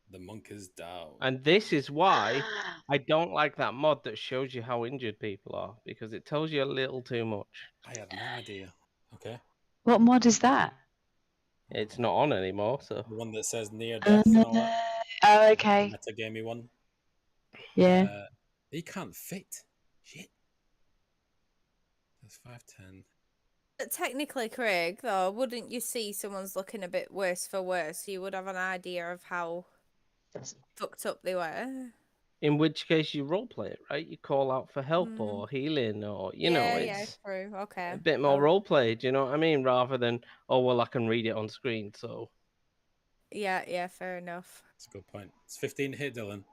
The monk is down. And this is why I don't like that mod that shows you how injured people are, because it tells you a little too much. I had no idea. Okay. What mod is that? It's not on anymore, so The one that says near death and all that. Oh, okay. Metagamey one. Yeah. He can't fit. Shit. That's 5'10". But technically, Craig, though, wouldn't you see someone's looking a bit worse for worse? You would have an idea of how fucked up they were. in which case you roleplay it, right? You call out for help Mm. or healing, or you know, Yeah, it's true. Okay. a bit more Well, roleplay. Do you know what I mean? Rather than, oh well, I can read it on screen. So Yeah, fair enough. That's a good point. It's 15 hit, Dylan.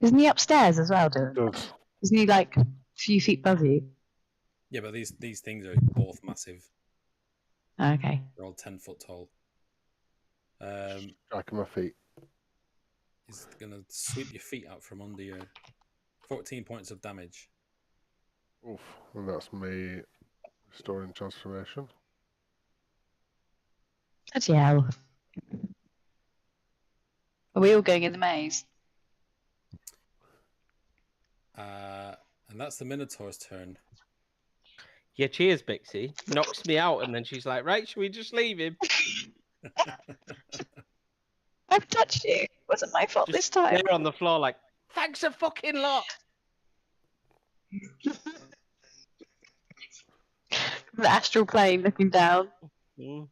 Isn't he upstairs as well, Dylan? Does. Isn't he like a few feet above you? Yeah, but these things are both massive. Oh, okay. They're all 10 foot tall. Striking my feet. He's gonna sweep your feet out from under you. 14 points of damage. Oof. And that's me restoring transformation. Bloody hell. Are we all going in the maze? And that's the Minotaur's turn. yeah, cheers, Bixie. Knocks me out, and then she's like, right, should we just leave him? never touched you. It wasn't my fault this Just time. there on the floor, like, thanks a fucking lot. From the astral plane looking down. Mm.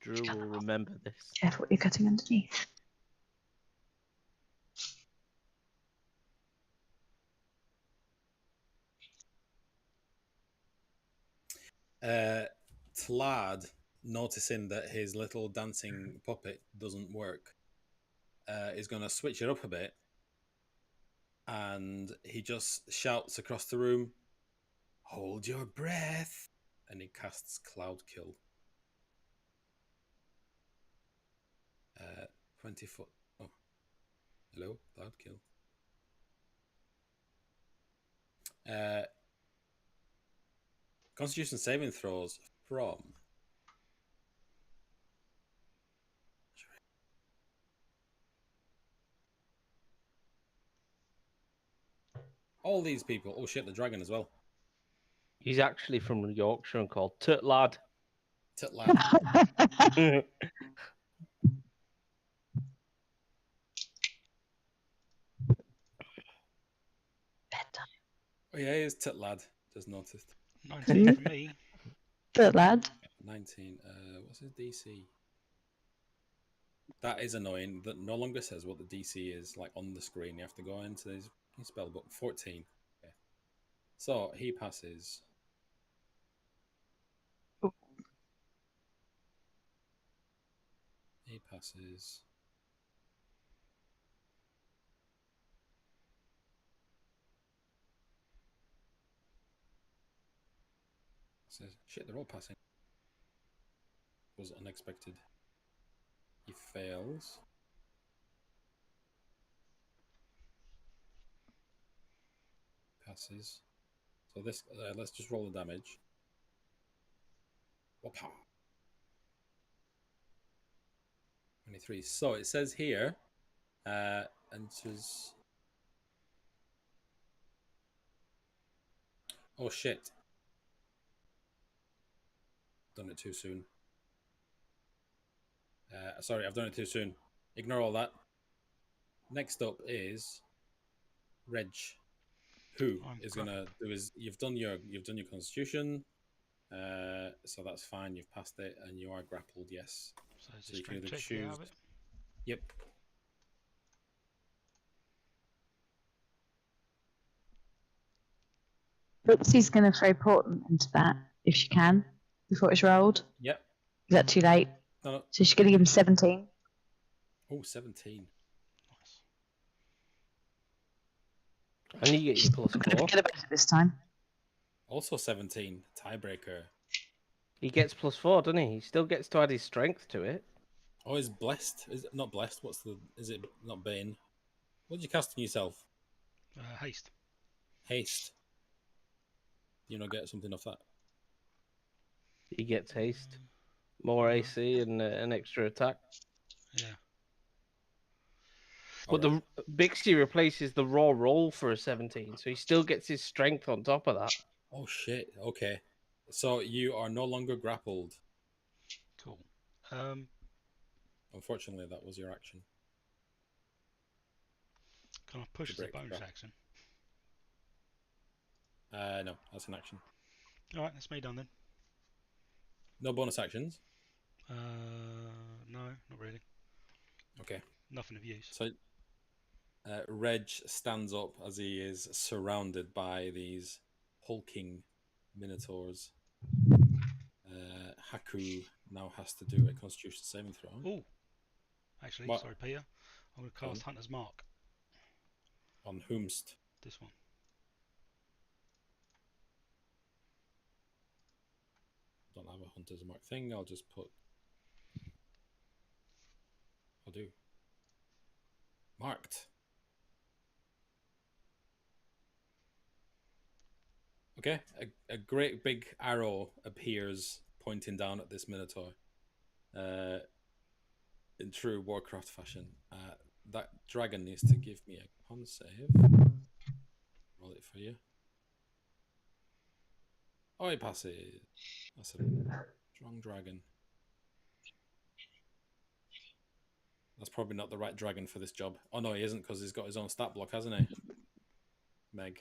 Drew will remember this. Careful what you're cutting underneath. Tlad, noticing that his little dancing puppet doesn't work, is going to switch it up a bit, and he just shouts across the room, "Hold your breath," and he casts Cloud Kill. 20 foot. Oh, hello, Cloud Kill. Constitution saving throws from all these people. Oh shit, the dragon as well. He's actually from Yorkshire and called Tut Lad. Titlad. Bedtime. Oh yeah, he is Titlad. Just noticed. 19 for me. Good lad. 19. What's his DC? That is annoying. That no longer says what the DC is like on the screen. You have to go into his spell book. 14. Okay. So he passes. Oh. He passes. Says shit. They're all passing. Was unexpected. He fails. Passes. So this, let's just roll the damage. Whoop-ha. 23. So it says here, enters. Oh shit. Done it too soon. Sorry, I've done it too soon. Ignore all that. Next up is Reg, who is gonna do his. You've done your Constitution, so that's fine. You've passed it, and you are grappled. Yes. So it's So a you can strength either check. We choose. have it. Yep. Rootsy's going to throw portent into that, if she can, before it's rolled. Yep. Is that too late? No. So she's going to give him 17. Oh, 17. Nice. And you get your plus I'm going to 4. forget about it this time. Also 17. Tiebreaker. He gets plus 4, doesn't he? He still gets to add his strength to it. Oh, is blessed? Is it not blessed? What's the? Is it not Bane? What did you cast on yourself? Haste. Haste. You not get something off that? He gets haste, more AC, and an extra attack. Yeah. But the Bixie replaces the raw roll for a 17, so he still gets his strength on top of that. Oh shit. Okay. So you are no longer grappled. Cool. Unfortunately, that was your action. Can I push To as a break the bonus grapple. action? No, that's an action. All right, that's me done then. No bonus actions. No, not really. Okay. Nothing of use. So, Reg stands up as he is surrounded by these hulking minotaurs. Haku now has to do a Constitution saving throw. Oh, actually, What? sorry, Peter. I'm going to cast Hunter's Mark. On whomst? This one. Don't have a Hunter's Mark thing. I'll just put. I'll do. Marked. Okay, a great big arrow appears pointing down at this Minotaur. In true Warcraft fashion. That dragon needs to give me a con save. Roll it for you. Oh, he passes. That's a strong dragon. That's probably not the right dragon for this job. Oh no, he isn't, because he's got his own stat block, hasn't he? Meg.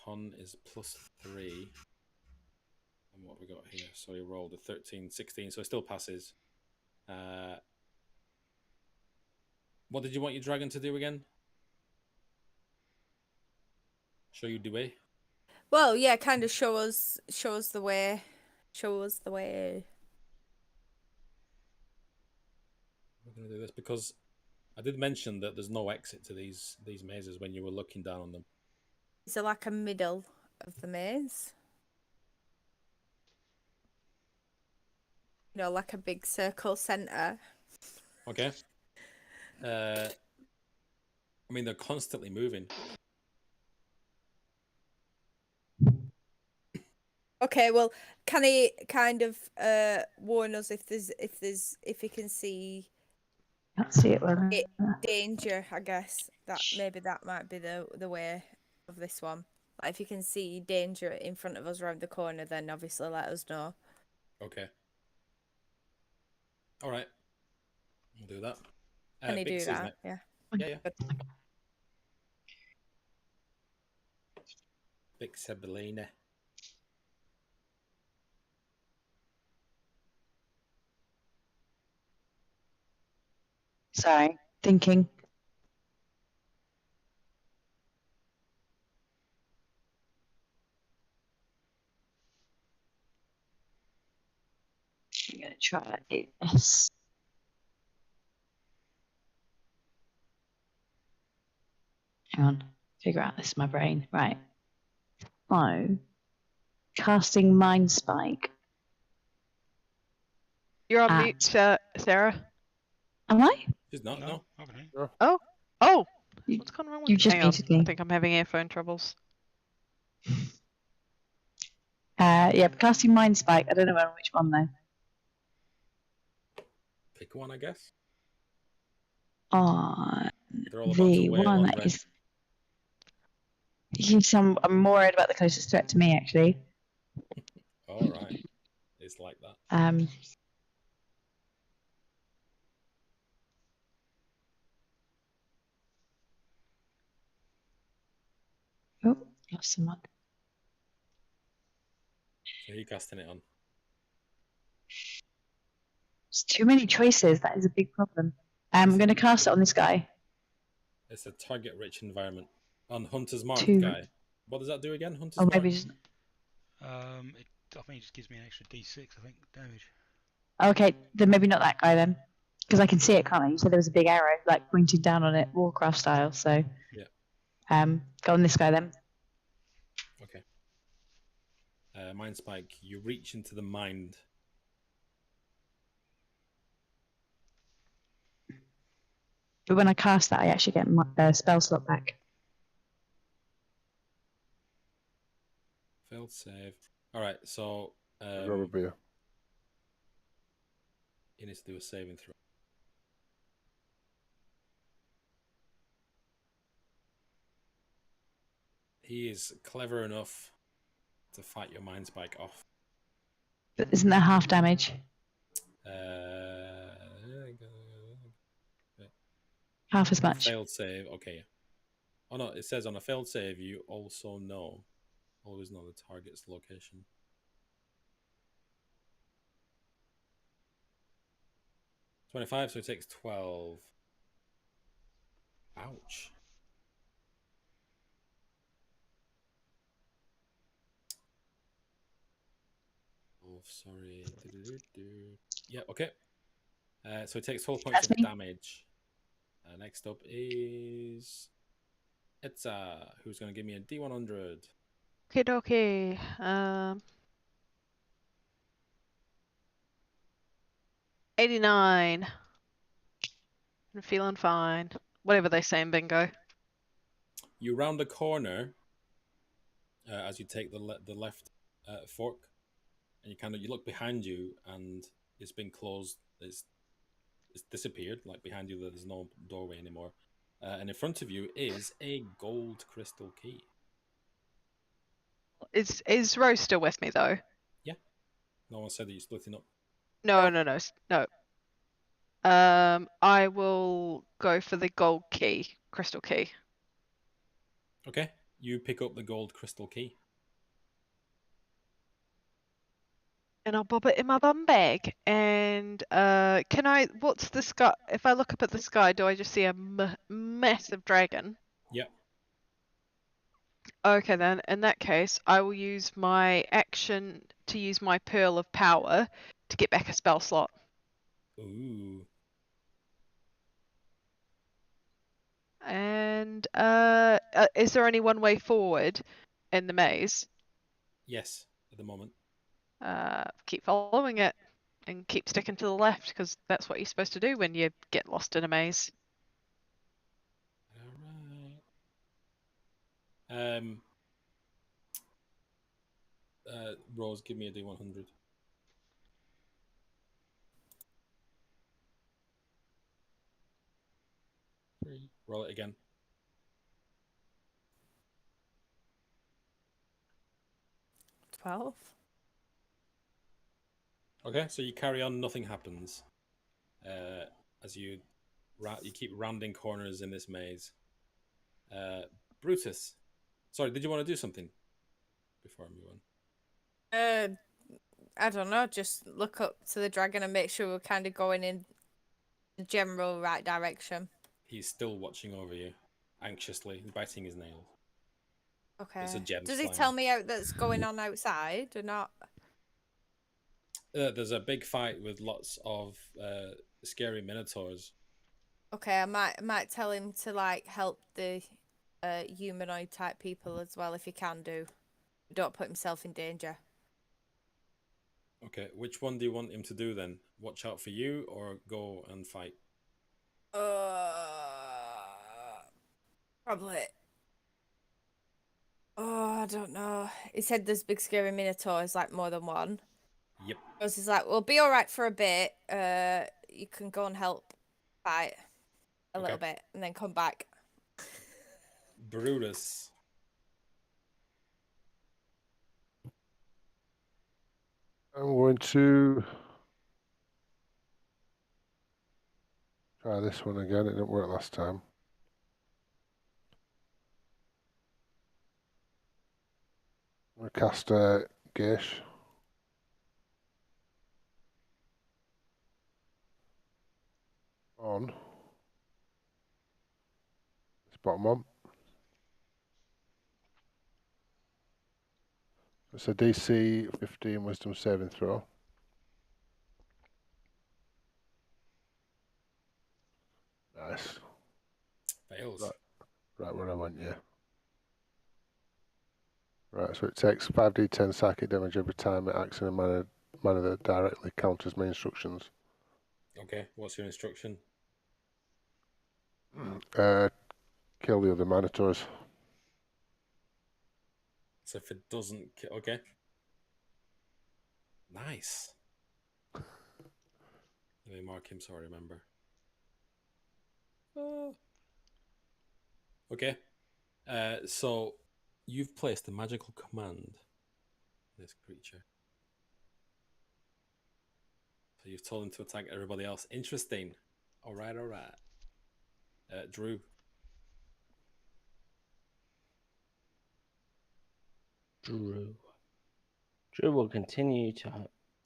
Con is +3. And what have we got here? So he rolled a 13, 16, so he still passes. What did you want your dragon to do again? Show you the way? Well, yeah, kind of show us the way. Show us the way. We're going to do this because I did mention that there's no exit to these mazes when you were looking down on them. Is there like a middle of the maze? You know, like a big circle center. Okay. I mean, they're constantly moving. Okay, well, can he kind of warn us if he can see Can't see it well. danger? I guess that maybe that might be the way of this one. Like if you can see danger in front of us around the corner, then obviously let us know. Okay. All right. We'll do that. Can he do Bixie's that? next. Yeah. Yeah. Bixibellina. Sorry, thinking. I'm gonna try this. Hang on, figure out this in my brain. Right. So, casting Mind Spike. You're on Ah. mute, Sarah. Am I? She's not, no. Okay. Oh, You- what's going wrong with you me? just Hang on. muted me. I think I'm having earphone troubles. Yeah, casting Mind Spike. I don't know which one though. Pick one, I guess. On They're all about the to wear one one that red. is. I'm more worried about the closest threat to me actually. All right. It's like that. Oh, lost someone. So who are you casting it on? There's too many choices. That is a big problem. I'm going to cast it on this guy. It's a target-rich environment. On Hunter's Mark Two. guy. What does that do again? Hunter's Or Mark? maybe just. I think it just gives me an extra D6, I think, damage. Okay, then maybe not that guy then. Because I can see it, can't I? You said there was a big arrow, like pointing down on it, Warcraft style. So. Yeah. Go on this guy then. Okay. Mind Spike. You reach into the mind. But when I cast that, I actually get my spell slot back. Failed save. All right. So Rubber beer. he needs to do a saving throw. He is clever enough to fight your Mind Spike off. But isn't that half damage? Half as much. Failed save. Okay. Oh no, it says on a failed save you also always know the target's location. $25, so it takes 12. Ouch. Oh, sorry. Yeah, okay. So it takes 12 points That's of me. damage. Next up is Etza, who's going to give me a D100. Okay, dokie. 89. I'm feeling fine. Whatever they say in bingo. You round a corner as you take the left fork, and you look behind you, and it's been closed. It's disappeared. Like behind you, there's no doorway anymore. And in front of you is a gold crystal key. Is Rose still with me though? No one said that you're splitting up. No, no. I will go for the gold key, crystal key. Okay, you pick up the gold crystal key. And I'll bob it in my bum bag. And can I? What's the sky? If I look up at the sky, do I just see a massive dragon? Yep. Okay, then. In that case, I will use my action to use my pearl of power to get back a spell slot. Ooh. And is there only one way forward in the maze? Yes, at the moment. Keep following it and keep sticking to the left because that's what you're supposed to do when you get lost in a maze. All right. Rose, give me a D100. Roll it again. $12. Okay, so you carry on. Nothing happens. As you keep rounding corners in this maze. Brutus, sorry, did you want to do something before I move on? I don't know. Just look up to the dragon and make sure we're kind of going in the general right direction. He's still watching over you, anxiously, biting his nails. Okay. It's a gem Does he slime. tell me out that's going on outside or not? There's a big fight with lots of scary minotaurs. Okay, I might tell him to like help the humanoid type people as well if he can do. Don't put himself in danger. Okay, which one do you want him to do then? Watch out for you or go and fight? Probably. Oh, I don't know. He said there's big scary minotaurs, like more than one. Yep. Rose is like, we'll be all right for a bit. You can go and help fight a little bit and then come back. Brutus. I'm going to try this one again. It didn't work last time. I'm going to cast a Geish. On this bottom one. It's a DC 15 Wisdom saving throw. Nice. Fails. Right where I went, yeah. Right, so it takes 5d10 psychic damage every time it acts in a manner that directly counters my instructions. Okay, what's your instruction? Kill the other minotaurs. So if it doesn't... Okay. Nice. Let me mark him so I remember. Okay. So you've placed a magical command on this creature. So you've told him to attack everybody else. Interesting. All right. Drew. Drew will continue to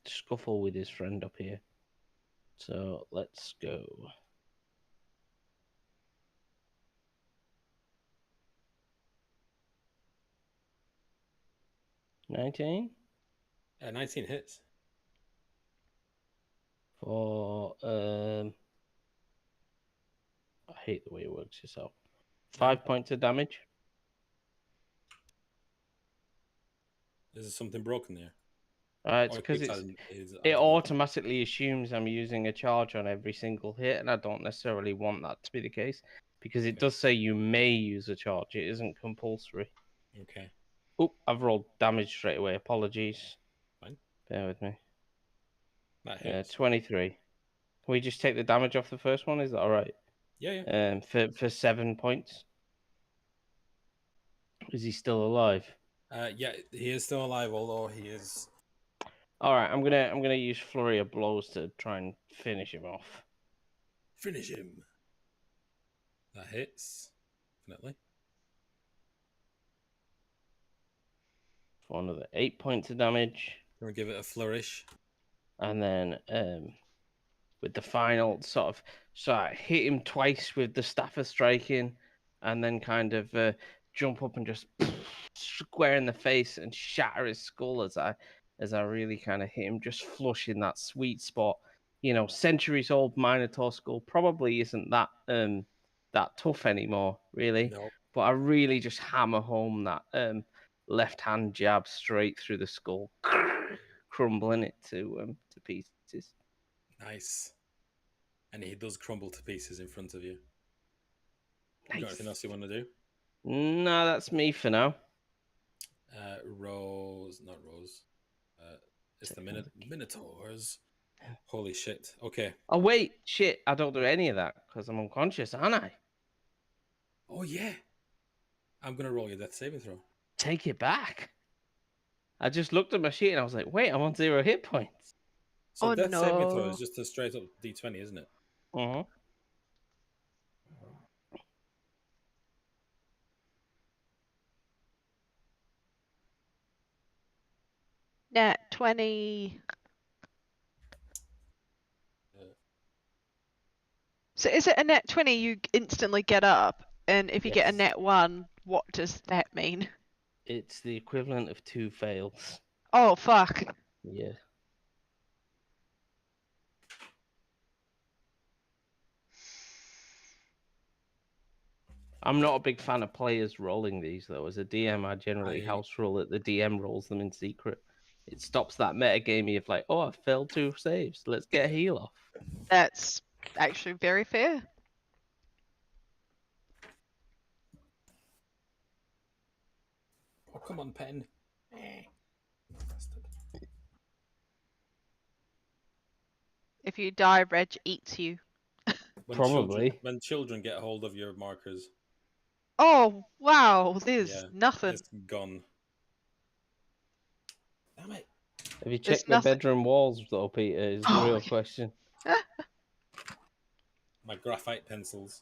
scuffle with his friend up here. So let's go. $19? 19 hits. For I hate the way it works yourself. 5 points of damage. Is there something broken there? It's because it automatically assumes I'm using a charge on every single hit, and I don't necessarily want that to be the case because it does say you may use a charge. It isn't compulsory. Okay. Oh, I've rolled damage straight away. Apologies. Fine. Bear with me. That hits. 23. Can we just take the damage off the first one? Is that all right? Yeah. For 7 points. Is he still alive? Yeah, he is still alive, although he is All right, I'm gonna use flurry of blows to try and finish him off. Finish him. That hits. Definitely. For another 8 points of damage, We'll give it a flourish. and then with the final sort of, so I hit him twice with the staff of striking, and then kind of jump up and just square in the face and shatter his skull as I really kind of hit him, just flush in that sweet spot. You know, centuries old Minotaur skull probably isn't that that tough anymore, really. No. But I really just hammer home that left hand jab straight through the skull, crumbling it to pieces. Nice. And he does crumble to pieces in front of you. You got anything else you want to do? No, that's me for now. Rose, not Rose. It's the Minotaurs. Holy shit. Okay. Oh wait, shit! I don't do any of that because I'm unconscious, aren't I? Oh yeah. I'm gonna roll your death saving throw. Take it back. I just looked at my sheet and I was like, wait, I'm on 0 hit points. So Oh, death saving throw no. is just a straight up D20, isn't it? Uh-huh. Nat 20. So is it a nat 20 you instantly get up? And if you get a Yes. nat 1, what does that mean? It's the equivalent of 2 fails. Oh, fuck. Yeah. I'm not a big fan of players rolling these though. As a DM, I generally house roll it. The DM rolls them in secret. It stops that metagamey of like, oh, I failed 2 saves. Let's get a heal off. That's actually very fair. Oh, come on, pen. If you die, Reg eats you. Probably. When children get hold of your markers, Oh, wow. There's yeah, nothing. it's gone. Damn it. Have you There's checked the nothing. bedroom walls though, Peter? Is the Oh, real yeah. question. My graphite pencils.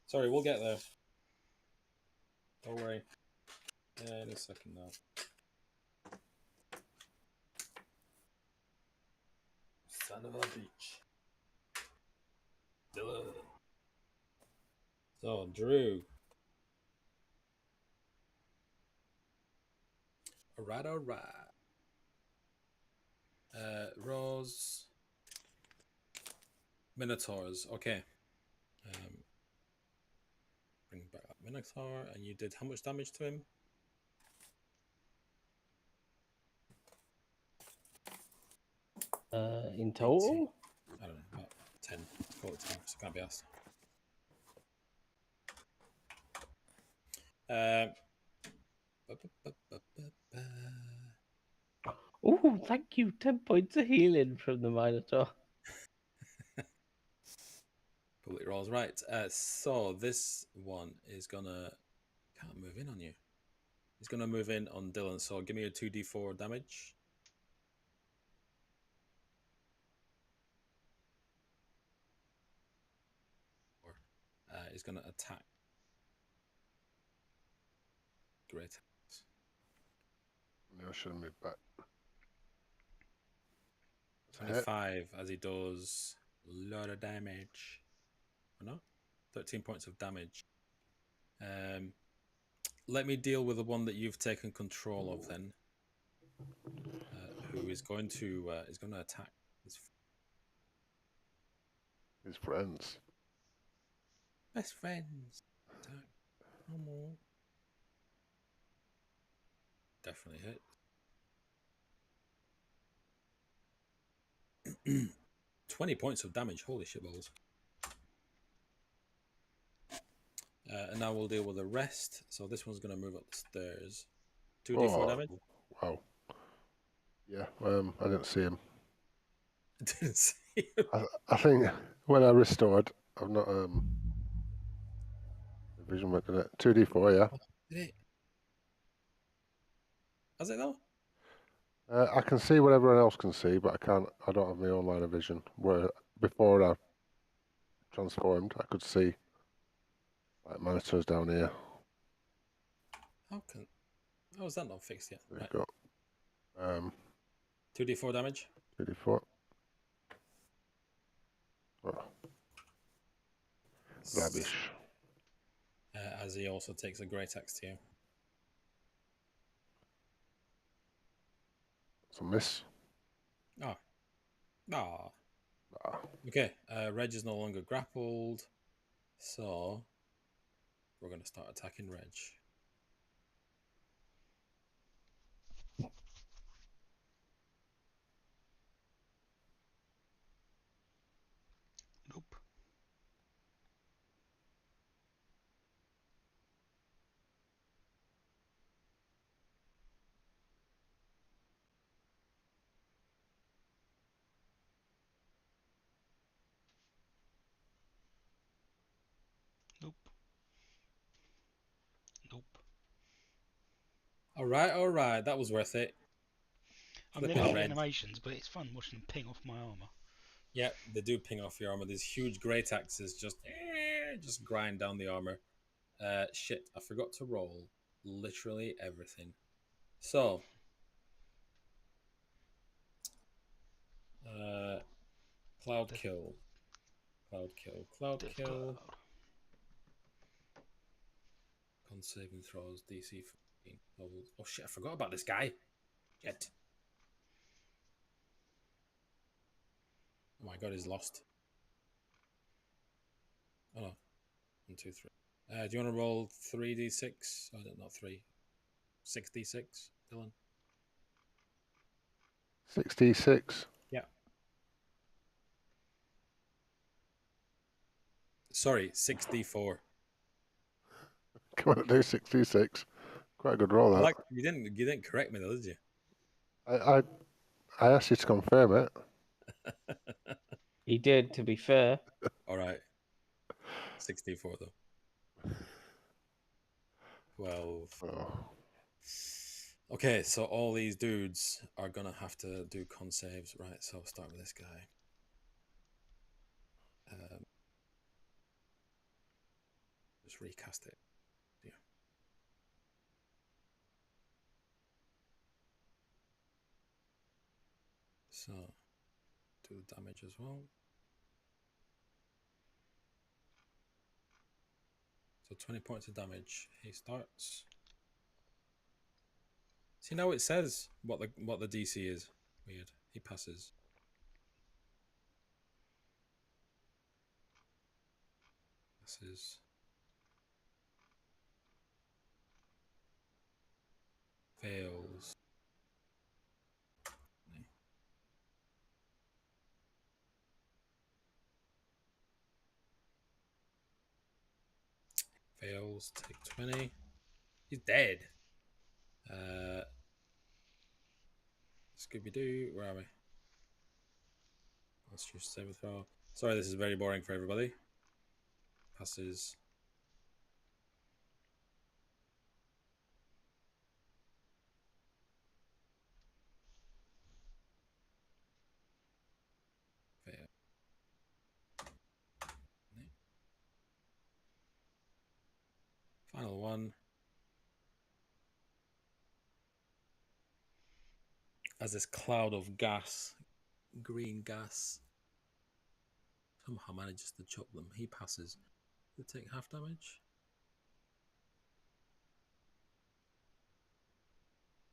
Sorry, we'll get there. Don't worry. In a second now. Son of a bitch. Duh. So, Drew. Alright, alright. Rose. Minotaurs. Okay. Bring back up Minotaur, and you did how much damage to him? In total? I don't know, about 10. Call it 10, so can't be asked. Oh, thank you. 10 points of healing from the Minotaur. Public rolls, right. So this one is gonna can't move in on you. He's gonna move in on Dylan. So give me a 2d4 damage. He's gonna attack. Great. No, I should have moved back. 25 as he does a lot of damage. Or not? 13 points of damage. Let me deal with the one that you've taken control of then. Who is going to attack His friends. best friends. Attack. No more. Definitely hit. 20 points of damage. Holy shit balls. And now we'll deal with the rest. So this one's going to move up the stairs. 2d4 damage. Wow. Yeah, I didn't see him. Didn't see him. I think when I restored, I've not vision went in it. 2d4, yeah. Did it? Has it though? I can see what everyone else can see, but I can't. I don't have my own line of vision. Where before I transformed, I could see like monitors down here. How is that not fixed yet? There Right. you go. 2d4 damage. 2d4. Oh, rubbish. As he also takes a great axe to you. It's a miss. Ah. Ah. Ah. Okay. Reg is no longer grappled, so we're going to start attacking Reg. Nope. Nope. Nope. All right. That was worth it. I'm Flipping limited Reg. animations, but it's fun watching them ping off my armor. Yeah, they do ping off your armor. These huge great axes just grind down the armor. Shit, I forgot to roll literally everything. So, cloud Death- kill. Death Con Cloud. saving throws, DC 14. Oh shit, I forgot about this guy. Shit. Oh my god, he's lost. Oh no. 1, 2, 3. Do you want to roll 3d6? Oh, not 3. 6d6, Dylan? 66. Yeah. Sorry, 6d4. Come on, do 66. Quite a good roll, that. You didn't correct me though, did you? I asked you to confirm it. He did, to be fair. All right. 64 though. 12. Oh. Okay, so all these dudes are gonna have to do con saves, right? So I'll start with this guy. Just recast it. Yeah. So do the damage as well. So 20 points of damage. He starts. See, now it says what the DC is. Weird. He passes. Passes. Fails. Fails. Take 20. He's dead. Scooby-Doo. Where are we? Let's just save a throw. Sorry, this is very boring for everybody. Passes. Fail. Final one. As this cloud of gas, green gas, somehow manages to chop them. He passes. They take half damage.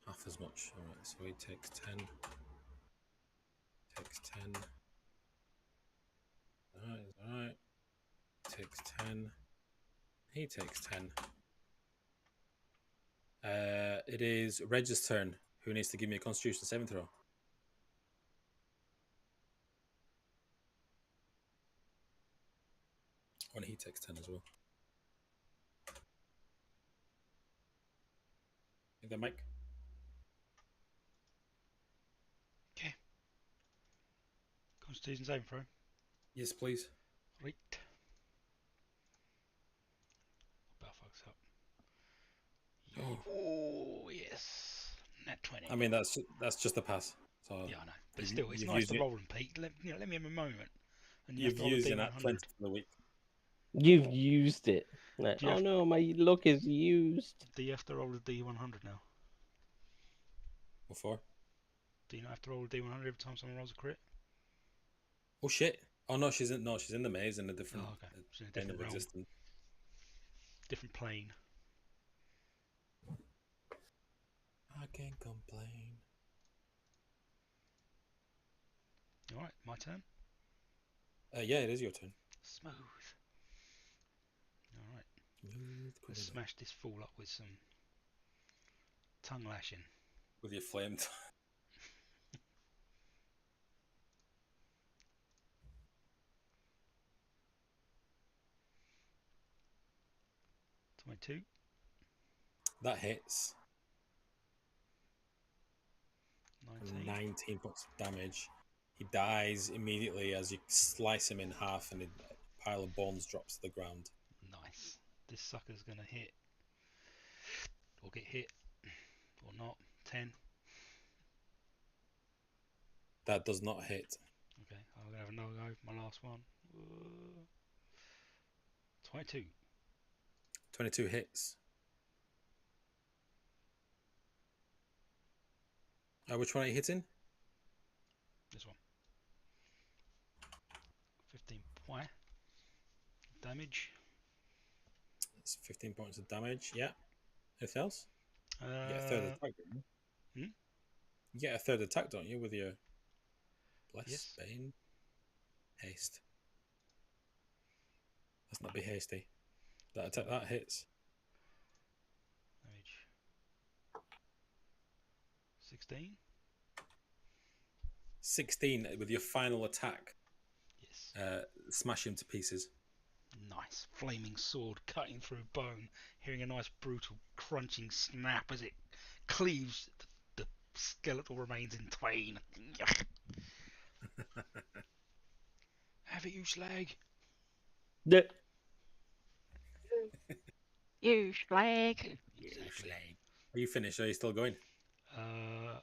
Half as much. Alright, so he takes 10. Takes 10. Alright. Takes 10. He takes 10. It is Reg's turn. Who needs to give me a Constitution saving throw? When he takes 10 as well. Hey there, Mike. Okay. Constitution saving throw. Yes, please. Right. About fucks up. Oh. Oh yes. Nat 20. I mean, that's just a pass. So Yeah, I know. But you've- still, it's you've nice used to it- roll them, Pete. Let me have a moment. And you have You've to roll a used it at D100. plenty for the week. You've used it. Like, Do you oh have- no, my luck is used. Do you have to roll a D100 now? Before. Do you not have to roll a D100 every time someone rolls a crit? Oh shit! Oh no, she's in the maze in a different, Oh, okay. She's in a plane different of realm. existence. Different plane. I can't complain. Alright, my turn. Yeah, it is your turn. Smooth. Alright, Smooth let's criminal. smash this fool up with some tongue lashing. With your flame. 22. That hits. 19. 19 points of damage. He dies immediately as you slice him in half, and a pile of bones drops to the ground. Nice. This sucker's gonna hit. Or get hit. Or not. 10. That does not hit. Okay, I'm gonna have another go. My last one. 22. 22 hits. Which one are you hitting? This one. 15 point damage. That's 15 points of damage. Yeah. Anything else? You get a third attack, don't you? hmm? You get a third attack, don't you, with your Bless, Yes. Bane, Haste. Let's not be hasty. That hits. Damage. 16. 16 with your final attack. Yes. Smash him to pieces. Nice. Flaming sword cutting through bone. Hearing a nice brutal crunching snap as it cleaves the skeletal remains in twain. Have it, you slag. The- You slag. Exactly. Are you finished? Or are you still going? I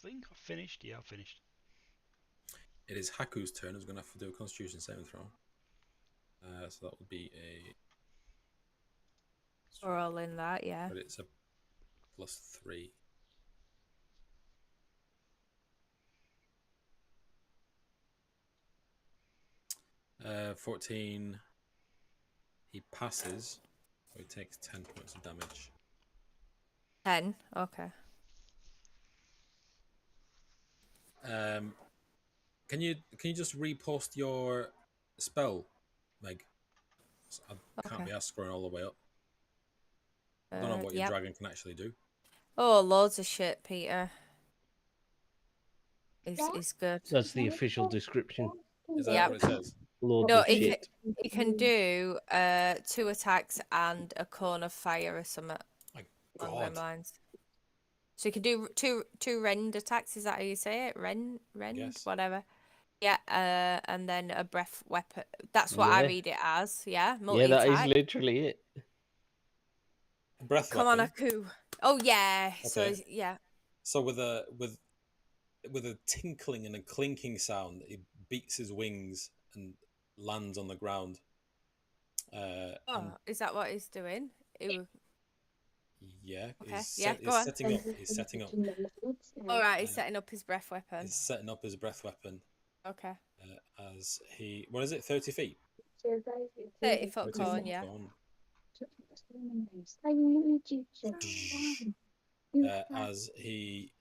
think I finished. Yeah, I finished. It is Haku's turn. Who's going to have to do a Constitution saving throw. So that would be a. We're all in that, yeah. But it's a +3. Uh, 14. He passes. So he takes 10 points of damage. 10. Okay. Can you just repost your spell, Meg? I can't Okay. be asked scrolling all the way up. I don't know what your Yep. dragon can actually do. Oh, loads of shit, Peter. Is good. That's the official description. Is that Yep. what it says? Loads No, of it shit. it can do 2 attacks and a cone of fire or something My along them God. lines. So you can do two rend attacks. Is that how you say it? Rend, Yes. whatever. Yeah. And then a breath weapon. That's what I Yeah. read it as. Yeah. Yeah, Multi that is attack. literally it. Breath Come weapon. on, Aku. Oh yeah. So Okay. yeah. So with a tinkling and a clinking sound, he beats his wings and lands on the ground. Oh, And is that what he's doing? yeah, Okay, he's, yeah, set, go he's on. setting up. He's setting up. All right. He's setting up his breath weapon. He's setting up his breath weapon. Okay. As he, what is it? 30 feet. 30-foot 30 cone. foot Yeah. cone. As he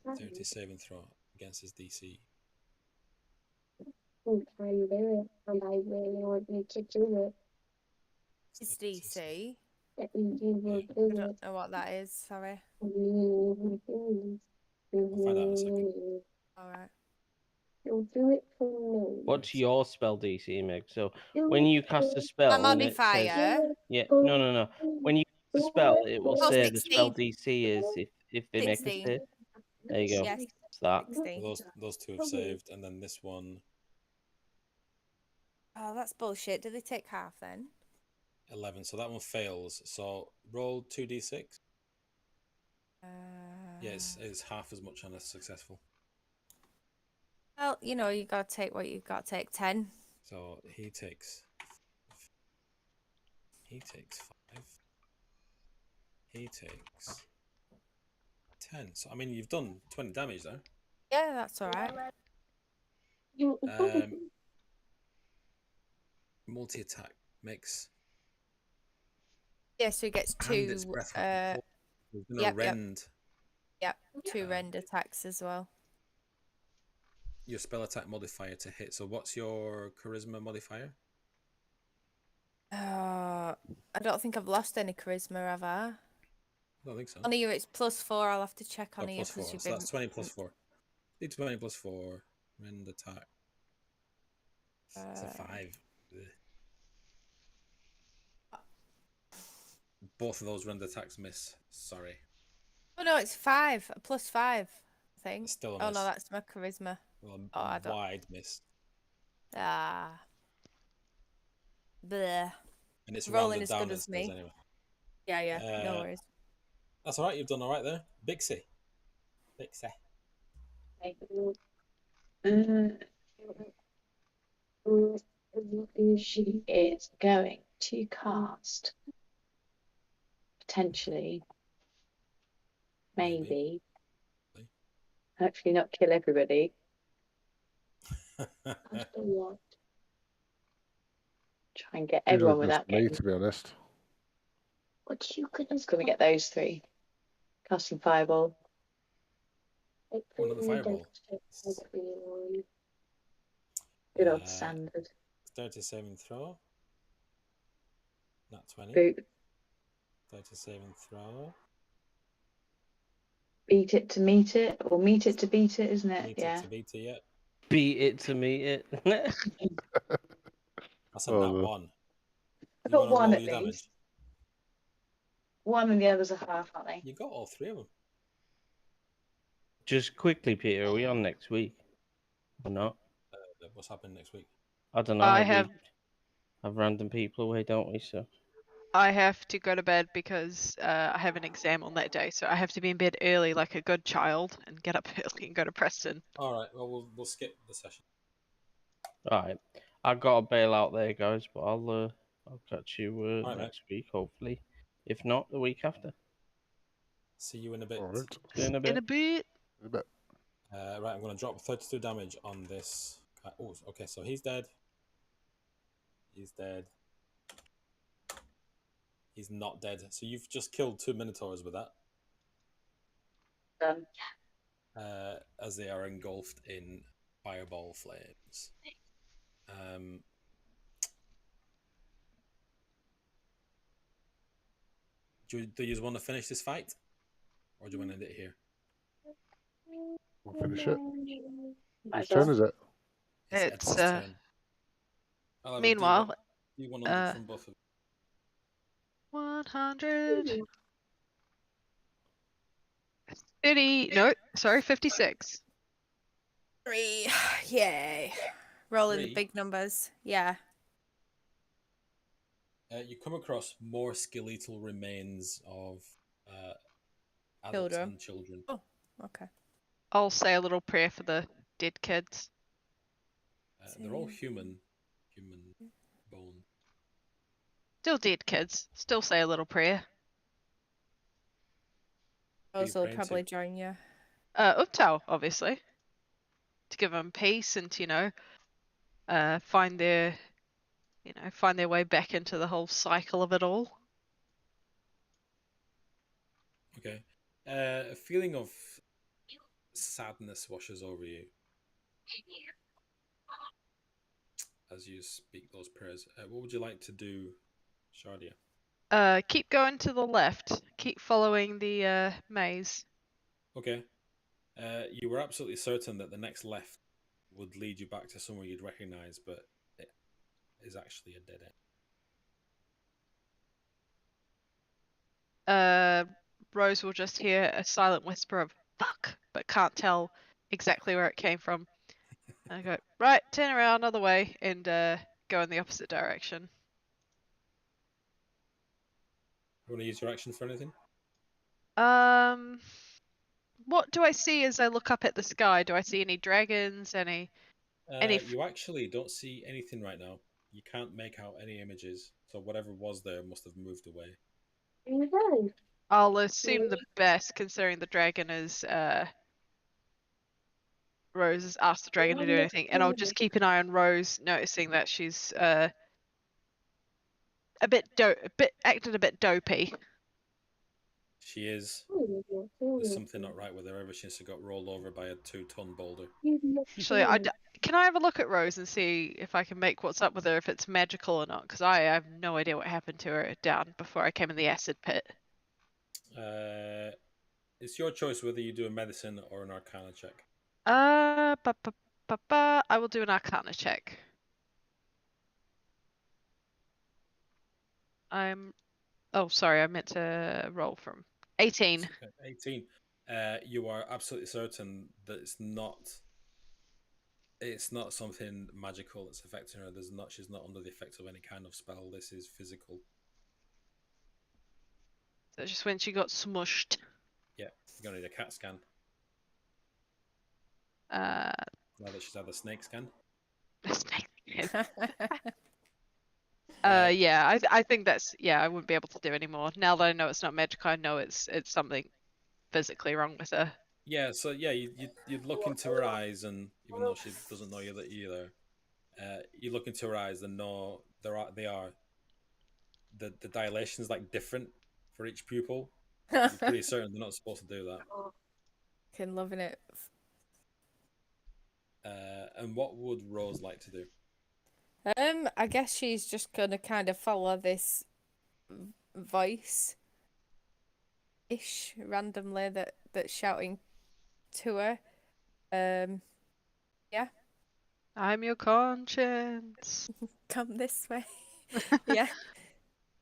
30 saving throw against his DC. His DC. Yeah. I don't know what that is. Sorry. I'll find out in a second. All right. What's your spell DC, Meg? So when you cast a spell, My and it says, modifier. yeah, no. When you cast a spell, it will Oh, say the spell 16. DC is if they make a 16. save. There you go. Yes. It's that. 16. Those two have saved, and then this one. Oh, that's bullshit. Do they take half then? 11. So that one fails. So roll 2d6. Yeah, it's half as much on a successful. Well, you know, you gotta take what you gotta take. 10. So he takes 5. He takes 10. So I mean, you've done 20 damage there. Yeah, that's all right. Multi attack makes. Yeah, so he gets And it's 2. breath weapon. He's gonna Yep, rend yep. 2 rend attacks as well. your spell attack modifier to hit. So what's your charisma modifier? I don't think I've lost any charisma, have I? I don't think so. On you, it's +4. I'll have to check on you Plus 4. because you've So been. that's 20 plus 4. D20 plus 4. Rend attack. It's a 5. Ugh. Both of those rend attacks miss. Sorry. Oh no, it's 5. A +5, I think. It's still a Oh miss. no, that's my charisma. Well, Oh, I don't. wide miss. Ah. Bleh. And it's Rolling rounded as down good as it says me. anyway. Yeah, no worries. That's alright, you've done alright there. Bixie. She is going to cast potentially, maybe, hopefully not kill everybody. After what? Try and get everyone Usually without just me, getting. to be honest. What you could just gonna get those 3. Casting fireball. One of the fireball. Good old standard. Dexterity saving throw. Not 20. Boot. Dexterity saving throw. Beat it to meet it, or meet it to beat it, isn't it? Beat Yeah. it to beat it, yeah. Beat it to meet it. That's a nat no. 1. I You got wanna 1 roll at your damage? least. 1 and the others are half, aren't they? You got all 3 of them. Just quickly, Peter, are we on next week? Or not? What's happening next week? I don't know. I we have have random people away, don't we? So I have to go to bed because I have an exam on that day, so I have to be in bed early like a good child and get up early and go to Preston. Alright, well we'll skip the session. all right, I got to bail out there, guys. But I'll catch you All right, next week, hopefully. If not, the week after. See you in a bit. Alright. See you in a bit. In a bit. A bit. Right, I'm going to drop 32 damage on this. Oh, okay, so he's dead. He's dead. He's not dead. So you've just killed 2 Minotaurs with that. Done. As they are engulfed in fireball flames. Do you want to finish this fight? Or do you want to end it here? We'll finish it. Might Whose as well. turn is it? It's turn. I'll have a meanwhile, D100 from both of 100. 30. No, sorry, 56. 3. Yay. Rolling the 3? big numbers. Yeah. You come across more skeletal remains of adults Children. and children. Oh, okay. I'll say a little prayer for the dead kids. They're all human bone. Still dead kids. Still say a little prayer. Who you Rose will praying to? probably join you. Uptow, obviously. To give them peace and to, find their way back into the whole cycle of it all. Okay. A feeling of sadness washes over you as you speak those prayers. What would you like to do, Shardia? Keep going to the left. Keep following the maze. Okay. You were absolutely certain that the next left would lead you back to somewhere you'd recognize, but it is actually a dead end. Rose will just hear a silent whisper of "fuck," but can't tell exactly where it came from. And I go, right, turn around, other way, and go in the opposite direction. You want to use your action for anything? What do I see as I look up at the sky? Do I see any dragons? Any You actually don't see anything right now. You can't make out any images. So whatever was there must have moved away. I'll assume the best, considering the dragon is Rose has asked the dragon to do anything, and I'll just keep an eye on Rose, noticing that she's a bit acting a bit dopey. She is. There's something not right with her ever since she got rolled over by a 2-ton boulder. Actually, can I have a look at Rose and see if I can make what's up with her, if it's magical or not? Because I have no idea what happened to her down before I came in the acid pit. It's your choice whether you do a medicine or an arcana check. I will do an arcana check. Oh, sorry, I meant to roll from 18. Okay, 18. You are absolutely certain that it's not something magical that's affecting her. She's not under the effects of any kind of spell. This is physical. So just when she got smushed. Yeah, you're gonna need a CAT scan. Now that she's had the snake scan. The snake scan. Yeah, I think that's, I wouldn't be able to do anymore. Now that I know it's not magical, I know it's something physically wrong with her. Yeah, so yeah, you'd look into her eyes, and even though she doesn't know you either, you look into her eyes and know the dilation's like different for each pupil. You're pretty certain they're not supposed to do that. I'm loving it. And what would Rose like to do? I guess she's just gonna kind of follow this voice ish randomly that's shouting to her. Yeah. I'm your conscience. Come this way. Yeah.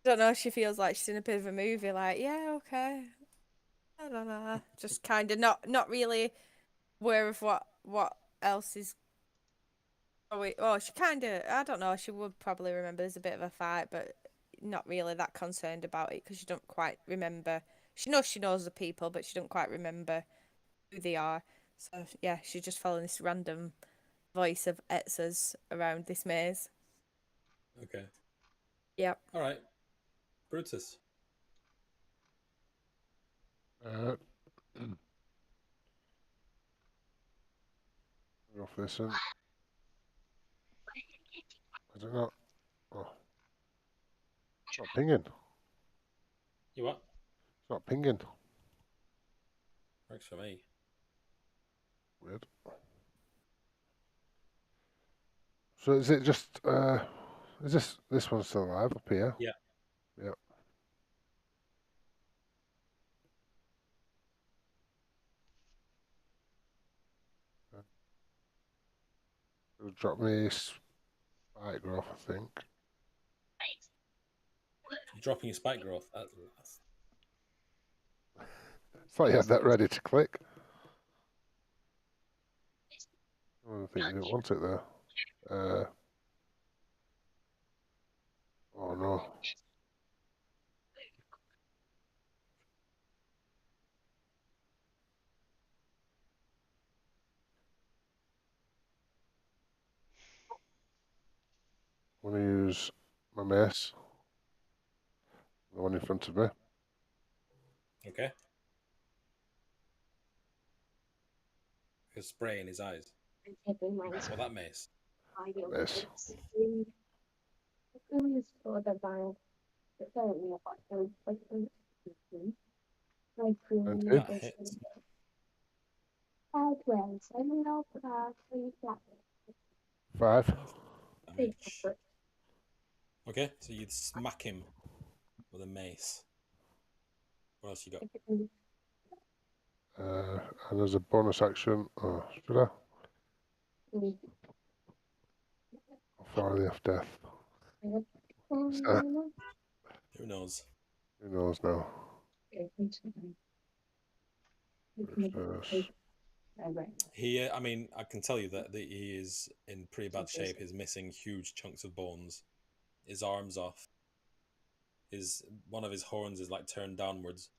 Don't know, she feels like she's in a bit of a movie, like, yeah, okay. I don't know. Just kind of not really aware of what else is. Oh, she kind of, I don't know, she would probably remember there's a bit of a fight, but not really that concerned about it because she don't quite remember. She knows the people, but she don't quite remember who they are. So yeah, she's just following this random voice of Etza's around this maze. Okay. Yep. All right. Brutus. Off this end. I don't know. Oh. It's not pinging. You what? It's not pinging. Works for me. Weird. So is it just is this one still alive up here? Yeah. Yeah. It'll drop me spike growth, I think. You're dropping your spike growth. It's like you had that ready to click. Oh, I think you didn't want it there. Oh no. I'm going to use my mace. The one in front of me. Okay. His spray in his eyes. Well, that mace. Mace. That hits. Five. Damage. Okay, so you'd smack him with a mace. What else you got? And as a bonus action, should I? How far are they off death? Who knows? Who knows now? He, I mean, I can tell you that he is in pretty bad shape. He's missing huge chunks of bones. His arm's off. one of his horns is like turned downwards.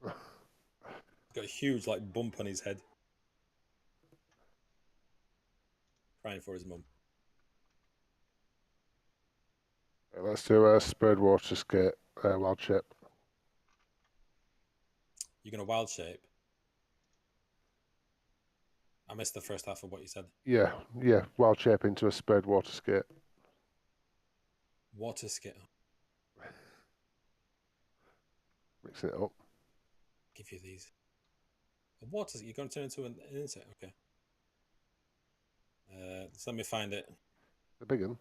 He's got a huge like bump on his head. Crying for his mum. Let's do a spurred water skate, wild shape. You're gonna wild shape. I missed the first half of what you said. Yeah, wild shape into a spurred water skate. Water skate. Mixing it up. Give you these. A water. You're gonna turn into an insect. Okay. Just let me find it. The big one.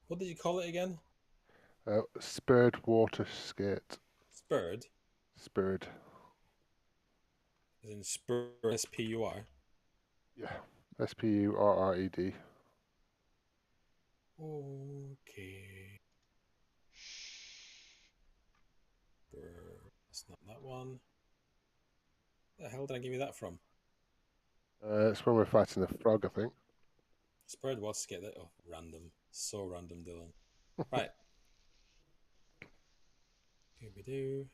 What did you call it again? Spurred water skate. Spurred. Spurred. As in spur. S-P-U-R. Yeah. S-P-U-R-R-E-D. Okay. That's not that one. Where the hell did I give you that from? It's when we're fighting the frog, I think. Spurred water skate. Oh, random. So random, Dylan. Right. Scooby-Doo.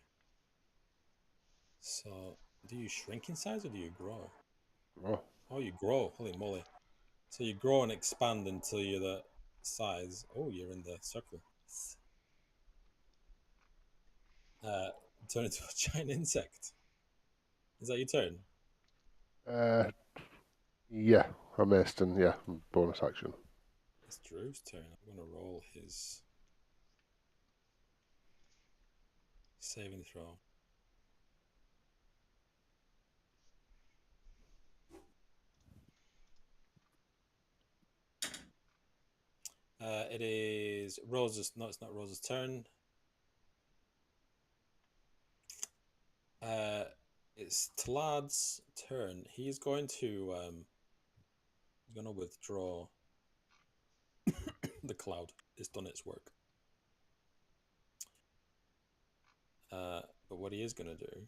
So, do you shrink in size or do you grow? Oh, Oh, you grow. Holy moly. So you grow and expand until you're the size. Oh, you're in the circle. Turn into a giant insect. Is that your turn? yeah. I missed, and yeah, bonus action. It's Drew's turn. I'm going to roll his saving throw. It is Rose's. No, it's not Rose's turn. It's Tlad's turn. He's going to withdraw the cloud. It's done its work. But what he is going to do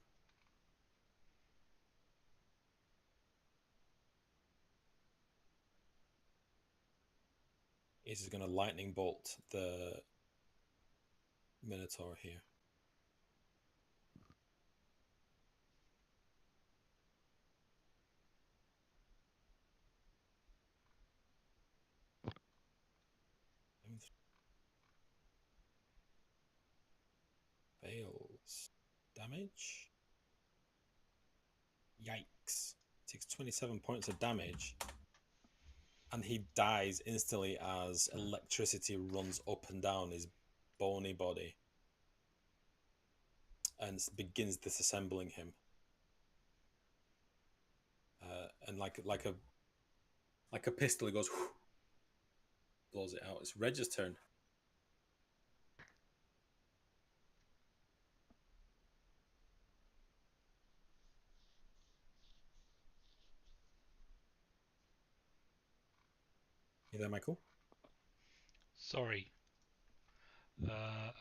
is he's going to lightning bolt the Minotaur here. Fails. Damage. Yikes. Takes 27 points of damage. And he dies instantly as electricity runs up and down his bony body. And begins disassembling him. And like a pistol, he goes whoosh, blows it out. It's Reg's turn. You there, Michael? Sorry. Okay,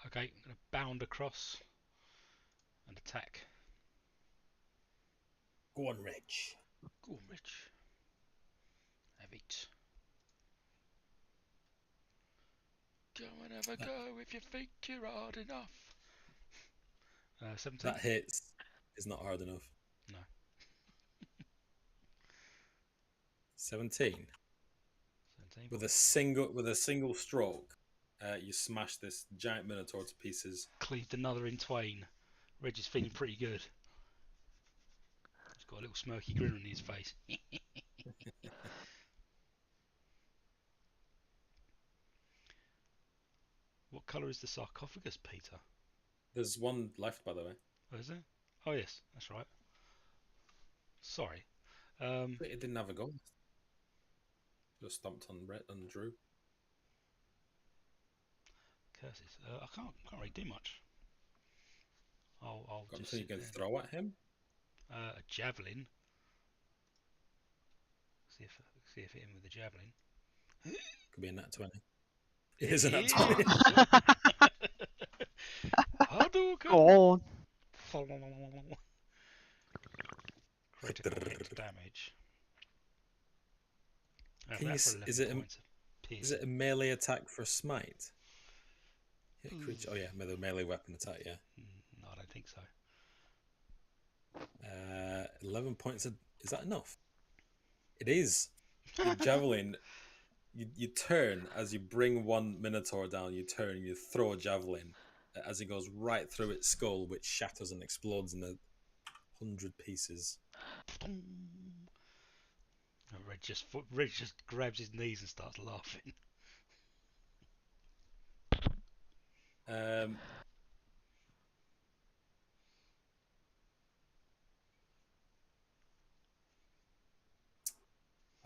I'm going to bound across and attack. Go on, Reg. Go on, Rich. Have it. Go and have a go if you think you're hard enough. 17. That hits is not hard enough. No. 17. 17. With a single stroke, you smash this giant minotaur to pieces. Cleaved another in twain. Reg is feeling pretty good. He's got a little smirky grin on his face. What colour is the sarcophagus, Peter? There's one left, by the way. Oh, is there? Oh, yes, that's right. Sorry. It didn't have a goal. Just stomped on Brett and Drew. Curses. I can't really do much. I'll Got just anything you can throw at him? a javelin. See if hit him with a javelin. Could be a nat 20. It is a nat 20. Go on. Critical hit damage. Is it Pierce. Is it a melee attack for smite? Hit a creature. Oh yeah, melee weapon attack. Yeah. No, I don't think so. 11 points. Is that enough? It is. Your javelin. You turn as you bring one minotaur down. You turn. You throw a javelin as it goes right through its skull, which shatters and explodes in 100 pieces. Red just grabs his knees and starts laughing.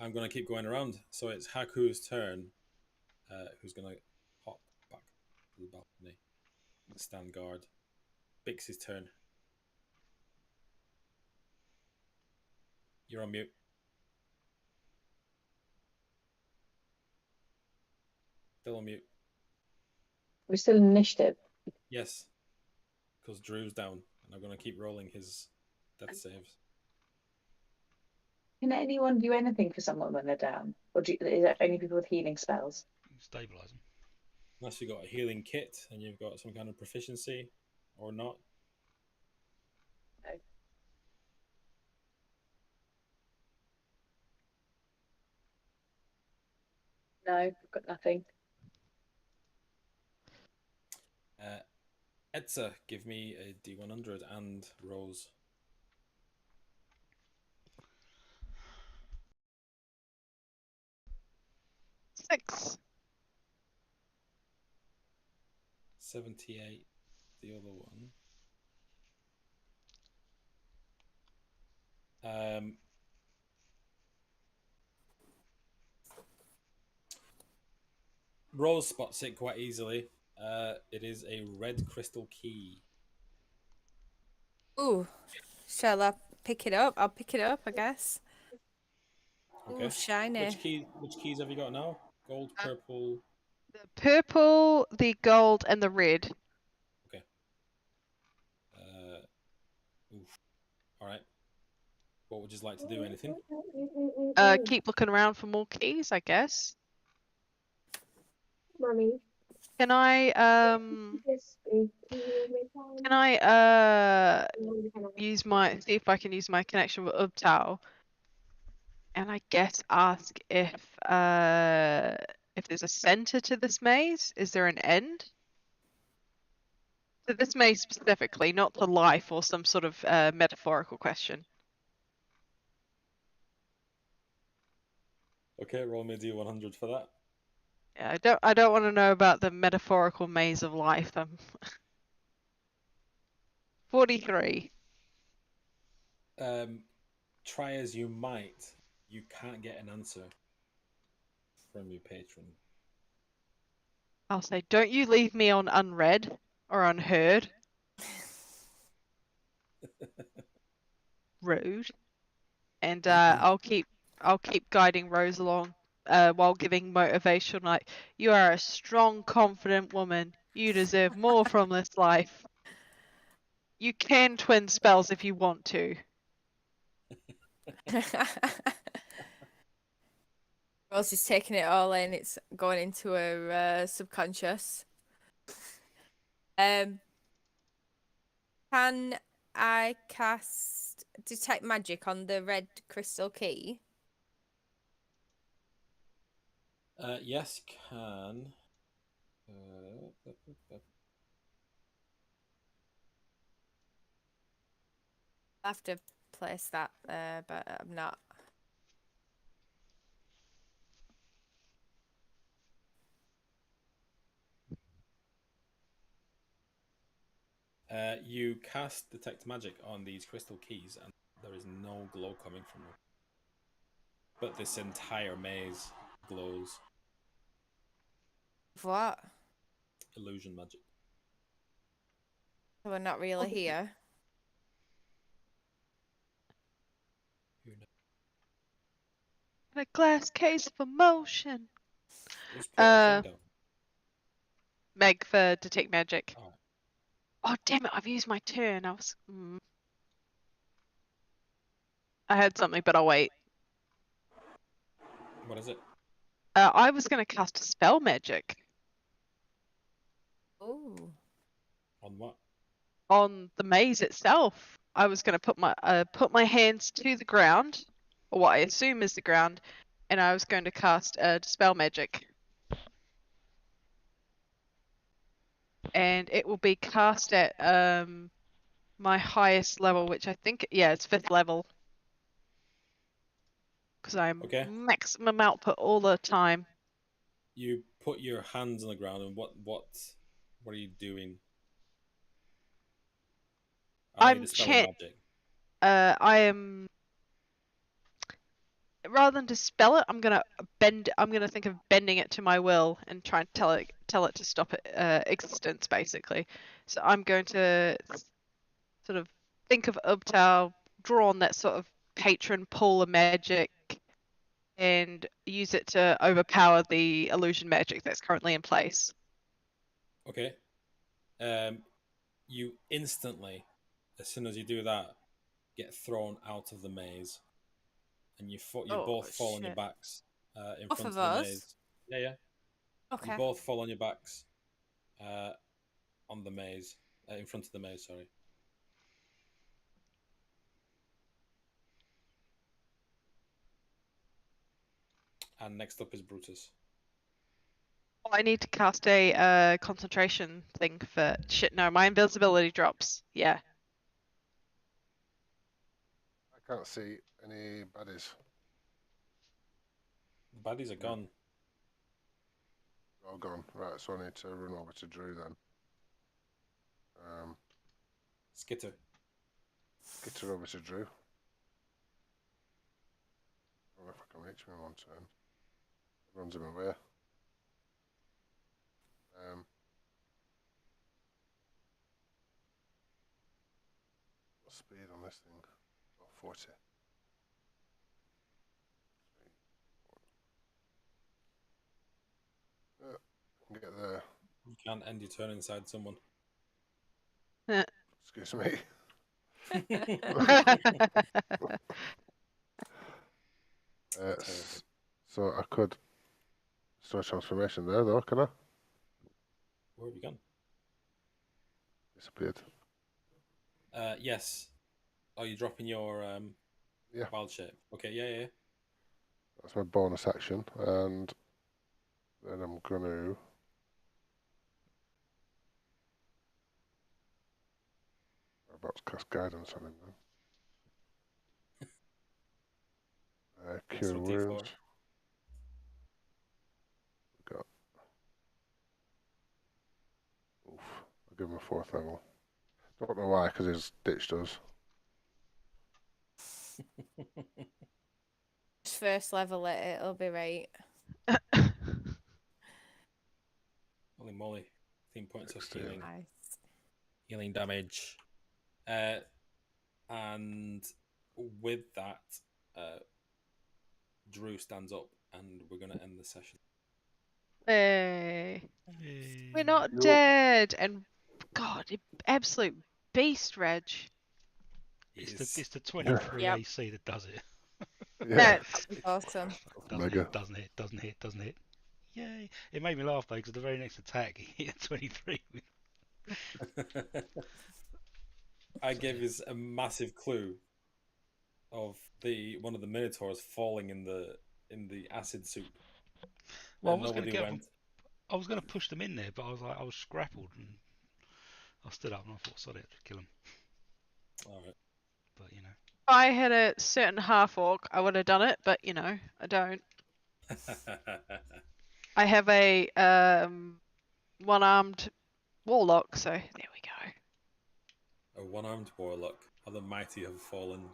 I'm going to keep going around. So it's Haku's turn, who's going to hop back to the balcony and stand guard. Bix's turn. You're on mute. Still on mute. We're still in initiative. Yes, because Drew's down, and I'm going to keep rolling his death saves. Can anyone do anything for someone when they're down? Or is there only people with healing spells? Stabilize them. Unless you've got a healing kit and you've got some kind of proficiency, or not. No, I've got nothing. Etza, give me a D100 and Rose. Six. 78, the other one. Rose spots it quite easily. It is a red crystal key. Ooh, shall I pick it up? I'll pick it up, I guess. Okay. Ooh, shiny. Which keys have you got now? Gold, purple. The purple, the gold, and the red. Okay. All right. What would you like to do? Anything? Keep looking around for more keys, I guess. Mummy. Can I Yes, please. see if I can use my connection with Ubtao, and I guess ask if there's a center to this maze. Is there an end? To this maze specifically, not to life or some sort of metaphorical question. Okay, roll me a D100 for that. Yeah, I don't want to know about the metaphorical maze of life. 43. Try as you might, you can't get an answer from your patron. I'll say, don't you leave me on unread or unheard. Rude. And I'll keep guiding Rose along while giving motivation, like, you are a strong, confident woman. You deserve more from this life. You can twin spells if you want to. Rose is taking it all in. It's going into her subconscious. Can I cast Detect Magic on the red crystal key? Yes, can. I have to place that there, but I'm not. You cast Detect Magic on these crystal keys, and there is no glow coming from them. But this entire maze glows. What? Illusion magic. We're not really here. A glass case of emotion. Who's put a thing down? Meg for Detect Magic. Oh. Oh, damn it, I've used my turn. I had something, but I'll wait. What is it? I was going to cast a spell magic Oh. On what? on the maze itself. I was going to put my hands to the ground, or what I assume is the ground, and I was going to cast a dispel magic. And it will be cast at my highest level, which I think, yeah, it's 5th level. Because I'm Okay. maximum output all the time. You put your hands on the ground, and what are you doing? Are you I'm dispelling magic? I am, rather than dispel it, I'm gonna think of bending it to my will and try and tell it to stop existence, basically. So I'm going to sort of think of Ubtao, draw on that sort of patron pool of magic, and use it to overpower the illusion magic that's currently in place. Okay. You instantly, as soon as you do that, get thrown out of the maze, and you Oh, both fall on your shit. backs in Both front of of the us? maze. Yeah, yeah. Okay. You both fall on your backs on the maze, in front of the maze. Sorry. And next up is Brutus. I need to cast a concentration thing for shit. No, my invisibility drops. Yeah. I can't see any baddies. The baddies are gone. All gone. Right, so I need to run over to Drew then. Skitter. Get her over to Drew. I don't know if I can reach him in one turn. Runs him away. What's speed on this thing? Oh, 40. I can get there. You can't end your turn inside someone. Excuse me. So I could start transformation there, though, can I? Where have you gone? Disappeared. Yes. Oh, you're dropping your Yeah. wild shape. Okay, yeah. That's my bonus action, and then I'm gonna. I'm about to cast guidance on him then. Cure What's your wounds. D4? Got. Oof. I'll give him a 4th level. Don't know why, because he's ditched us. Just first level it, it'll be right. Holy moly. 15 points of 16. healing. Nice. Healing damage. And with that, Drew stands up, and we're going to end the session. Hey. Yay. We're not Yup. dead. And God, you absolute beast, Reg. It's the 23 Yep. AC that does it. Yeah. That's Awesome. Mega. Doesn't hit. Yay. It made me laugh though, because the very next attack he hit 23 with. I gave us a massive clue of one of the minotaurs falling in the acid soup. Well, And nobody went. I was going to push them in there, but I was scrappled, and I stood up and I thought, sod it, kill them. All right. But you know. If I had a certain half orc, I would have done it, but you know, I don't. I have a one-armed warlock, so there we go. A one-armed warlock. How the mighty have fallen.